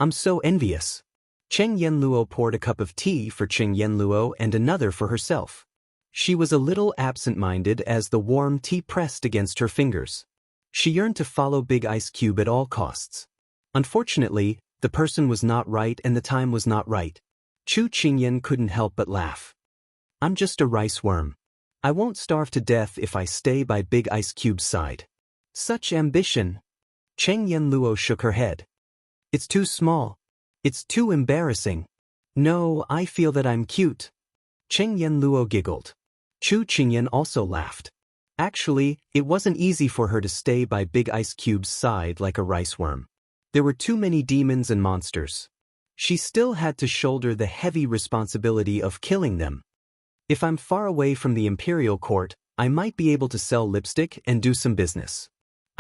I'm so envious. Cheng Yanluo poured a cup of tea for Cheng Yanluo and another for herself. She was a little absent-minded as the warm tea pressed against her fingers. She yearned to follow Big Ice Cube at all costs. Unfortunately, the person was not right and the time was not right. Chu Qingyan couldn't help but laugh. I'm just a rice worm. I won't starve to death if I stay by Big Ice Cube's side. Such ambition. Cheng Yanluo shook her head. It's too small. It's too embarrassing. No, I feel that I'm cute. Cheng Yanluo giggled. Chu Qingyan also laughed. Actually, it wasn't easy for her to stay by Big Ice Cube's side like a rice worm. There were too many demons and monsters. She still had to shoulder the heavy responsibility of killing them. If I'm far away from the imperial court, I might be able to sell lipstick and do some business.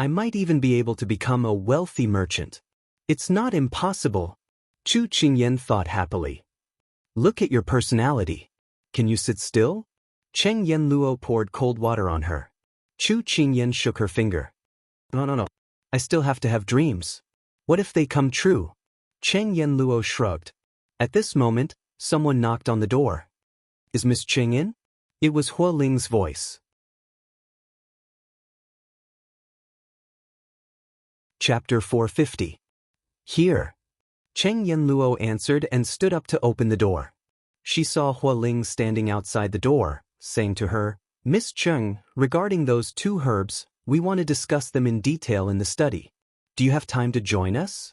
I might even be able to become a wealthy merchant. It's not impossible. Chu Qingyan thought happily. Look at your personality. Can you sit still? Cheng Yenluo poured cold water on her. Chu Qingyan shook her finger. No. I still have to have dreams. What if they come true? Cheng Yenluo shrugged. At this moment, someone knocked on the door. Is Miss Cheng in? It was Hua Ling's voice. Chapter 450. Here. Cheng Yenluo answered and stood up to open the door. She saw Hua Ling standing outside the door, saying to her, Miss Cheng, regarding those 2 herbs, we want to discuss them in detail in the study. Do you have time to join us?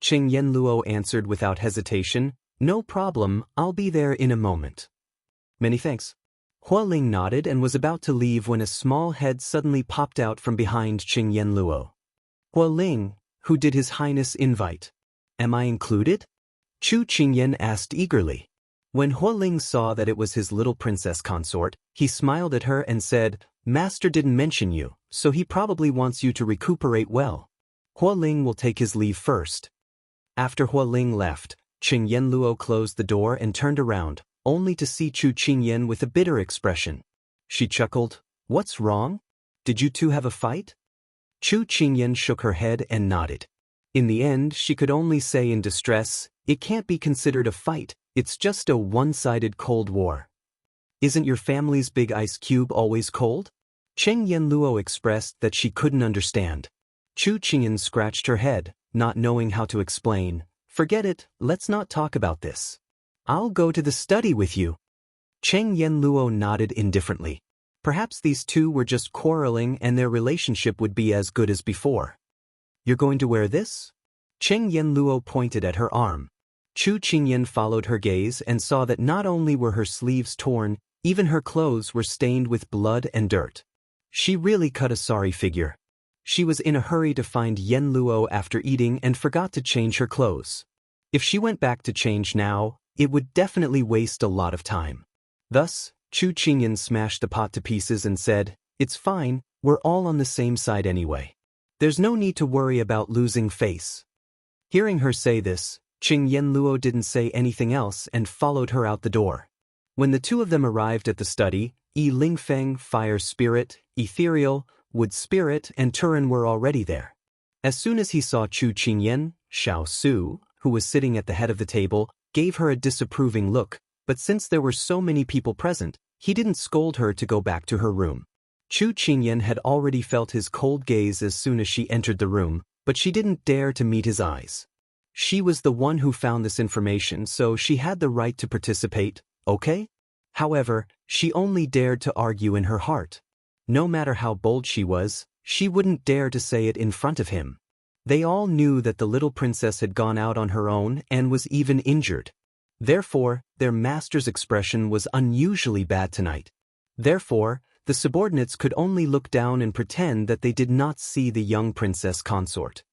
Cheng Yenluo answered without hesitation, No problem, I'll be there in a moment. Many thanks. Hua Ling nodded and was about to leave when a small head suddenly popped out from behind Cheng Yenluo. Hua Ling, who did His Highness invite? Am I included? Chu Qingyan asked eagerly. When Hua Ling saw that it was his little princess consort, he smiled at her and said, Master didn't mention you, so he probably wants you to recuperate well. Hua Ling will take his leave first. After Hua Ling left, Cheng Yenluo closed the door and turned around, only to see Chu Qingyan with a bitter expression. She chuckled, What's wrong? Did you 2 have a fight? Chu Qingyan shook her head and nodded. In the end, she could only say in distress, It can't be considered a fight, it's just a one-sided cold war. Isn't your family's big ice cube always cold? Cheng Yenluo expressed that she couldn't understand. Chu Qingyan scratched her head, not knowing how to explain. Forget it, let's not talk about this. I'll go to the study with you. Cheng Yenluo nodded indifferently. Perhaps these 2 were just quarreling and their relationship would be as good as before. You're going to wear this? Cheng Yenluo pointed at her arm. Chu Qingyan followed her gaze and saw that not only were her sleeves torn, even her clothes were stained with blood and dirt. She really cut a sorry figure. She was in a hurry to find Yenluo after eating and forgot to change her clothes. If she went back to change now, it would definitely waste a lot of time. Thus, Chu Qingyan smashed the pot to pieces and said, It's fine, we're all on the same side anyway. There's no need to worry about losing face. Hearing her say this, Cheng Yenluo didn't say anything else and followed her out the door. When the 2 of them arrived at the study, Yi Lingfeng, Fire Spirit, Ethereal, Wood Spirit, and Turin were already there. As soon as he saw Chu Qingyan, Xiao Su, who was sitting at the head of the table, gave her a disapproving look, but since there were so many people present, he didn't scold her to go back to her room. Chu Qingyan had already felt his cold gaze as soon as she entered the room, but she didn't dare to meet his eyes. She was the one who found this information, so she had the right to participate, okay? However, she only dared to argue in her heart. No matter how bold she was, she wouldn't dare to say it in front of him. They all knew that the little princess had gone out on her own and was even injured. Therefore, their master's expression was unusually bad tonight. Therefore, the subordinates could only look down and pretend that they did not see the young princess consort.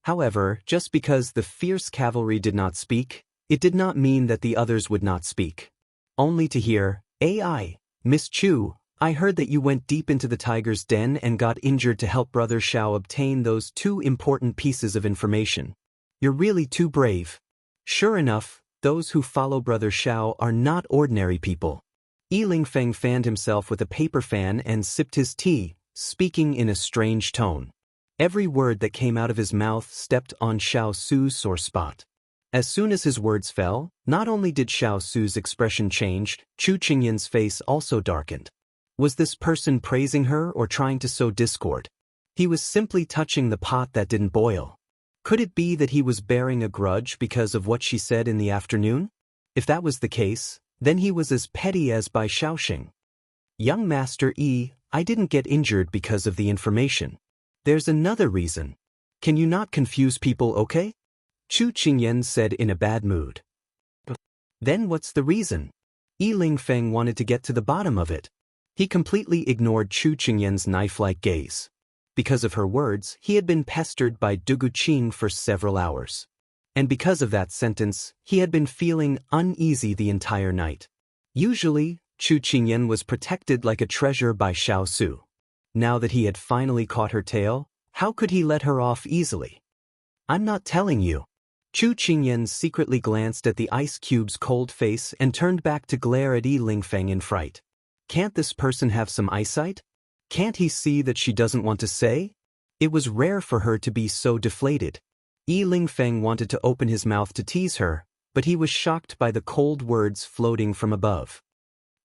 However, just because the fierce cavalry did not speak, it did not mean that the others would not speak. Only to hear, "AI, Miss Chu, I heard that you went deep into the tiger's den and got injured to help Brother Xiao obtain those 2 important pieces of information. You're really too brave." Sure enough, those who follow Brother Xiao are not ordinary people. Yi Lingfeng fanned himself with a paper fan and sipped his tea, speaking in a strange tone. Every word that came out of his mouth stepped on Xiao Su's sore spot. As soon as his words fell, not only did Xiao Su's expression change, Chu Qingyan's face also darkened. Was this person praising her or trying to sow discord? He was simply touching the pot that didn't boil. Could it be that he was bearing a grudge because of what she said in the afternoon? If that was the case, then he was as petty as Bai Shaoxing. "Young Master Yi, I didn't get injured because of the information. There's another reason. Can you not confuse people, okay?" Chu Qingyan said in a bad mood. "Then what's the reason?" Yi Lingfeng wanted to get to the bottom of it. He completely ignored Chu Qingyan's knife-like gaze. Because of her words, he had been pestered by Dugu Qing for several hours. And because of that sentence, he had been feeling uneasy the entire night. Usually, Chu Qingyan was protected like a treasure by Xiao Su. Now that he had finally caught her tail, how could he let her off easily? I'm not telling you. Chu Qingyan secretly glanced at the ice cube's cold face and turned back to glare at Yi Lingfeng in fright. Can't this person have some eyesight? Can't he see that she doesn't want to say? It was rare for her to be so deflated. Yi Lingfeng wanted to open his mouth to tease her, but he was shocked by the cold words floating from above.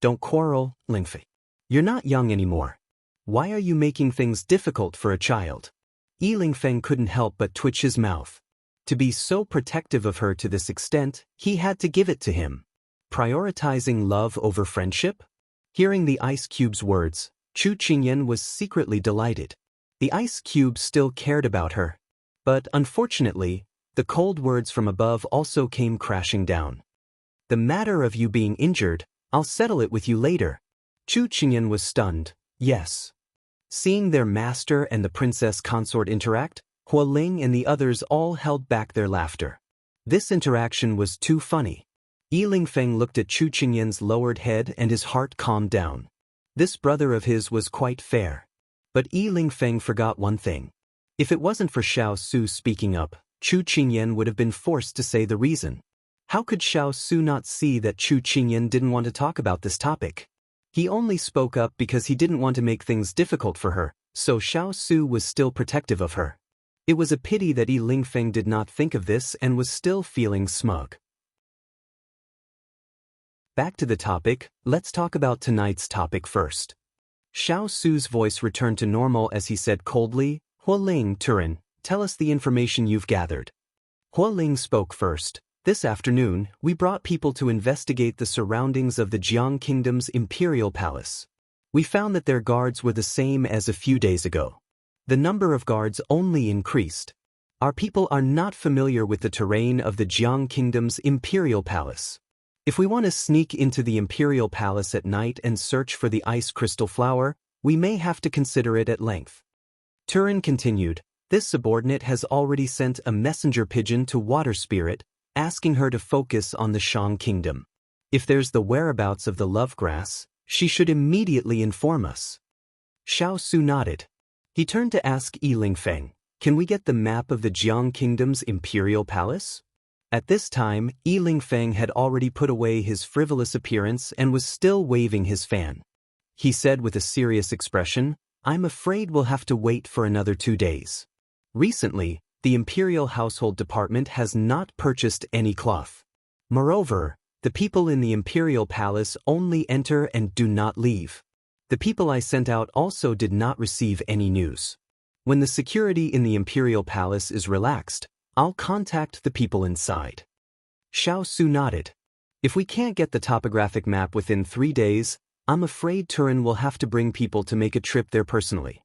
Don't quarrel, Lingfei. You're not young anymore. Why are you making things difficult for a child? Yi Lingfeng couldn't help but twitch his mouth. To be so protective of her to this extent, he had to give it to him. Prioritizing love over friendship? Hearing the ice cube's words, Chu Qingyan was secretly delighted. The ice cube still cared about her. But unfortunately, the cold words from above also came crashing down. The matter of you being injured, I'll settle it with you later. Chu Qingyan was stunned. Yes. Seeing their master and the princess consort interact, Hua Ling and the others all held back their laughter. This interaction was too funny. Yi Lingfeng looked at Chu Qingyan's lowered head and his heart calmed down. This brother of his was quite fair. But Yi Lingfeng forgot one thing. If it wasn't for Xiao Su speaking up, Chu Qingyan would have been forced to say the reason. How could Xiao Su not see that Chu Qingyan didn't want to talk about this topic? He only spoke up because he didn't want to make things difficult for her, so Xiao Su was still protective of her. It was a pity that Yi Lingfeng did not think of this and was still feeling smug. Back to the topic, let's talk about tonight's topic first. Xiao Su's voice returned to normal as he said coldly, Hua Ling, Turin, tell us the information you've gathered. Hua Ling spoke first. This afternoon, we brought people to investigate the surroundings of the Jiang Kingdom's imperial palace. We found that their guards were the same as a few days ago. The number of guards only increased. Our people are not familiar with the terrain of the Jiang Kingdom's imperial palace. If we want to sneak into the imperial palace at night and search for the ice crystal flower, we may have to consider it at length. Turin continued, this subordinate has already sent a messenger pigeon to Water Spirit, asking her to focus on the Shang Kingdom. If there's the whereabouts of the love grass, she should immediately inform us. Xiao Su nodded. He turned to ask Yi Lingfeng, can we get the map of the Jiang Kingdom's imperial palace? At this time, Yi Lingfeng had already put away his frivolous appearance and was still waving his fan. He said with a serious expression, I'm afraid we'll have to wait for another 2 days. Recently, the Imperial Household Department has not purchased any cloth. Moreover, the people in the Imperial Palace only enter and do not leave. The people I sent out also did not receive any news. When the security in the Imperial Palace is relaxed, I'll contact the people inside. Xiao Su nodded. If we can't get the topographic map within 3 days, I'm afraid Turin will have to bring people to make a trip there personally.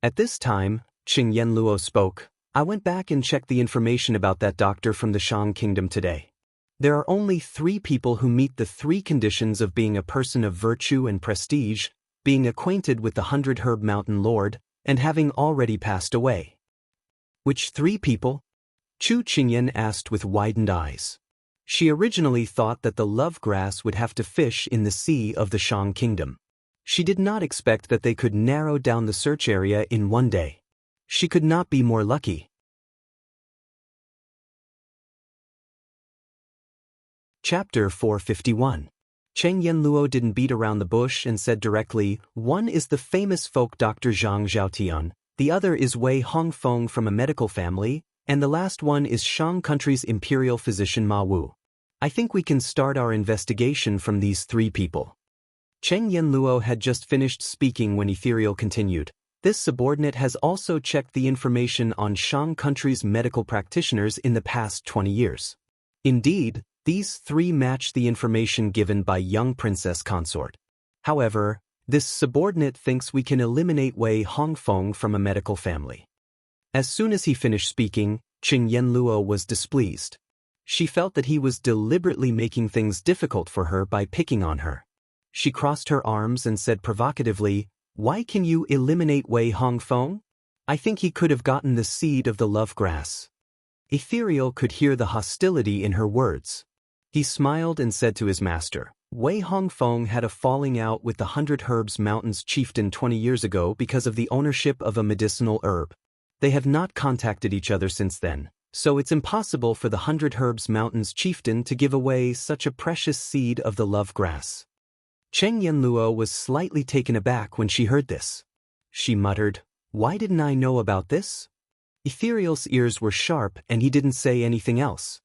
At this time, Qing Yanluo spoke. I went back and checked the information about that doctor from the Shang Kingdom today. There are only 3 people who meet the 3 conditions of being a person of virtue and prestige, being acquainted with the 100 Herb Mountain Lord, and having already passed away. Which 3 people? Chu Qingyan asked with widened eyes. She originally thought that the love grass would have to fish in the sea of the Shang Kingdom. She did not expect that they could narrow down the search area in 1 day. She could not be more lucky. Chapter 451. Cheng Yanluo didn't beat around the bush and said directly, one is the famous folk doctor Zhang Zhaotian, the other is Wei Hongfeng from a medical family, and the last one is Shang country's imperial physician Ma Wu. I think we can start our investigation from these 3 people. Cheng Yanluo had just finished speaking when Ethereal continued. This subordinate has also checked the information on Shang country's medical practitioners in the past 20 years. Indeed, these 3 match the information given by young princess consort. However, this subordinate thinks we can eliminate Wei Hongfeng from a medical family. As soon as he finished speaking, Qing Yanluo was displeased. She felt that he was deliberately making things difficult for her by picking on her. She crossed her arms and said provocatively, why can you eliminate Wei Hongfeng? I think he could have gotten the seed of the love grass. Ethereal could hear the hostility in her words. He smiled and said to his master, Wei Hongfeng had a falling out with the 100 Herbs Mountains chieftain 20 years ago because of the ownership of a medicinal herb. They have not contacted each other since then, so it's impossible for the 100 Herbs Mountains chieftain to give away such a precious seed of the love grass. Cheng Yanluo was slightly taken aback when she heard this. She muttered, "Why didn't I know about this?" Ethereal's ears were sharp and he didn't say anything else.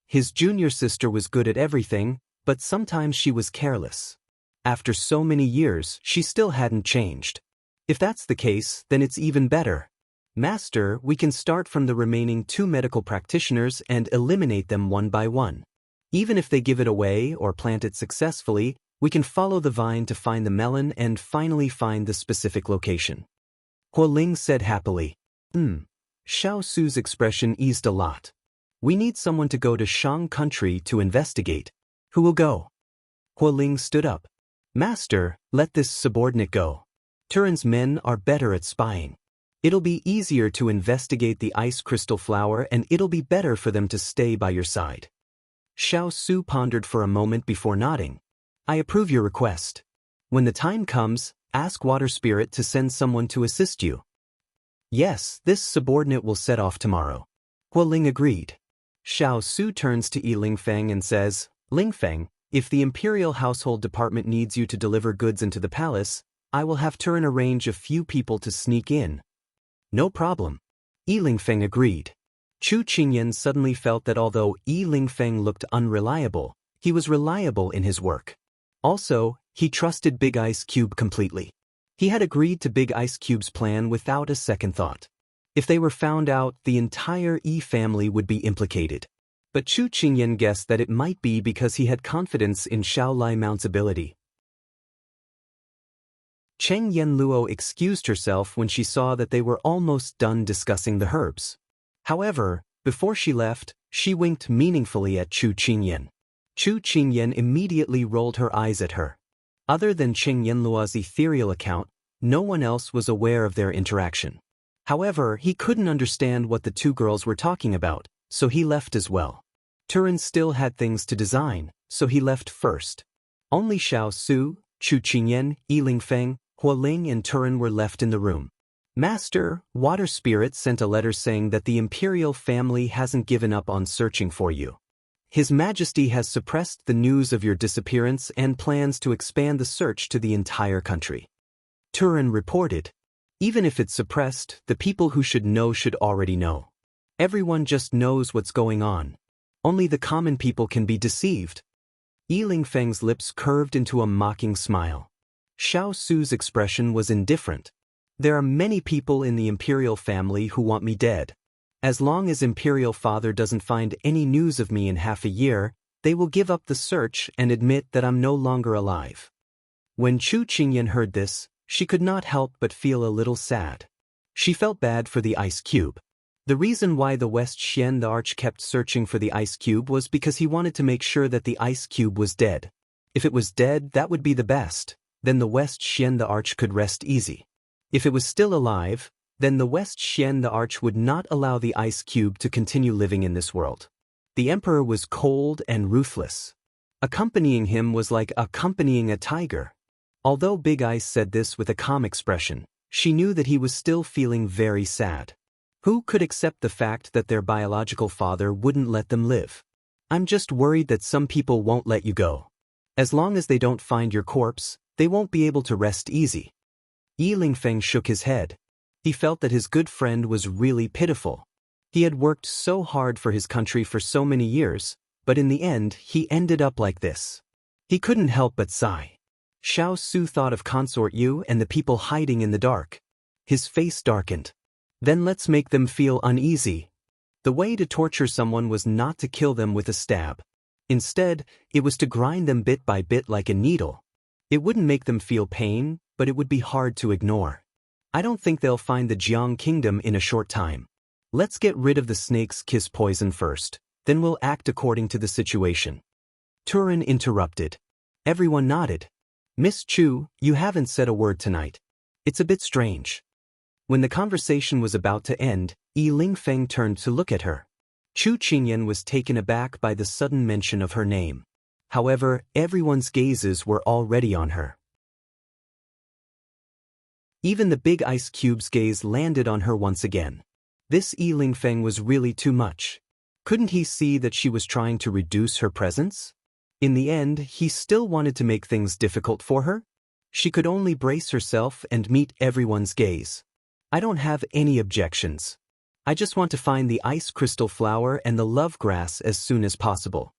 His junior sister was good at everything, but sometimes she was careless. After so many years, she still hadn't changed. If that's the case, then it's even better. Master, we can start from the remaining 2 medical practitioners and eliminate them one by one. Even if they give it away or plant it successfully, we can follow the vine to find the melon and finally find the specific location. Huo Ling said happily. Xiao Su's expression eased a lot. We need someone to go to Shang country to investigate. Who will go? Huo Ling stood up. Master, let this subordinate go. Turin's men are better at spying. It'll be easier to investigate the ice crystal flower and it'll be better for them to stay by your side. Xiao Su pondered for a moment before nodding. I approve your request. When the time comes, ask Water Spirit to send someone to assist you. Yes, this subordinate will set off tomorrow. Huo Ling agreed. Xiao Su turns to Yi Lingfeng and says, Lingfeng, if the Imperial Household Department needs you to deliver goods into the palace, I will have Turin arrange a few people to sneak in. No problem. Yi Lingfeng agreed. Chu Qingyan suddenly felt that although Yi Lingfeng looked unreliable, he was reliable in his work. Also, he trusted Big Ice Cube completely. He had agreed to Big Ice Cube's plan without a second thought. If they were found out, the entire Yi family would be implicated. But Chu Qingyan guessed that it might be because he had confidence in Xiao Lai Mount's ability. Cheng Yanluo excused herself when she saw that they were almost done discussing the herbs. However, before she left, she winked meaningfully at Chu Qingyan. Chu Qingyan immediately rolled her eyes at her. Other than Cheng Yanluo's ethereal account, no one else was aware of their interaction. However, he couldn't understand what the 2 girls were talking about, so he left as well. Turin still had things to design, so he left first. Only Xiao Su, Chu Qingyan, Yi Lingfeng, Huo Ling and Turin were left in the room. Master, Water Spirit sent a letter saying that the Imperial family hasn't given up on searching for you. His Majesty has suppressed the news of your disappearance and plans to expand the search to the entire country. Turin reported. Even if it's suppressed, the people who should know should already know. Everyone just knows what's going on. Only the common people can be deceived. Yi Lingfeng's lips curved into a mocking smile. Xiao Su's expression was indifferent. There are many people in the Imperial family who want me dead. As long as Imperial Father doesn't find any news of me in half a year, they will give up the search and admit that I'm no longer alive. When Chu Qingyan heard this, she could not help but feel a little sad. She felt bad for the ice cube. The reason why the West Xian the Arch kept searching for the ice cube was because he wanted to make sure that the ice cube was dead. If it was dead, that would be the best. Then the West Xian the Arch could rest easy. If it was still alive, then the West Xian the Arch would not allow the ice cube to continue living in this world. The emperor was cold and ruthless. Accompanying him was like accompanying a tiger. Although Big Ice said this with a calm expression, she knew that he was still feeling very sad. Who could accept the fact that their biological father wouldn't let them live? I'm just worried that some people won't let you go. As long as they don't find your corpse, they won't be able to rest easy. Yi Lingfeng shook his head. He felt that his good friend was really pitiful. He had worked so hard for his country for so many years, but in the end he ended up like this. He couldn't help but sigh. Xiao Su thought of Consort Yu and the people hiding in the dark. His face darkened. Then let's make them feel uneasy. The way to torture someone was not to kill them with a stab. Instead, it was to grind them bit by bit like a needle. It wouldn't make them feel pain, but it would be hard to ignore. I don't think they'll find the Jiang Kingdom in a short time. Let's get rid of the snake's kiss poison first, then we'll act according to the situation. Turin interrupted. Everyone nodded. Miss Chu, you haven't said a word tonight. It's a bit strange. When the conversation was about to end, Yi Lingfeng turned to look at her. Chu Qingyan was taken aback by the sudden mention of her name. However, everyone's gazes were already on her. Even the big ice cube's gaze landed on her once again. This Yi Lingfeng was really too much. Couldn't he see that she was trying to reduce her presence? In the end, he still wanted to make things difficult for her? She could only brace herself and meet everyone's gaze. I don't have any objections. I just want to find the ice crystal flower and the love grass as soon as possible.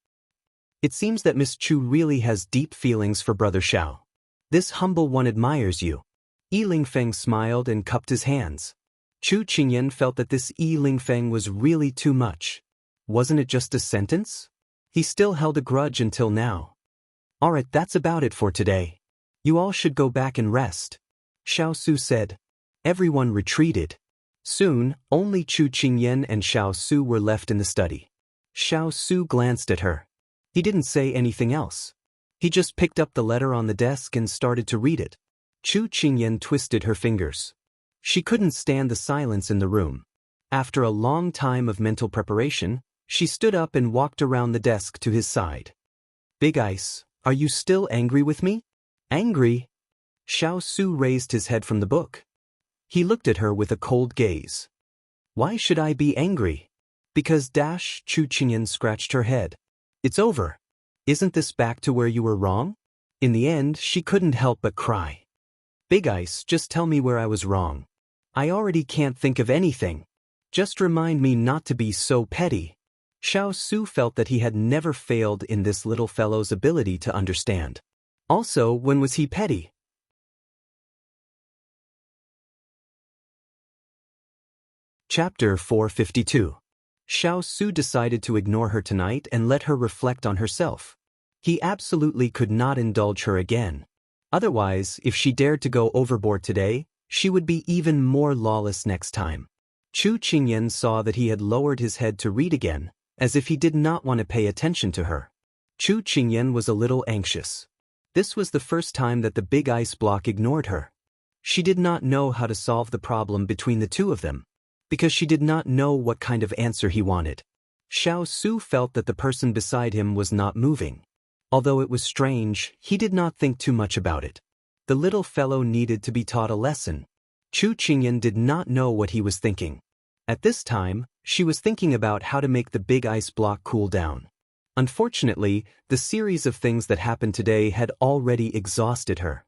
It seems that Miss Chu really has deep feelings for Brother Xiao. This humble one admires you. Yi Lingfeng smiled and cupped his hands. Chu Qingyan felt that this Yi Lingfeng was really too much. Wasn't it just a sentence? He still held a grudge until now. Alright, that's about it for today. You all should go back and rest, Xiao Su said. Everyone retreated. Soon, only Chu Qingyan and Xiao Su were left in the study. Xiao Su glanced at her. He didn't say anything else. He just picked up the letter on the desk and started to read it. Chu Qingyan twisted her fingers. She couldn't stand the silence in the room. After a long time of mental preparation, she stood up and walked around the desk to his side. Big Ice, are you still angry with me? Angry? Xiao Su raised his head from the book. He looked at her with a cold gaze. Why should I be angry? Because Chu Qingyan scratched her head. It's over. Isn't this back to where you were wrong? In the end, she couldn't help but cry. Big Ice, just tell me where I was wrong. I already can't think of anything. Just remind me not to be so petty. Xiao Su felt that he had never failed in this little fellow's ability to understand. Also, when was he petty? Chapter 452. Xiao Su decided to ignore her tonight and let her reflect on herself. He absolutely could not indulge her again. Otherwise, if she dared to go overboard today, she would be even more lawless next time. Chu Qingyan saw that he had lowered his head to read again, as if he did not want to pay attention to her. Chu Qingyan was a little anxious. This was the first time that the big ice block ignored her. She did not know how to solve the problem between the two of them, because she did not know what kind of answer he wanted. Xiao Su felt that the person beside him was not moving. Although it was strange, he did not think too much about it. The little fellow needed to be taught a lesson. Chu Qingyan did not know what he was thinking. At this time, she was thinking about how to make the big ice block cool down. Unfortunately, the series of things that happened today had already exhausted her.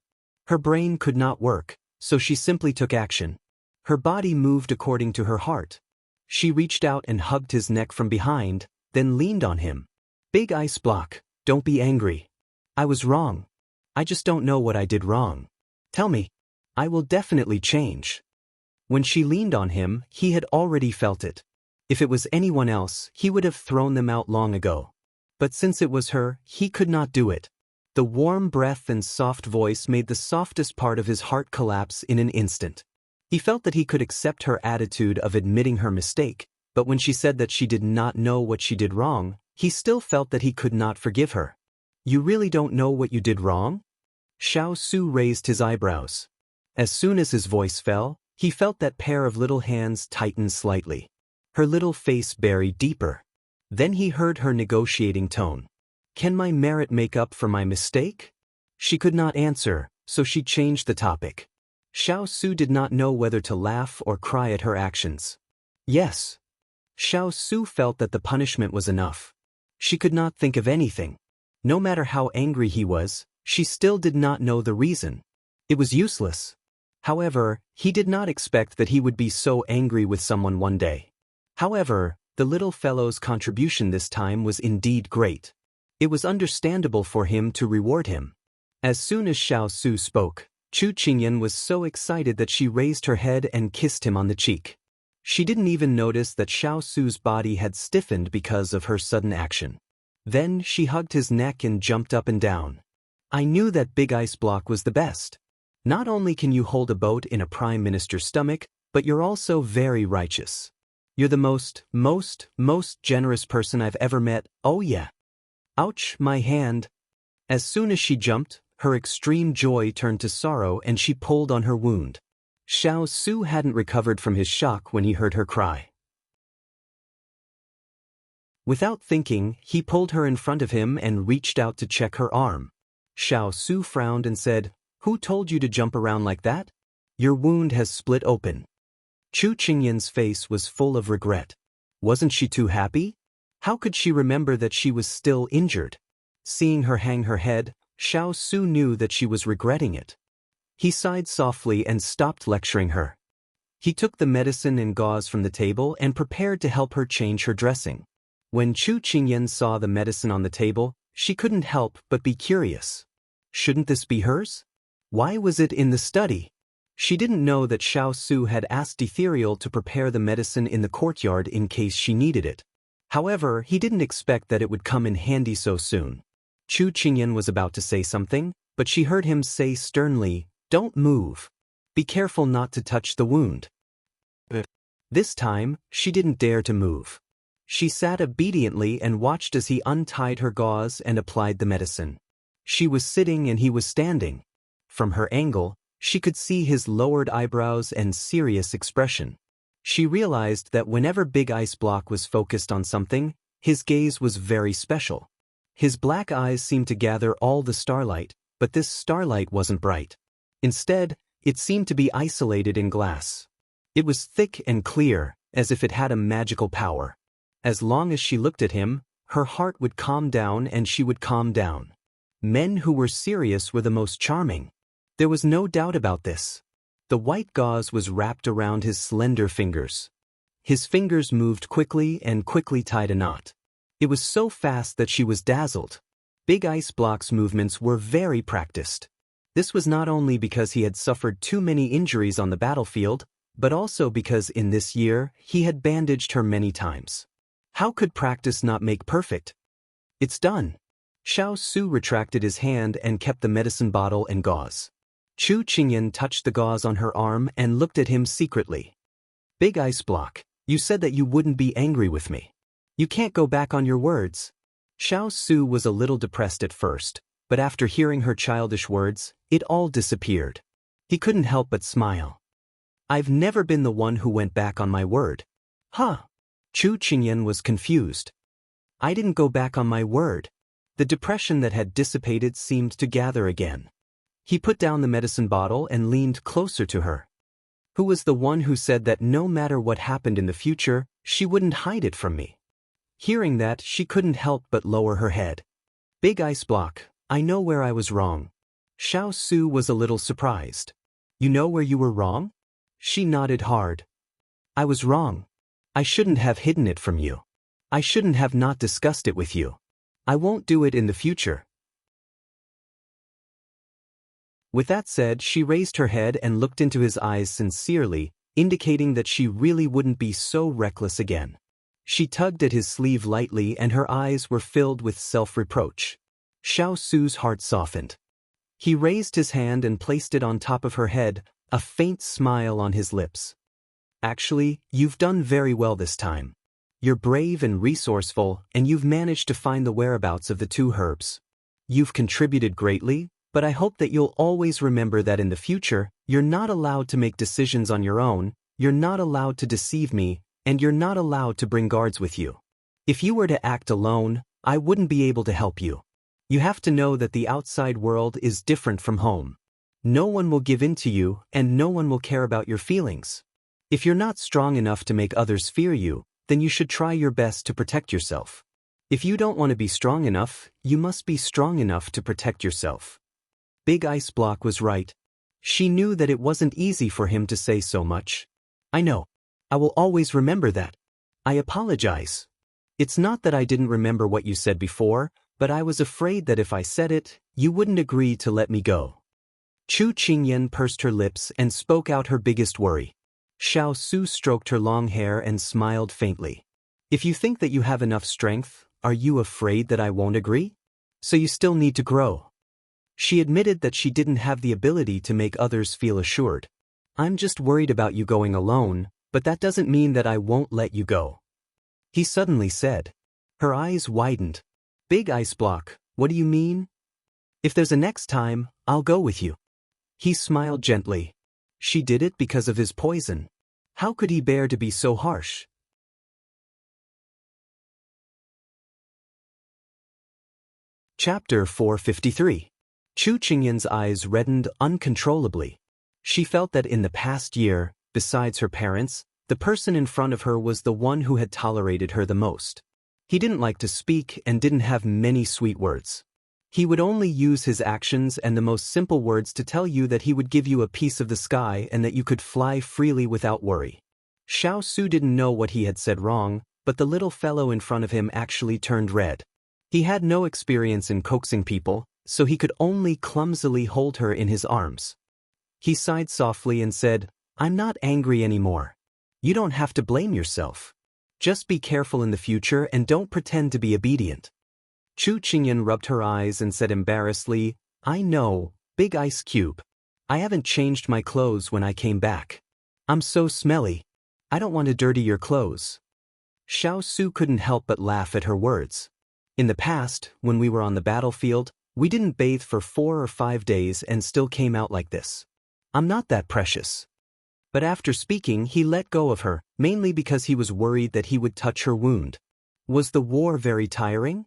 Her brain could not work, so she simply took action. Her body moved according to her heart. She reached out and hugged his neck from behind, then leaned on him. Big ice block, don't be angry. I was wrong. I just don't know what I did wrong. Tell me. I will definitely change. When she leaned on him, he had already felt it. If it was anyone else, he would have thrown them out long ago. But since it was her, he could not do it. The warm breath and soft voice made the softest part of his heart collapse in an instant. He felt that he could accept her attitude of admitting her mistake, but when she said that she did not know what she did wrong, he still felt that he could not forgive her. You really don't know what you did wrong? Xiao Su raised his eyebrows. As soon as his voice fell, he felt that pair of little hands tighten slightly. Her little face buried deeper. Then he heard her negotiating tone. Can my merit make up for my mistake? She could not answer, so she changed the topic. Xiao Su did not know whether to laugh or cry at her actions. Yes. Xiao Su felt that the punishment was enough. She could not think of anything. No matter how angry he was, she still did not know the reason. It was useless. However, he did not expect that he would be so angry with someone one day. However, the little fellow's contribution this time was indeed great. It was understandable for him to reward him. As soon as Xiao Su spoke, Chu Qingyan was so excited that she raised her head and kissed him on the cheek. She didn't even notice that Xiao Su's body had stiffened because of her sudden action. Then she hugged his neck and jumped up and down. I knew that big ice block was the best. Not only can you hold a boat in a prime minister's stomach, but you're also very righteous. You're the most generous person I've ever met. Oh yeah. Ouch, my hand. As soon as she jumped, her extreme joy turned to sorrow and she pulled on her wound. Xiao Su hadn't recovered from his shock when he heard her cry. Without thinking, he pulled her in front of him and reached out to check her arm. Xiao Su frowned and said, "Who told you to jump around like that? Your wound has split open." Chu Qingyan's face was full of regret. Wasn't she too happy? How could she remember that she was still injured? Seeing her hang her head, Xiao Su knew that she was regretting it. He sighed softly and stopped lecturing her. He took the medicine and gauze from the table and prepared to help her change her dressing. When Chu Qingyan saw the medicine on the table, she couldn't help but be curious. Shouldn't this be hers? Why was it in the study? She didn't know that Xiao Su had asked Ethereal to prepare the medicine in the courtyard in case she needed it. However, he didn't expect that it would come in handy so soon. Chu Qingyan was about to say something, but she heard him say sternly, "Don't move. Be careful not to touch the wound." This time, she didn't dare to move. She sat obediently and watched as he untied her gauze and applied the medicine. She was sitting and he was standing. From her angle, she could see his lowered eyebrows and serious expression. She realized that whenever Big Ice Block was focused on something, his gaze was very special. His black eyes seemed to gather all the starlight, but this starlight wasn't bright. Instead, it seemed to be isolated in glass. It was thick and clear, as if it had a magical power. As long as she looked at him, her heart would calm down and she would calm down. Men who were serious were the most charming. There was no doubt about this. The white gauze was wrapped around his slender fingers. His fingers moved quickly and quickly tied a knot. It was so fast that she was dazzled. Big Ice Block's movements were very practiced. This was not only because he had suffered too many injuries on the battlefield, but also because in this year he had bandaged her many times. How could practice not make perfect? "It's done." Xiao Su retracted his hand and kept the medicine bottle and gauze. Chu Qingyan touched the gauze on her arm and looked at him secretly. "Big Ice Block, you said that you wouldn't be angry with me. You can't go back on your words." Xiao Su was a little depressed at first, but after hearing her childish words, it all disappeared. He couldn't help but smile. "I've never been the one who went back on my word." "Huh?" Chu Qingyan was confused. "I didn't go back on my word." The depression that had dissipated seemed to gather again. He put down the medicine bottle and leaned closer to her. "Who was the one who said that no matter what happened in the future, she wouldn't hide it from me?" Hearing that, she couldn't help but lower her head. "Big Ice Block, I know where I was wrong." Xiao Su was a little surprised. "You know where you were wrong?" She nodded hard. "I was wrong. I shouldn't have hidden it from you. I shouldn't have not discussed it with you. I won't do it in the future." With that said, she raised her head and looked into his eyes sincerely, indicating that she really wouldn't be so reckless again. She tugged at his sleeve lightly and her eyes were filled with self-reproach. Xiao Su's heart softened. He raised his hand and placed it on top of her head, a faint smile on his lips. "Actually, you've done very well this time. You're brave and resourceful, and you've managed to find the whereabouts of the two herbs. You've contributed greatly, but I hope that you'll always remember that in the future, you're not allowed to make decisions on your own, you're not allowed to deceive me, and you're not allowed to bring guards with you. If you were to act alone, I wouldn't be able to help you. You have to know that the outside world is different from home. No one will give in to you, and no one will care about your feelings. If you're not strong enough to make others fear you, then you should try your best to protect yourself. If you don't want to be strong enough, you must be strong enough to protect yourself." Big Ice Block was right. She knew that it wasn't easy for him to say so much. "I know. I will always remember that. I apologize. It's not that I didn't remember what you said before, but I was afraid that if I said it, you wouldn't agree to let me go." Chu Qingyan pursed her lips and spoke out her biggest worry. Xiao Su stroked her long hair and smiled faintly. "If you think that you have enough strength, are you afraid that I won't agree? So you still need to grow." She admitted that she didn't have the ability to make others feel assured. "I'm just worried about you going alone, but that doesn't mean that I won't let you go," he suddenly said. Her eyes widened. "Big Ice Block, what do you mean?" "If there's a next time, I'll go with you." He smiled gently. She did it because of his poison. How could he bear to be so harsh? Chapter 453. Chu Qingyan's eyes reddened uncontrollably. She felt that in the past year, besides her parents, the person in front of her was the one who had tolerated her the most. He didn't like to speak and didn't have many sweet words. He would only use his actions and the most simple words to tell you that he would give you a piece of the sky and that you could fly freely without worry. Xiao Su didn't know what he had said wrong, but the little fellow in front of him actually turned red. He had no experience in coaxing people, so he could only clumsily hold her in his arms. He sighed softly and said, "I'm not angry anymore. You don't have to blame yourself. Just be careful in the future and don't pretend to be obedient." Chu Qingyan rubbed her eyes and said embarrassedly, "I know, Big Ice Cube. I haven't changed my clothes when I came back. I'm so smelly. I don't want to dirty your clothes." Xiao Su couldn't help but laugh at her words. In the past, when we were on the battlefield, we didn't bathe for 4 or 5 days and still came out like this. I'm not that precious. But after speaking, he let go of her, mainly because he was worried that he would touch her wound. Was the war very tiring?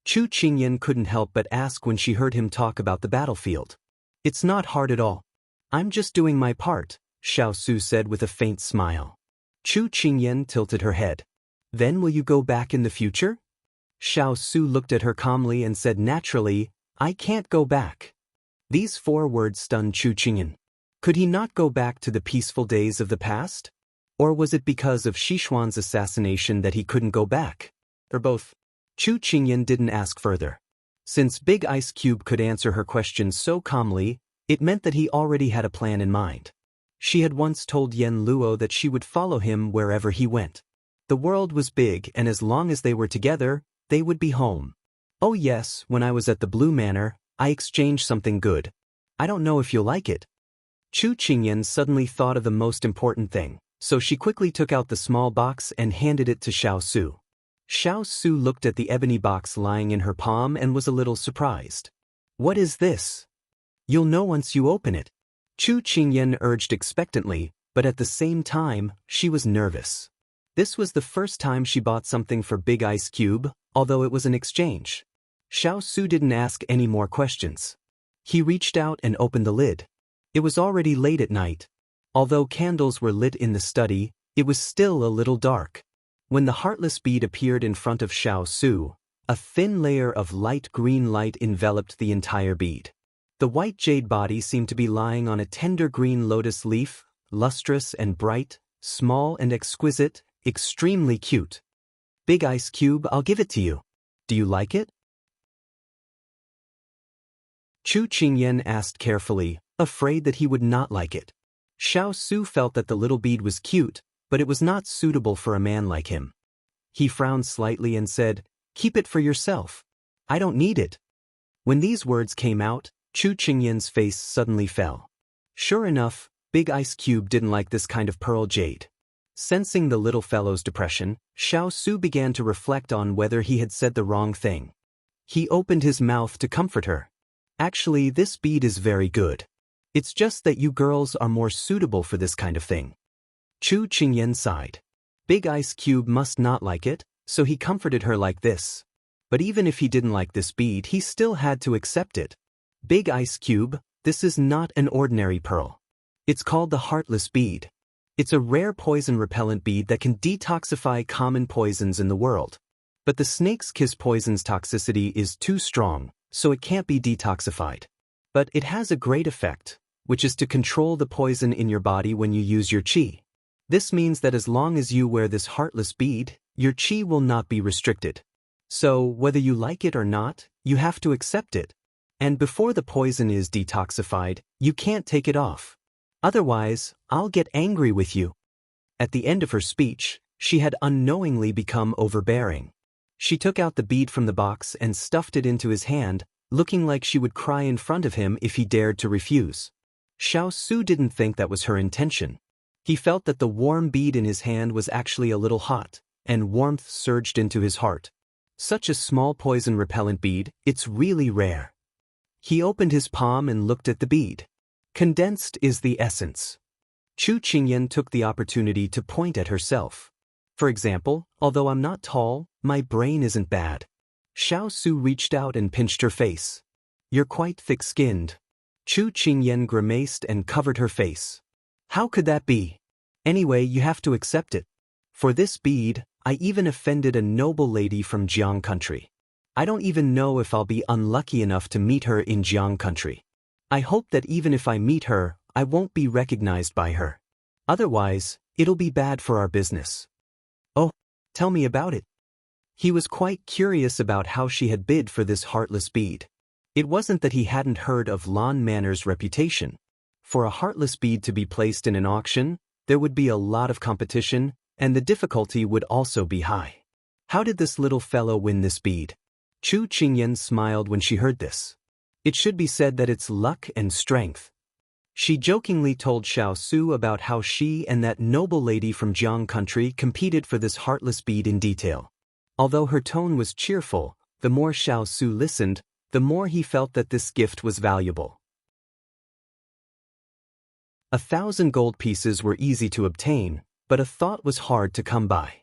Chu Qingyan couldn't help but ask when she heard him talk about the battlefield. "It's not hard at all. I'm just doing my part," Xiao Su said with a faint smile. Chu Qingyan tilted her head. "Then will you go back in the future?" Xiao Su looked at her calmly and said naturally, "I can't go back." These 4 words stunned Chu Qingyan. Could he not go back to the peaceful days of the past? Or was it because of Xishuan's assassination that he couldn't go back? Or both? Chu Qingyan didn't ask further. Since Big Ice Cube could answer her questions so calmly, it meant that he already had a plan in mind. She had once told Yen Luo that she would follow him wherever he went. The world was big, and as long as they were together, they would be home. "Oh yes, when I was at the Blue Manor, I exchanged something good. I don't know if you'll like it." Chu Qingyan suddenly thought of the most important thing, so she quickly took out the small box and handed it to Xiao Su. Xiao Su looked at the ebony box lying in her palm and was a little surprised. "What is this?" "You'll know once you open it." Chu Qingyan urged expectantly, but at the same time, she was nervous. This was the first time she bought something for Big Ice Cube, although it was an exchange. Xiao Su didn't ask any more questions. He reached out and opened the lid. It was already late at night. Although candles were lit in the study, it was still a little dark. When the heartless bead appeared in front of Xiao Su, a thin layer of light green light enveloped the entire bead. The white jade body seemed to be lying on a tender green lotus leaf, lustrous and bright, small and exquisite, extremely cute. "Big Ice Cube, I'll give it to you. Do you like it?" Chu Qingyan asked carefully, afraid that he would not like it. Xiao Su felt that the little bead was cute, but it was not suitable for a man like him. He frowned slightly and said, "Keep it for yourself. I don't need it." When these words came out, Chu Qingyan's face suddenly fell. Sure enough, Big Ice Cube didn't like this kind of pearl jade. Sensing the little fellow's depression, Xiao Su began to reflect on whether he had said the wrong thing. He opened his mouth to comfort her. "Actually, this bead is very good. It's just that you girls are more suitable for this kind of thing." Chu Qingyan sighed. Big Ice Cube must not like it, so he comforted her like this. But even if he didn't like this bead, he still had to accept it. "Big Ice Cube, this is not an ordinary pearl. It's called the Heartless Bead. It's a rare poison-repellent bead that can detoxify common poisons in the world. But the snake's kiss poison's toxicity is too strong, so it can't be detoxified. But it has a great effect, which is to control the poison in your body when you use your qi. This means that as long as you wear this heartless bead, your qi will not be restricted. So, whether you like it or not, you have to accept it. And before the poison is detoxified, you can't take it off. Otherwise, I'll get angry with you." At the end of her speech, she had unknowingly become overbearing. She took out the bead from the box and stuffed it into his hand, looking like she would cry in front of him if he dared to refuse. Xiao Su didn't think that was her intention. He felt that the warm bead in his hand was actually a little hot, and warmth surged into his heart. Such a small poison-repellent bead, it's really rare. He opened his palm and looked at the bead. Condensed is the essence. Chu Qingyan took the opportunity to point at herself. For example, although I'm not tall, my brain isn't bad. Xiao Su reached out and pinched her face. You're quite thick-skinned. Chu Qingyan grimaced and covered her face. How could that be? Anyway, you have to accept it. For this bead, I even offended a noble lady from Jiang country. I don't even know if I'll be unlucky enough to meet her in Jiang country. I hope that even if I meet her, I won't be recognized by her. Otherwise, it'll be bad for our business. Oh, tell me about it. He was quite curious about how she had bid for this heartless bead. It wasn't that he hadn't heard of Lan Manor's reputation. For a heartless bead to be placed in an auction, there would be a lot of competition, and the difficulty would also be high. How did this little fellow win this bead? Chu Qingyan smiled when she heard this. It should be said that it's luck and strength. She jokingly told Xiao Su about how she and that noble lady from Jiang country competed for this heartless bead in detail. Although her tone was cheerful, the more Xiao Su listened, the more he felt that this gift was valuable. 1,000 gold pieces were easy to obtain, but a thought was hard to come by.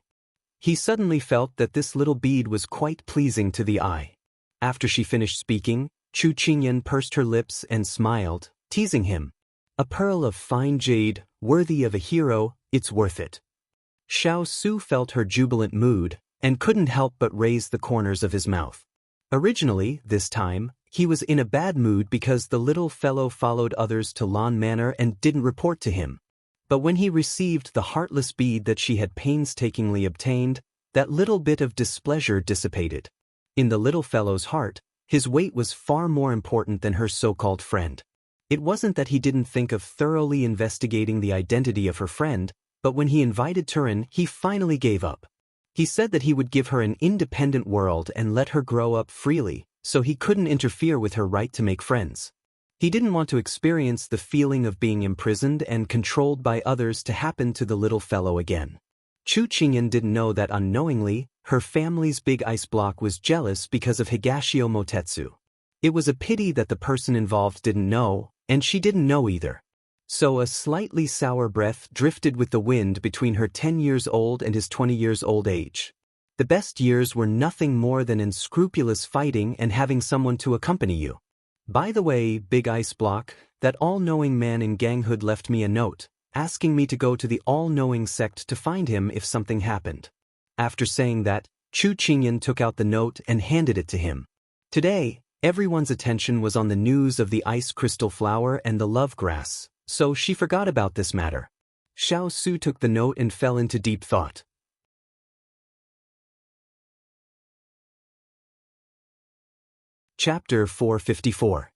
He suddenly felt that this little bead was quite pleasing to the eye. After she finished speaking, Chu Qingyan pursed her lips and smiled, teasing him. A pearl of fine jade, worthy of a hero, it's worth it. Xiao Su felt her jubilant mood, and couldn't help but raise the corners of his mouth. Originally, this time, he was in a bad mood because the little fellow followed others to Lan Manor and didn't report to him. But when he received the heartless bead that she had painstakingly obtained, that little bit of displeasure dissipated. In the little fellow's heart, his weight was far more important than her so-called friend. It wasn't that he didn't think of thoroughly investigating the identity of her friend, but when he invited Turin, he finally gave up. He said that he would give her an independent world and let her grow up freely, so he couldn't interfere with her right to make friends. He didn't want to experience the feeling of being imprisoned and controlled by others to happen to the little fellow again. Chu Qingyan didn't know that unknowingly, her family's big ice block was jealous because of Higashio Motetsu. It was a pity that the person involved didn't know, and she didn't know either. So a slightly sour breath drifted with the wind between her 10 years old and his 20 years old age. The best years were nothing more than unscrupulous fighting and having someone to accompany you. By the way, Big Ice Block, that all-knowing man in ganghood left me a note, asking me to go to the all-knowing sect to find him if something happened. After saying that, Chu Qingyan took out the note and handed it to him. Today, everyone's attention was on the news of the ice crystal flower and the love grass, so she forgot about this matter. Xiao Su took the note and fell into deep thought. Chapter 454.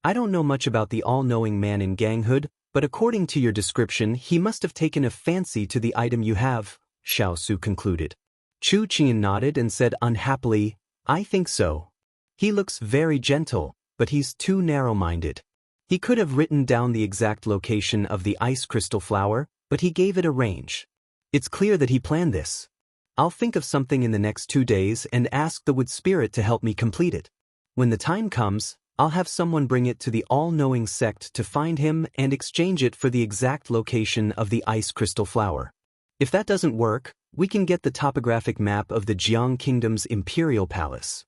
I don't know much about the all-knowing man in ganghood, but according to your description he must have taken a fancy to the item you have, Xiao Su concluded. Chu Qingyan nodded and said unhappily, I think so. He looks very gentle, but he's too narrow-minded. He could have written down the exact location of the ice crystal flower, but he gave it a range. It's clear that he planned this. I'll think of something in the next 2 days and ask the wood spirit to help me complete it. When the time comes, I'll have someone bring it to the all-knowing sect to find him and exchange it for the exact location of the ice crystal flower. If that doesn't work, we can get the topographic map of the Jiang Kingdom's imperial palace.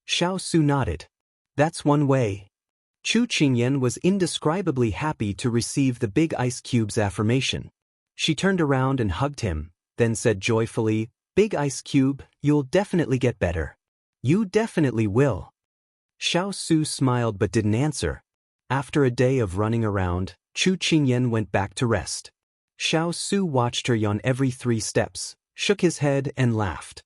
Xiao Su nodded. That's one way. Chu Qingyan was indescribably happy to receive the big ice cube's affirmation. She turned around and hugged him, then said joyfully, Big Ice Cube, you'll definitely get better. You definitely will. Xiao Su smiled but didn't answer. After a day of running around, Chu Qingyan went back to rest. Xiao Su watched her yawn every 3 steps, shook his head and laughed.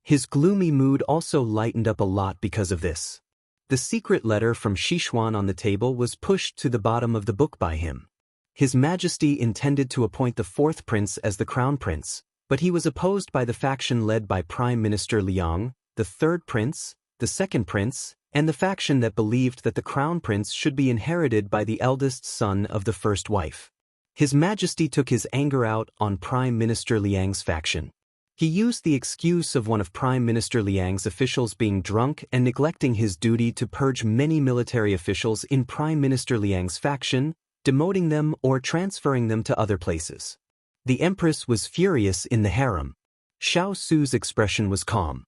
His gloomy mood also lightened up a lot because of this. The secret letter from Xishuan on the table was pushed to the bottom of the book by him. His Majesty intended to appoint the 4th prince as the crown prince, but he was opposed by the faction led by Prime Minister Liang, the 3rd prince, the 2nd prince, and the faction that believed that the crown prince should be inherited by the eldest son of the first wife. His Majesty took his anger out on Prime Minister Liang's faction. He used the excuse of one of Prime Minister Liang's officials being drunk and neglecting his duty to purge many military officials in Prime Minister Liang's faction, demoting them or transferring them to other places. The Empress was furious in the harem. Xiao Su's expression was calm.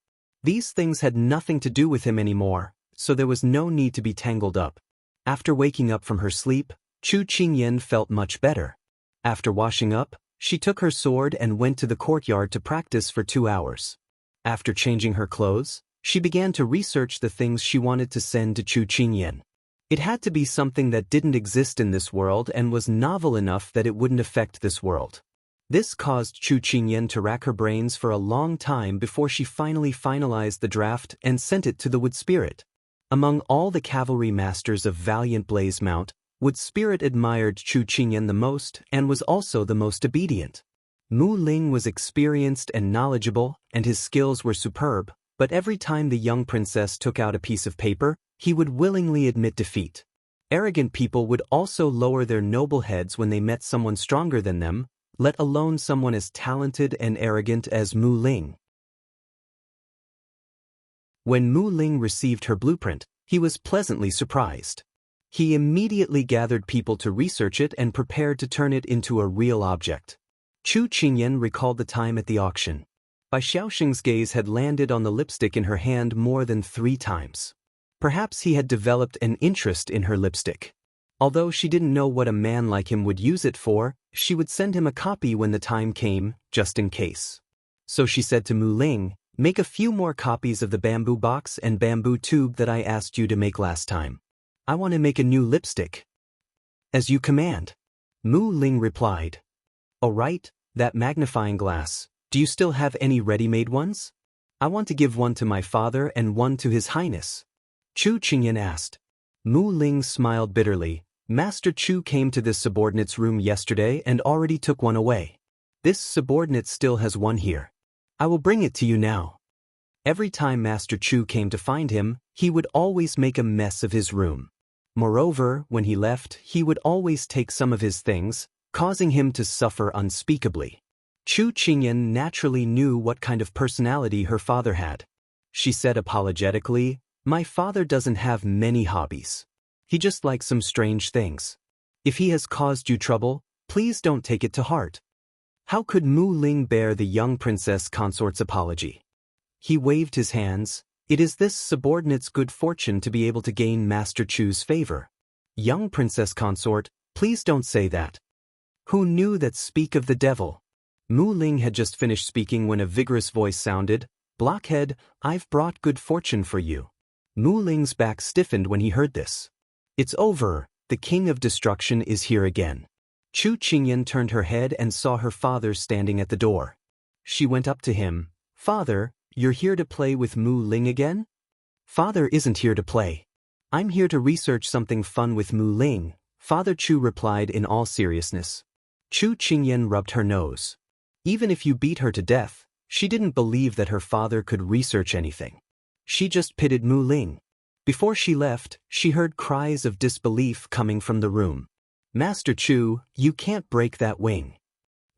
These things had nothing to do with him anymore, so there was no need to be tangled up. After waking up from her sleep, Chu Qingyan felt much better. After washing up, she took her sword and went to the courtyard to practice for 2 hours. After changing her clothes, she began to research the things she wanted to send to Chu Qingyan. It had to be something that didn't exist in this world and was novel enough that it wouldn't affect this world. This caused Chu Qingyan to rack her brains for a long time before she finally finalized the draft and sent it to the Wood Spirit. Among all the cavalry masters of Valiant Blaze Mount, Wood Spirit admired Chu Qingyan the most and was also the most obedient. Mu Ling was experienced and knowledgeable, and his skills were superb, but every time the young princess took out a piece of paper, he would willingly admit defeat. Arrogant people would also lower their noble heads when they met someone stronger than them, let alone someone as talented and arrogant as Mu Ling. When Mu Ling received her blueprint, he was pleasantly surprised. He immediately gathered people to research it and prepared to turn it into a real object. Chu Qingyan recalled the time at the auction. Bai Xiaoxing's gaze had landed on the lipstick in her hand more than 3 times. Perhaps he had developed an interest in her lipstick. Although she didn't know what a man like him would use it for, she would send him a copy when the time came, just in case. So she said to Mu Ling, "Make a few more copies of the bamboo box and bamboo tube that I asked you to make last time. I want to make a new lipstick." "As you command," Mu Ling replied. "All right, that magnifying glass, do you still have any ready-made ones? I want to give one to my father and one to His Highness." Chu Qingyan asked. Mu Ling smiled bitterly. "Master Chu came to this subordinate's room yesterday and already took one away. This subordinate still has one here. I will bring it to you now." Every time Master Chu came to find him, he would always make a mess of his room. Moreover, when he left, he would always take some of his things, causing him to suffer unspeakably. Chu Qingyan naturally knew what kind of personality her father had. She said apologetically, "My father doesn't have many hobbies. He just likes some strange things. If he has caused you trouble, please don't take it to heart." How could Mu Ling bear the young princess consort's apology? He waved his hands. "It is this subordinate's good fortune to be able to gain Master Chu's favor. Young princess consort, please don't say that." Who knew that? Speak of the devil. Mu Ling had just finished speaking when a vigorous voice sounded, "Blockhead, I've brought good fortune for you." Mu Ling's back stiffened when he heard this. "It's over, the king of destruction is here again." Chu Qingyan turned her head and saw her father standing at the door. She went up to him. "Father, you're here to play with Mu Ling again?" "Father isn't here to play. I'm here to research something fun with Mu Ling," Father Chu replied in all seriousness. Chu Qingyan rubbed her nose. Even if you beat her to death, she didn't believe that her father could research anything. She just pitied Mu Ling. Before she left, she heard cries of disbelief coming from the room. "Master Chu, you can't break that wing.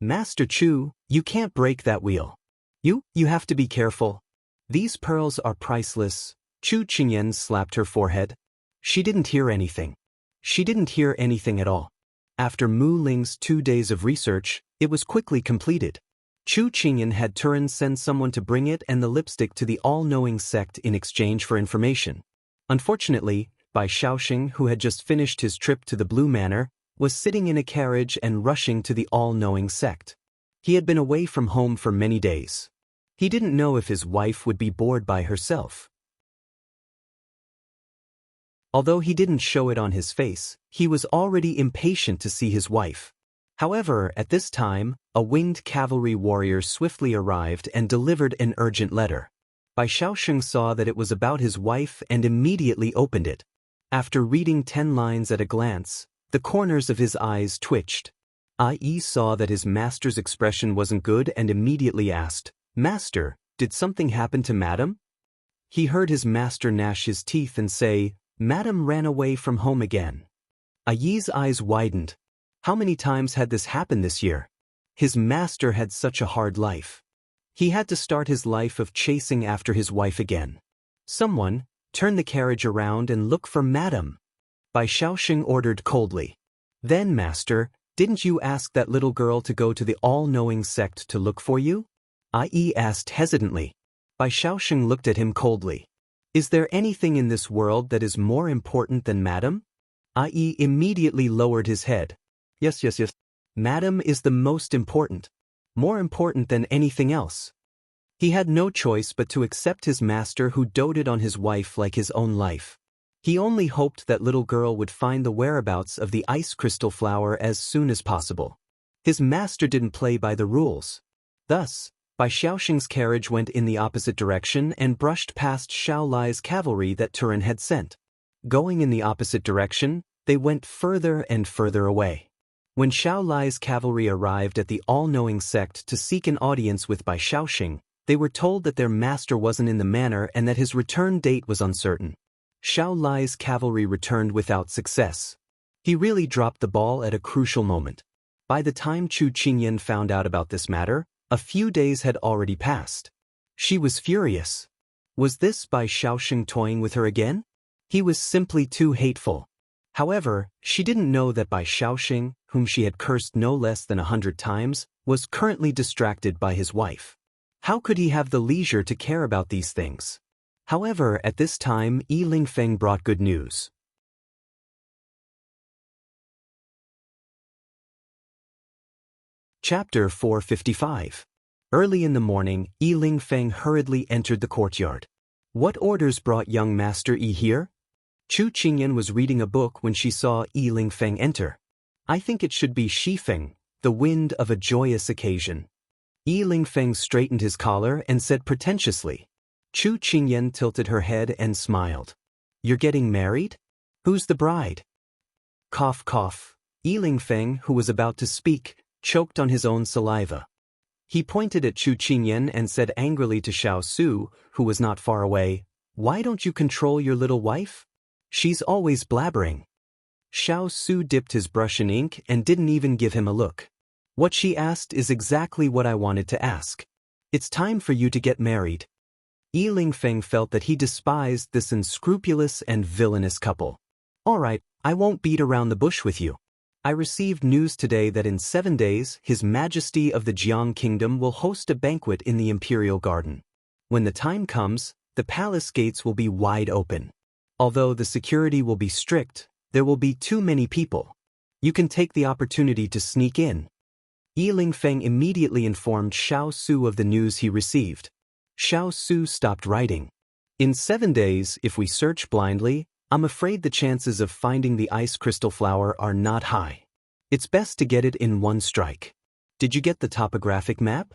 Master Chu, you can't break that wheel. You have to be careful. These pearls are priceless." Chu Qingyan slapped her forehead. She didn't hear anything. She didn't hear anything at all. After Mu Ling's 2 days of research, it was quickly completed. Chu Qingyan had Turin send someone to bring it and the lipstick to the all-knowing sect in exchange for information. Unfortunately, Bai Xiaoxing, who had just finished his trip to the Blue Manor, was sitting in a carriage and rushing to the all-knowing sect. He had been away from home for many days. He didn't know if his wife would be bored by herself. Although he didn't show it on his face, he was already impatient to see his wife. However, at this time, a winged cavalry warrior swiftly arrived and delivered an urgent letter. Bai Xiaoxing saw that it was about his wife and immediately opened it. After reading 10 lines at a glance, the corners of his eyes twitched. Ai saw that his master's expression wasn't good and immediately asked, "Master, did something happen to Madam?" He heard his master gnash his teeth and say, "Madam ran away from home again." Ai's eyes widened. How many times had this happened this year? His master had such a hard life. He had to start his life of chasing after his wife again. "Someone, turn the carriage around and look for Madam," Bai Xiaoxing ordered coldly. "Then, master, didn't you ask that little girl to go to the all-knowing sect to look for you?" Ai asked hesitantly. Bai Shaoxing looked at him coldly. Is there anything in this world that is more important than Madam? I.e. immediately lowered his head. Yes. Madam is the most important. More important than anything else. He had no choice but to accept his master who doted on his wife like his own life. He only hoped that little girl would find the whereabouts of the ice crystal flower as soon as possible. His master didn't play by the rules. Thus, Bai Shaoxing's carriage went in the opposite direction and brushed past Xiao Lai's cavalry that Turan had sent. Going in the opposite direction, they went further and further away. When Xiao Lai's cavalry arrived at the all-knowing sect to seek an audience with Bai Shaoxing, they were told that their master wasn't in the manor and that his return date was uncertain. Xiao Lai's cavalry returned without success. He really dropped the ball at a crucial moment. By the time Chu Qingyan found out about this matter, a few days had already passed. She was furious. Was this Bai Shaoxing toying with her again? He was simply too hateful. However, she didn't know that Bai Shaoxing, whom she had cursed no less than 100 times, was currently distracted by his wife. How could he have the leisure to care about these things? However, at this time, Yi Lingfeng brought good news. Chapter 455. Early in the morning, Yi Lingfeng hurriedly entered the courtyard. What orders brought young Master Yi here? Chu Qingyan was reading a book when she saw Yi Lingfeng enter. I think it should be Shifeng, the wind of a joyous occasion. Yi Lingfeng straightened his collar and said pretentiously. Chu Qingyan tilted her head and smiled. You're getting married? Who's the bride? Cough cough. Yi Lingfeng, who was about to speak, choked on his own saliva. He pointed at Chu Qingyan and said angrily to Xiao Su, who was not far away, Why don't you control your little wife? She's always blabbering. Xiao Su dipped his brush in ink and didn't even give him a look. What she asked is exactly what I wanted to ask. It's time for you to get married. Yi Lingfeng felt that he despised this unscrupulous and villainous couple. All right, I won't beat around the bush with you. I received news today that in 7 days, His Majesty of the Jiang Kingdom will host a banquet in the Imperial Garden. When the time comes, the palace gates will be wide open. Although the security will be strict, there will be too many people. You can take the opportunity to sneak in. Yi Lingfeng immediately informed Xiao Su of the news he received. Xiao Su stopped writing. In 7 days, if we search blindly, I'm afraid the chances of finding the ice crystal flower are not high. It's best to get it in one strike. Did you get the topographic map?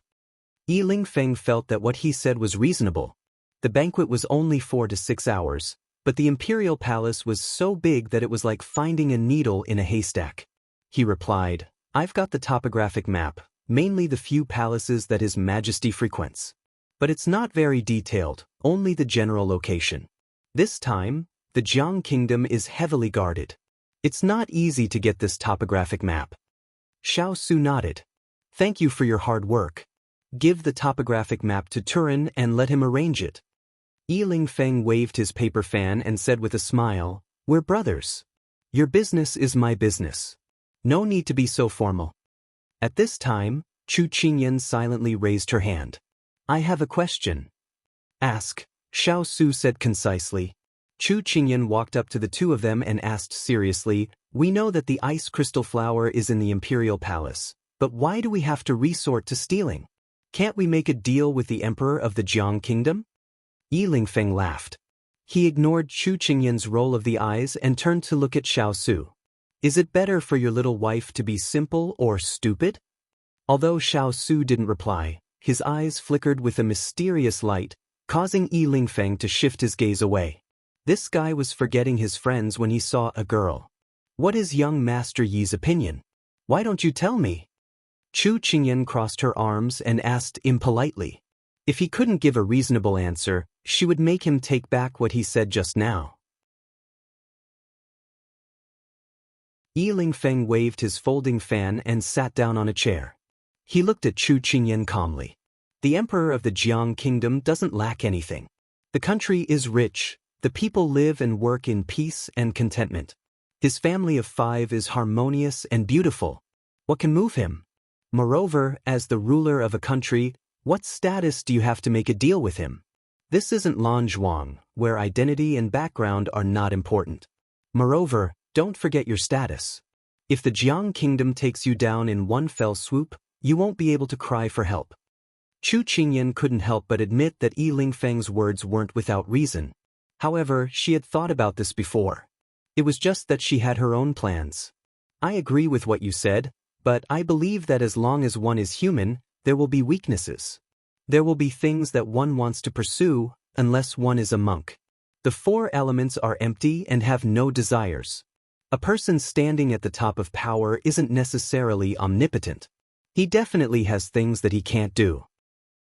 Yi Lingfeng felt that what he said was reasonable. The banquet was only 4 to 6 hours, but the imperial palace was so big that it was like finding a needle in a haystack. He replied, I've got the topographic map, mainly the few palaces that His Majesty frequents. But it's not very detailed, only the general location. This time, the Jiang Kingdom is heavily guarded. It's not easy to get this topographic map. Xiao Su nodded. Thank you for your hard work. Give the topographic map to Turan and let him arrange it. Yi Lingfeng waved his paper fan and said with a smile, We're brothers. Your business is my business. No need to be so formal. At this time, Chu Qingyan silently raised her hand. I have a question. Ask, Xiao Su said concisely. Chu Qingyan walked up to the two of them and asked seriously, We know that the ice crystal flower is in the imperial palace, but why do we have to resort to stealing? Can't we make a deal with the emperor of the Jiang Kingdom? Yi Lingfeng laughed. He ignored Chu Qingyan's roll of the eyes and turned to look at Xiao Su. Is it better for your little wife to be simple or stupid? Although Xiao Su didn't reply, his eyes flickered with a mysterious light, causing Yi Lingfeng to shift his gaze away. This guy was forgetting his friends when he saw a girl. What is young Master Yi's opinion? Why don't you tell me? Chu Qingyan crossed her arms and asked impolitely. If he couldn't give a reasonable answer, she would make him take back what he said just now. Yi Lingfeng waved his folding fan and sat down on a chair. He looked at Chu Qingyan calmly. The emperor of the Jiang Kingdom doesn't lack anything. The country is rich. The people live and work in peace and contentment. His family of 5 is harmonious and beautiful. What can move him? Moreover, as the ruler of a country, what status do you have to make a deal with him? This isn't Lanzhuang, where identity and background are not important. Moreover, don't forget your status. If the Jiang Kingdom takes you down in one fell swoop, you won't be able to cry for help. Chu Qingyan couldn't help but admit that Yi Lingfeng's words weren't without reason. However, she had thought about this before. It was just that she had her own plans. I agree with what you said, but I believe that as long as one is human, there will be weaknesses. There will be things that one wants to pursue, unless one is a monk. The four elements are empty and have no desires. A person standing at the top of power isn't necessarily omnipotent. He definitely has things that he can't do.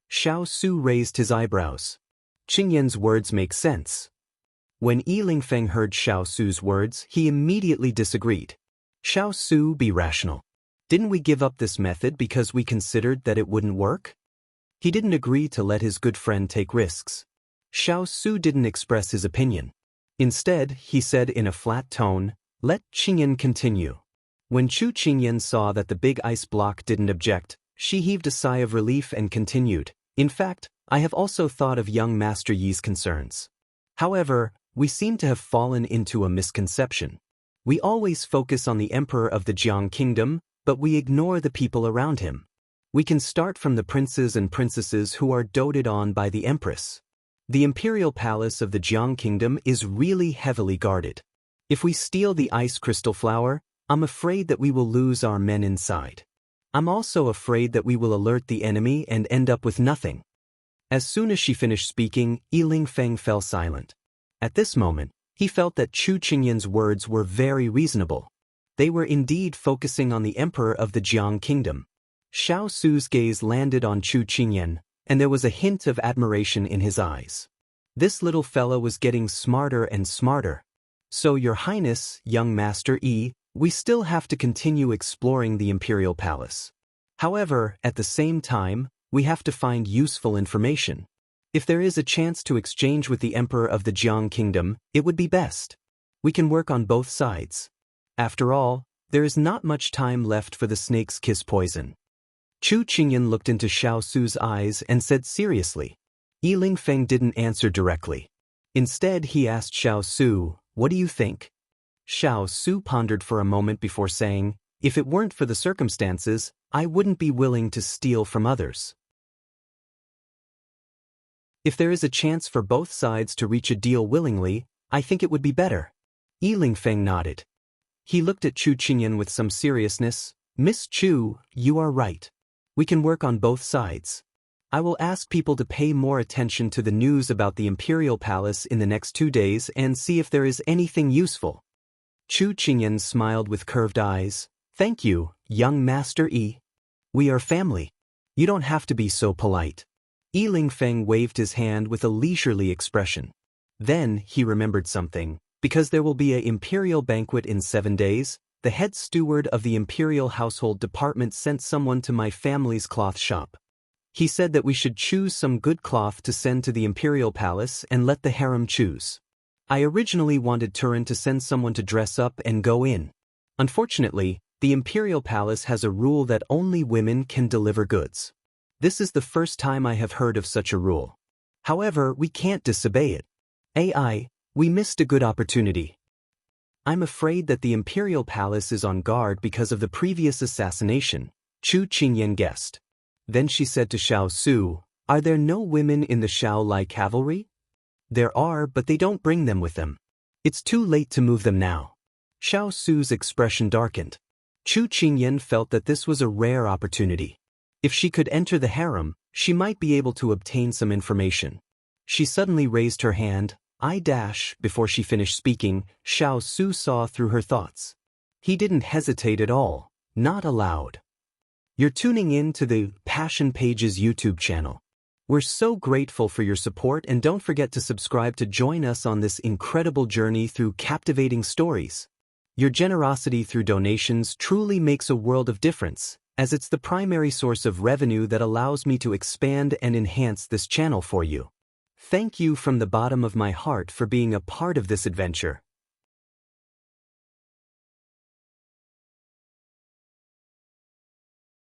Xiao Su raised his eyebrows. Qingyan's words make sense. When Yi Lingfeng heard Xiao Su's words, he immediately disagreed. Xiao Su, be rational. Didn't we give up this method because we considered that it wouldn't work? He didn't agree to let his good friend take risks. Xiao Su didn't express his opinion. Instead, he said in a flat tone, "Let Qingyan continue." When Chu Qingyan saw that the big ice block didn't object, she heaved a sigh of relief and continued, "In fact, I have also thought of young Master Yi's concerns. However, we seem to have fallen into a misconception. We always focus on the emperor of the Jiang Kingdom, but we ignore the people around him. We can start from the princes and princesses who are doted on by the empress. The imperial palace of the Jiang Kingdom is really heavily guarded. If we steal the ice crystal flower, I'm afraid that we will lose our men inside. I'm also afraid that we will alert the enemy and end up with nothing." As soon as she finished speaking, Yi Lingfeng fell silent. At this moment, he felt that Chu Qingyan's words were very reasonable. They were indeed focusing on the emperor of the Jiang Kingdom. Xiao Su's gaze landed on Chu Qingyan, and there was a hint of admiration in his eyes. This little fellow was getting smarter and smarter. "So, Your Highness, young Master Yi, we still have to continue exploring the imperial palace. However, at the same time, we have to find useful information. If there is a chance to exchange with the emperor of the Jiang Kingdom, it would be best. We can work on both sides. After all, there is not much time left for the snake's kiss poison." Chu Qingyan looked into Xiao Su's eyes and said seriously. Yi Lingfeng didn't answer directly. Instead, he asked Xiao Su, "What do you think?" Xiao Su pondered for a moment before saying, "If it weren't for the circumstances, I wouldn't be willing to steal from others. If there is a chance for both sides to reach a deal willingly, I think it would be better." Yi Lingfeng nodded. He looked at Chu Qingyan with some seriousness. "Miss Chu, you are right. We can work on both sides. I will ask people to pay more attention to the news about the imperial palace in the next 2 days and see if there is anything useful." Chu Qingyan smiled with curved eyes. "Thank you, young Master Yi. We are family. You don't have to be so polite." Yi Lingfeng waved his hand with a leisurely expression. Then he remembered something. Because there will be an imperial banquet in 7 days, the head steward of the imperial household department sent someone to my family's cloth shop. He said that we should choose some good cloth to send to the imperial palace and let the harem choose. I originally wanted Turin to send someone to dress up and go in. Unfortunately, the imperial palace has a rule that only women can deliver goods. This is the first time I have heard of such a rule. However, we can't disobey it. We missed a good opportunity. I'm afraid that the imperial palace is on guard because of the previous assassination, Chu Qingyan guessed. Then she said to Xiao Su, "Are there no women in the Xiao cavalry?" "There are, but they don't bring them with them. It's too late to move them now." Xiao Su's expression darkened. Chu Qingyan felt that this was a rare opportunity. If she could enter the harem, she might be able to obtain some information. She suddenly raised her hand. Before she finished speaking, Xiao Su saw through her thoughts. He didn't hesitate at all, not aloud. You're tuning in to the Passion Pages YouTube channel. We're so grateful for your support, and don't forget to subscribe to join us on this incredible journey through captivating stories. Your generosity through donations truly makes a world of difference, as it's the primary source of revenue that allows me to expand and enhance this channel for you. Thank you from the bottom of my heart for being a part of this adventure.